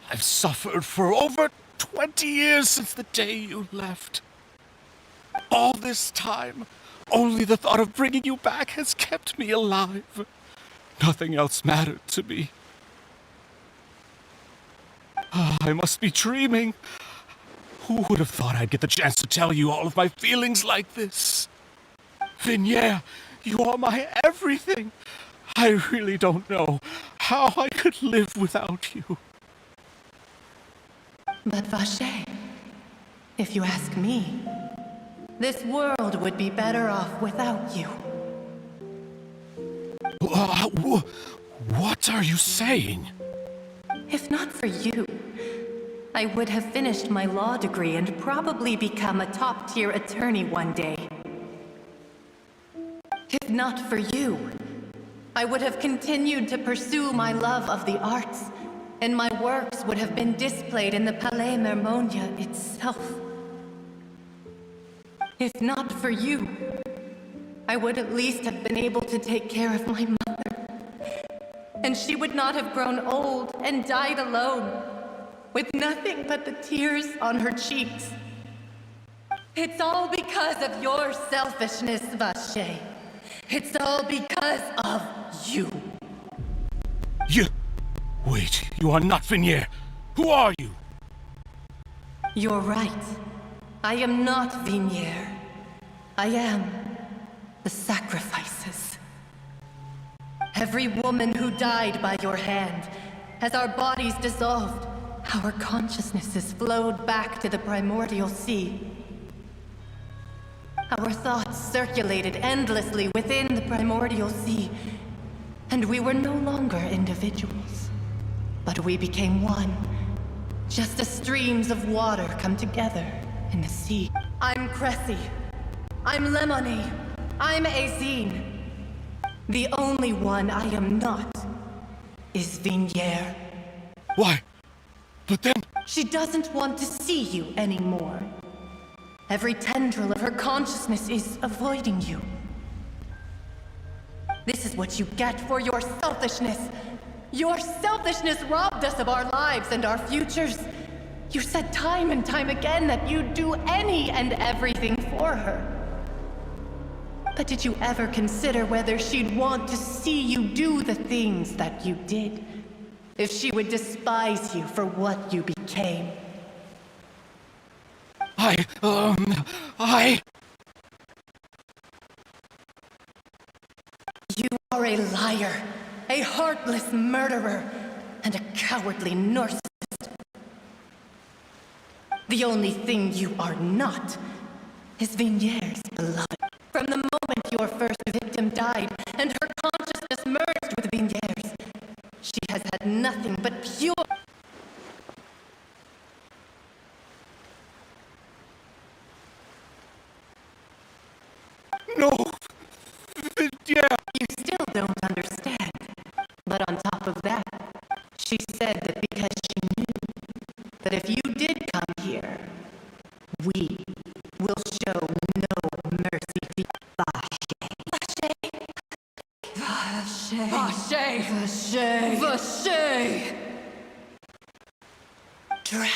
I've suffered for over 20 years since the day you left. All this time, only the thought of bringing you back has kept me alive. Nothing else mattered to me. I must be dreaming. Who would have thought I'd get the chance to tell you all of my feelings like this? Vinier, you are my everything. I really don't know how I could live without you. But Vache, if you ask me, this world would be better off without you. What are you saying? If not for you, I would have finished my law degree and probably become a top-tier attorney one day. If not for you, I would have continued to pursue my love of the arts, and my works would have been displayed in the Palais Mermonia itself. If not for you, I would at least have been able to take care of my mother. And she would not have grown old and died alone, with nothing but the tears on her cheeks. It's all because of your selfishness, Vache. It's all because of you. You... Wait, you are not Vignier. Who are you? You're right. I am not Vignier. I am the sacrifices. Every woman who died by your hand, as our bodies dissolved, our consciousnesses flowed back to the primordial sea. Our thoughts circulated endlessly within the primordial sea, and we were no longer individuals, but we became one, just as streams of water come together in the sea. I'm Cressy. I'm Lemony. I'm Azine. The only one I am not is Vignier. Why? But then... She doesn't want to see you anymore. Every tendril of her consciousness is avoiding you. This is what you get for your selfishness. Your selfishness robbed us of our lives and our futures. You said time and time again that you'd do any and everything for her. But did you ever consider whether she'd want to see you do the things that you did? If she would despise you for what you became? You are a liar, a heartless murderer, and a cowardly narcissist. The only thing you are not is Vignier's beloved. From the moment your first victim died and her consciousness merged with Vignier's, she has had nothing but pure... No! Yeah. You still don't understand. But on top of that, she said that because she knew that if you did come here, we will show no mercy to Vache. Drown.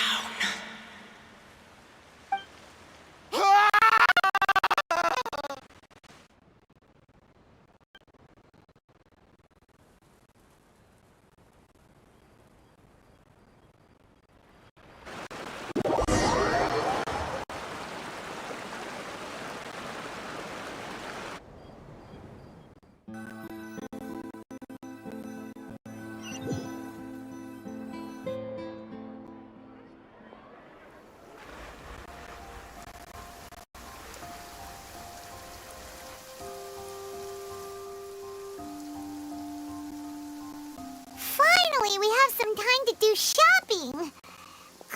Finally, we have some time to do shopping.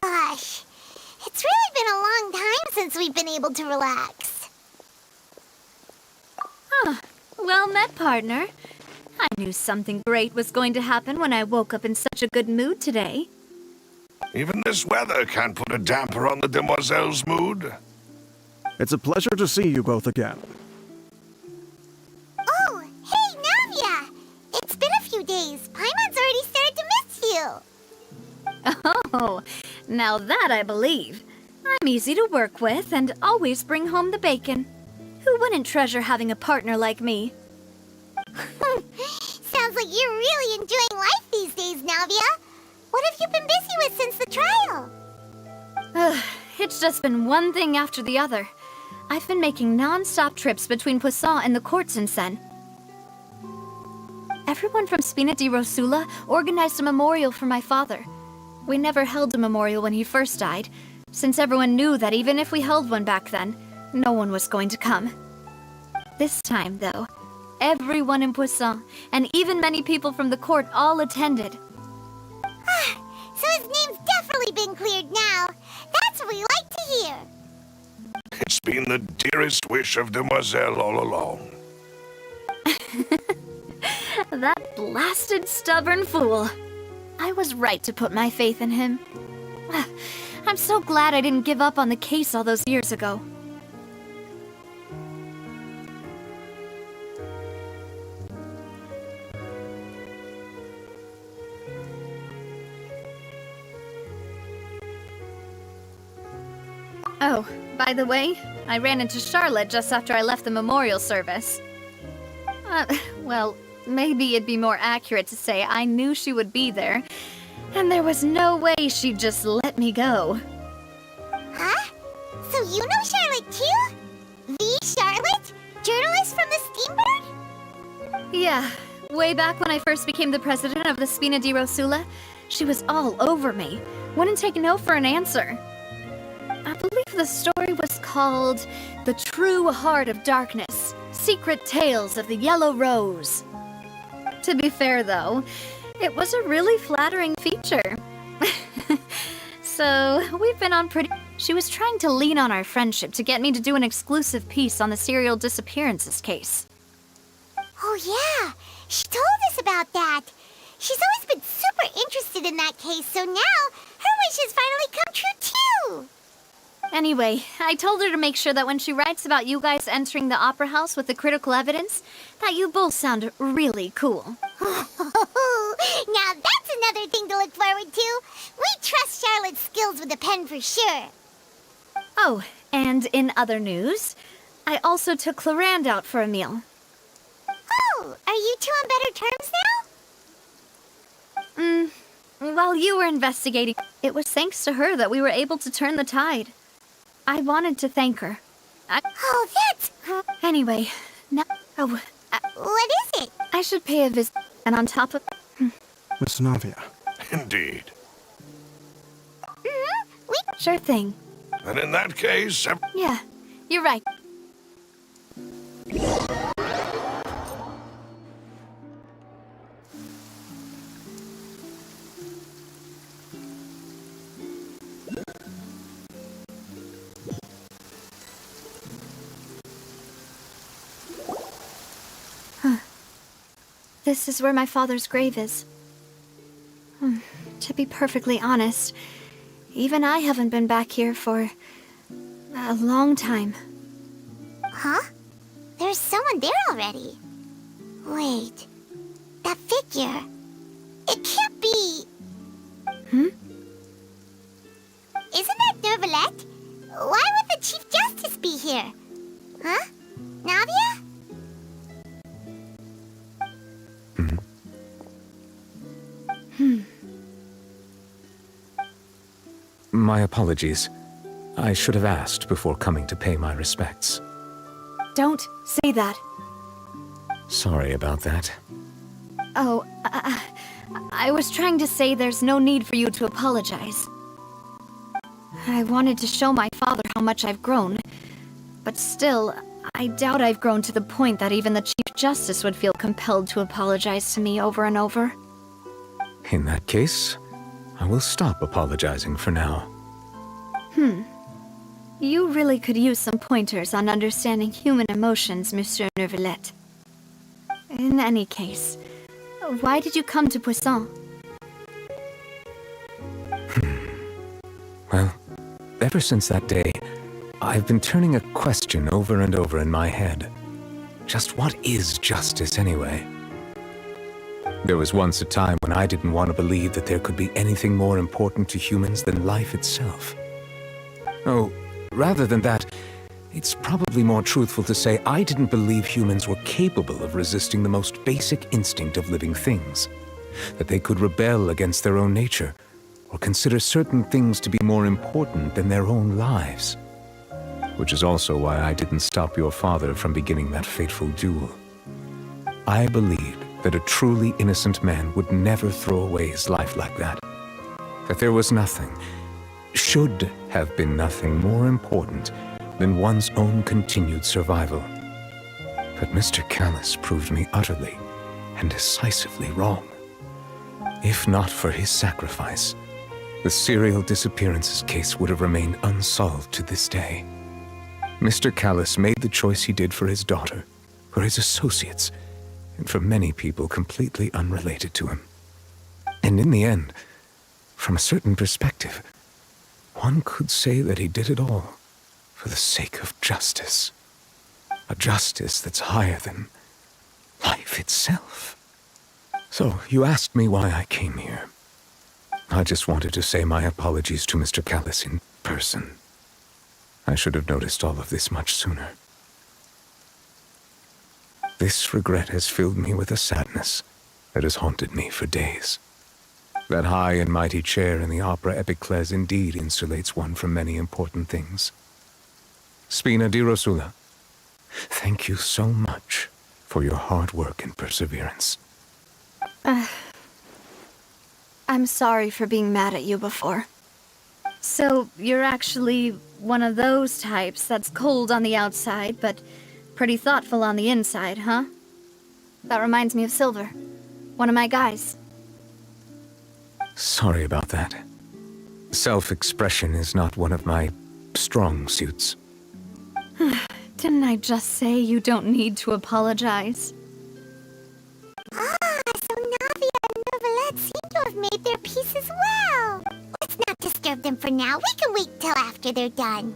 Gosh, it's really been a long time since we've been able to relax. Well met, partner. I knew something great was going to happen when I woke up in such a good mood today. Even this weather can't put a damper on the demoiselle's mood. It's a pleasure to see you both again. Oh, hey, Navia! It's been a few days. Paimon's already started to miss you. Oh, now that I believe. I'm easy to work with and always bring home the bacon. Who wouldn't treasure having a partner like me? Sounds like you're really enjoying life these days, Navia. What have you been busy with since the trial? It's just been one thing after the other. I've been making non-stop trips between Poisson and the courts in Sen. Everyone from Spina di Rosula organized a memorial for my father. We never held a memorial when he first died, since everyone knew that even if we held one back then, no one was going to come. This time, though, everyone in Poisson, and even many people from the court all attended. So his name's definitely been cleared now. That's what we like to hear. It's been the dearest wish of Demoiselle all along. That blasted stubborn fool. I was right to put my faith in him. I'm so glad I didn't give up on the case all those years ago. Oh, by the way, I ran into Charlotte just after I left the memorial service. Well, maybe it'd be more accurate to say I knew she would be there, and there was no way she'd just let me go. Huh? So you know Charlotte too? The Charlotte? Journalist from the Steamboat? Yeah, way back when I first became the president of the Spina di Rosula, she was all over me. Wouldn't take no for an answer. I believe the story was called The True Heart of Darkness, Secret Tales of the Yellow Rose. To be fair, though, it was a really flattering feature. So, we've been on pretty... She was trying to lean on our friendship to get me to do an exclusive piece on the serial disappearances case. Oh yeah, she told us about that. She's always been super interested in that case, so now her wish has finally come true too. Anyway, I told her to make sure that when she writes about you guys entering the opera house with the critical evidence, that you both sound really cool. Now that's another thing to look forward to. We trust Charlotte's skills with a pen for sure. Oh, and in other news, I also took Clarande out for a meal. Oh, are you two on better terms now? While you were investigating, it was thanks to her that we were able to turn the tide. I wanted to thank her. Oh, that's... Anyway, now... what is it? I should pay a visit, and on top of... Miss Navia. Indeed. Sure thing. And in that case... Yeah, you're right. This is where my father's grave is. To be perfectly honest, even I haven't been back here for a long time. Huh? There's someone there already. Wait, that figure. It can't be... Isn't that Neuvillette? Why would the Chief Justice be here? Huh? Navia? My apologies. I should have asked before coming to pay my respects. Don't say that. Sorry about that. Oh, I was trying to say there's no need for you to apologize. I wanted to show my father how much I've grown, but still, I doubt I've grown to the point that even the Chief Justice would feel compelled to apologize to me over and over. In that case, I will stop apologizing for now. You really could use some pointers on understanding human emotions, Monsieur Neuvillette. In any case, why did you come to Poisson? Well, ever since that day, I've been turning a question over and over in my head. Just what is justice anyway? There was once a time when I didn't want to believe that there could be anything more important to humans than life itself. Oh, rather than that, it's probably more truthful to say I didn't believe humans were capable of resisting the most basic instinct of living things. That they could rebel against their own nature, or consider certain things to be more important than their own lives. Which is also why I didn't stop your father from beginning that fateful duel. I believed that a truly innocent man would never throw away his life like that. That there was nothing, should have been nothing more important than one's own continued survival. But Mr. Callis proved me utterly and decisively wrong. If not for his sacrifice, the serial disappearances case would have remained unsolved to this day. Mr. Callis made the choice he did for his daughter, for his associates, and for many people completely unrelated to him. And in the end, from a certain perspective, one could say that he did it all for the sake of justice. A justice that's higher than life itself. So, you asked me why I came here. I just wanted to say my apologies to Mr. Callis in person. I should have noticed all of this much sooner. This regret has filled me with a sadness that has haunted me for days. That high and mighty chair in the opera Epiclese indeed insulates one from many important things. Spina di Rosula, thank you so much for your hard work and perseverance. I'm sorry for being mad at you before. So, you're actually one of those types that's cold on the outside, but pretty thoughtful on the inside, huh? That reminds me of Silver, one of my guys. Sorry about that. Self-expression is not one of my strong suits. Didn't I just say you don't need to apologize? So Navia and Novelette seem to have made their peace as well. Let's not disturb them for now. We can wait till after they're done.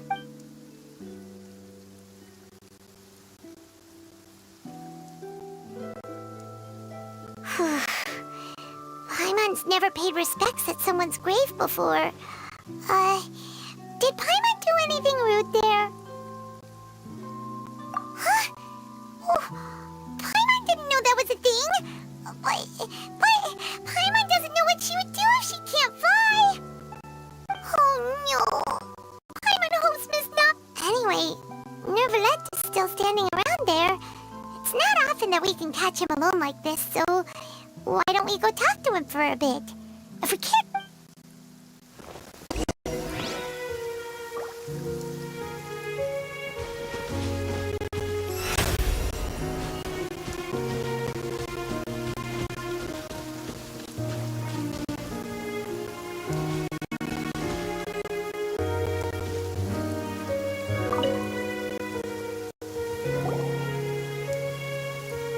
Paimon's never paid respects at someone's grave before. Did Paimon do anything rude there? Huh? Oh, Paimon didn't know that was a thing. But Paimon doesn't know what she would do if she can't fly. Oh no. Paimon hopes Miss Anyway, Novelette is still standing around there. It's not often that we can catch him alone like this, so why don't we go talk to him for a bit? If we can't...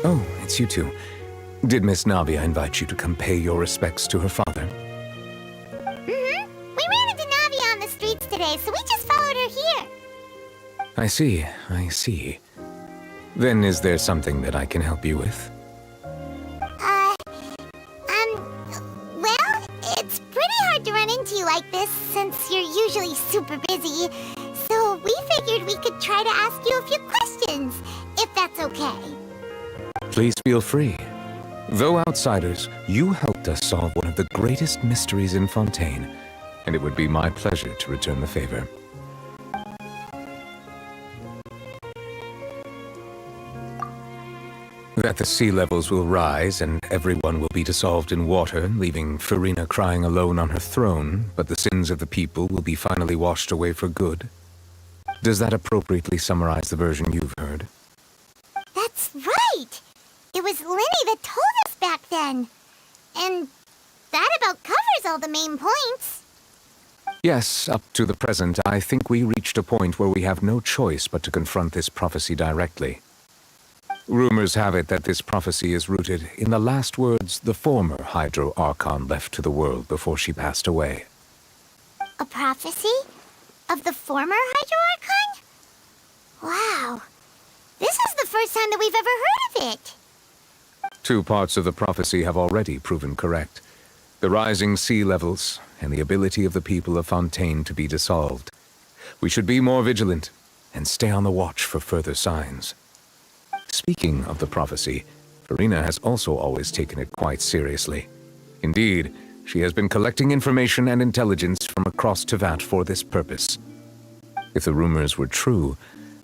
Oh, it's you two. Did Miss Navia invite you to come pay your respects to her father? Mm-hmm. We ran into Navia on the streets today, so we just followed her here. I see. Then is there something that I can help you with? Well, it's pretty hard to run into you like this since you're usually super busy. So we figured we could try to ask you a few questions, if that's okay. Please feel free. Though outsiders, you helped us solve one of the greatest mysteries in Fontaine, and it would be my pleasure to return the favor. That the sea levels will rise and everyone will be dissolved in water, leaving Furina crying alone on her throne, but the sins of the people will be finally washed away for good. Does that appropriately summarize the version you've heard? That's right! It was Linny that told us back then. And that about covers all the main points. Yes, up to the present, I think we reached a point where we have no choice but to confront this prophecy directly. Rumors have it that this prophecy is rooted in the last words the former Hydro Archon left to the world before she passed away. A prophecy? Of the former Hydro Archon? Wow. This is the first time that we've ever heard of it. Two parts of the prophecy have already proven correct. The rising sea levels and the ability of the people of Fontaine to be dissolved. We should be more vigilant and stay on the watch for further signs. Speaking of the prophecy, Furina has also always taken it quite seriously. Indeed, she has been collecting information and intelligence from across Tevat for this purpose. If the rumors were true,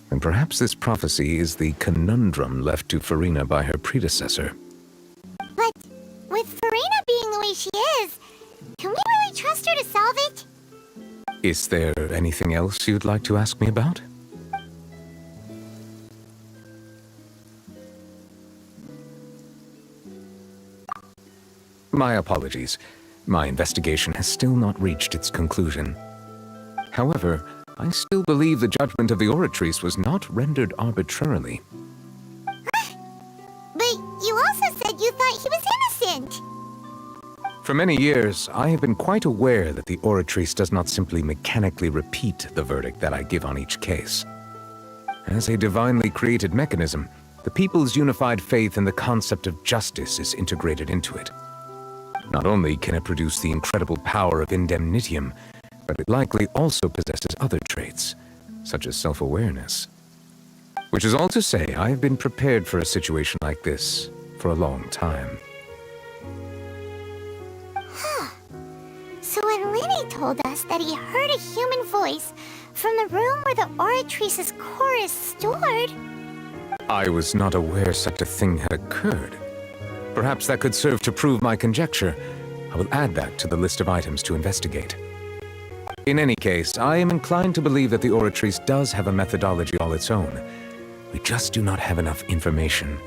then perhaps this prophecy is the conundrum left to Furina by her predecessor. But with Furina being the way she is, can we really trust her to solve it? Is there anything else you'd like to ask me about? My apologies. My investigation has still not reached its conclusion. However, I still believe the judgment of the Oratrice was not rendered arbitrarily. But you also said you thought he was innocent. For many years, I have been quite aware that the Oratrice does not simply mechanically repeat the verdict that I give on each case. As a divinely created mechanism, the people's unified faith in the concept of justice is integrated into it. Not only can it produce the incredible power of indemnitium, but it likely also possesses other traits, such as self-awareness. Which is all to say, I have been prepared for a situation like this for a long time. So when Lenny told us that he heard a human voice from the room where the Oratrice's core is stored... I was not aware such a thing had occurred. Perhaps that could serve to prove my conjecture. I will add that to the list of items to investigate. In any case, I am inclined to believe that the Oratrice does have a methodology all its own. We just do not have enough information.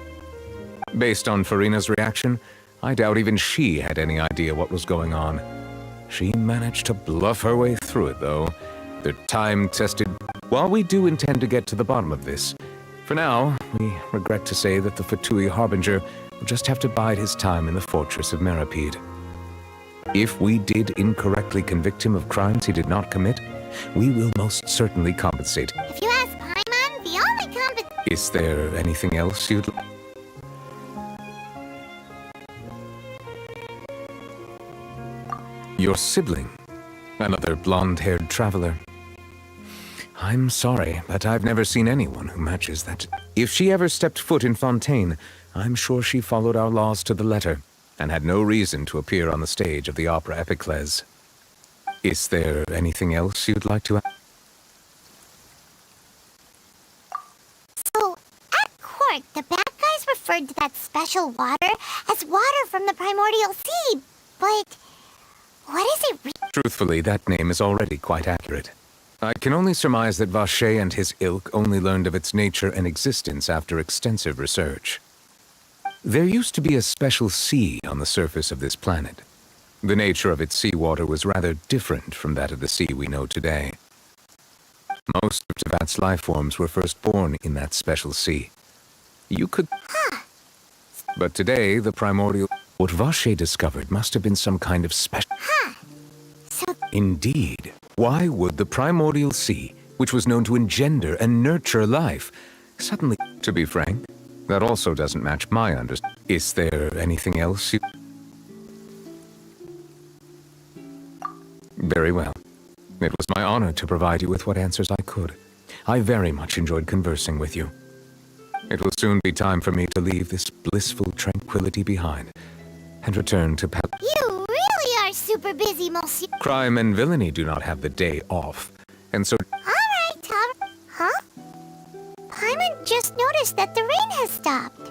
Based on Farina's reaction, I doubt even she had any idea what was going on. She managed to bluff her way through it, though. They're time-tested. While we do intend to get to the bottom of this, for now, we regret to say that the Fatui Harbinger will just have to bide his time in the fortress of Meripede. If we did incorrectly convict him of crimes he did not commit, we will most certainly compensate. If you ask Paimon, the only Is there anything else you'd like? Your sibling, another blonde-haired traveler. I'm sorry, but I've never seen anyone who matches that. If she ever stepped foot in Fontaine, I'm sure she followed our laws to the letter, and had no reason to appear on the stage of the opera Epiclese. Is there anything else you'd like to add? So, at court, the bad guys referred to that special water as water from the primordial sea, but what is it Truthfully, that name is already quite accurate. I can only surmise that Vacher and his ilk only learned of its nature and existence after extensive research. There used to be a special sea on the surface of this planet. The nature of its seawater was rather different from that of the sea we know today. Most of Teyvat's life forms were first born in that special sea. You could... But today, the primordial... What Vacher discovered must have been some kind of special... Indeed. Why would the primordial sea, which was known to engender and nurture life, suddenly... To be frank, that also doesn't match my understanding. Is there anything else you... Very well. It was my honor to provide you with what answers I could. I very much enjoyed conversing with you. It will soon be time for me to leave this blissful tranquility behind and return to You really are super busy, monsieur. Crime and villainy do not have the day off, and so... Alright, Tom. Huh? Paimon just noticed that the rain has stopped.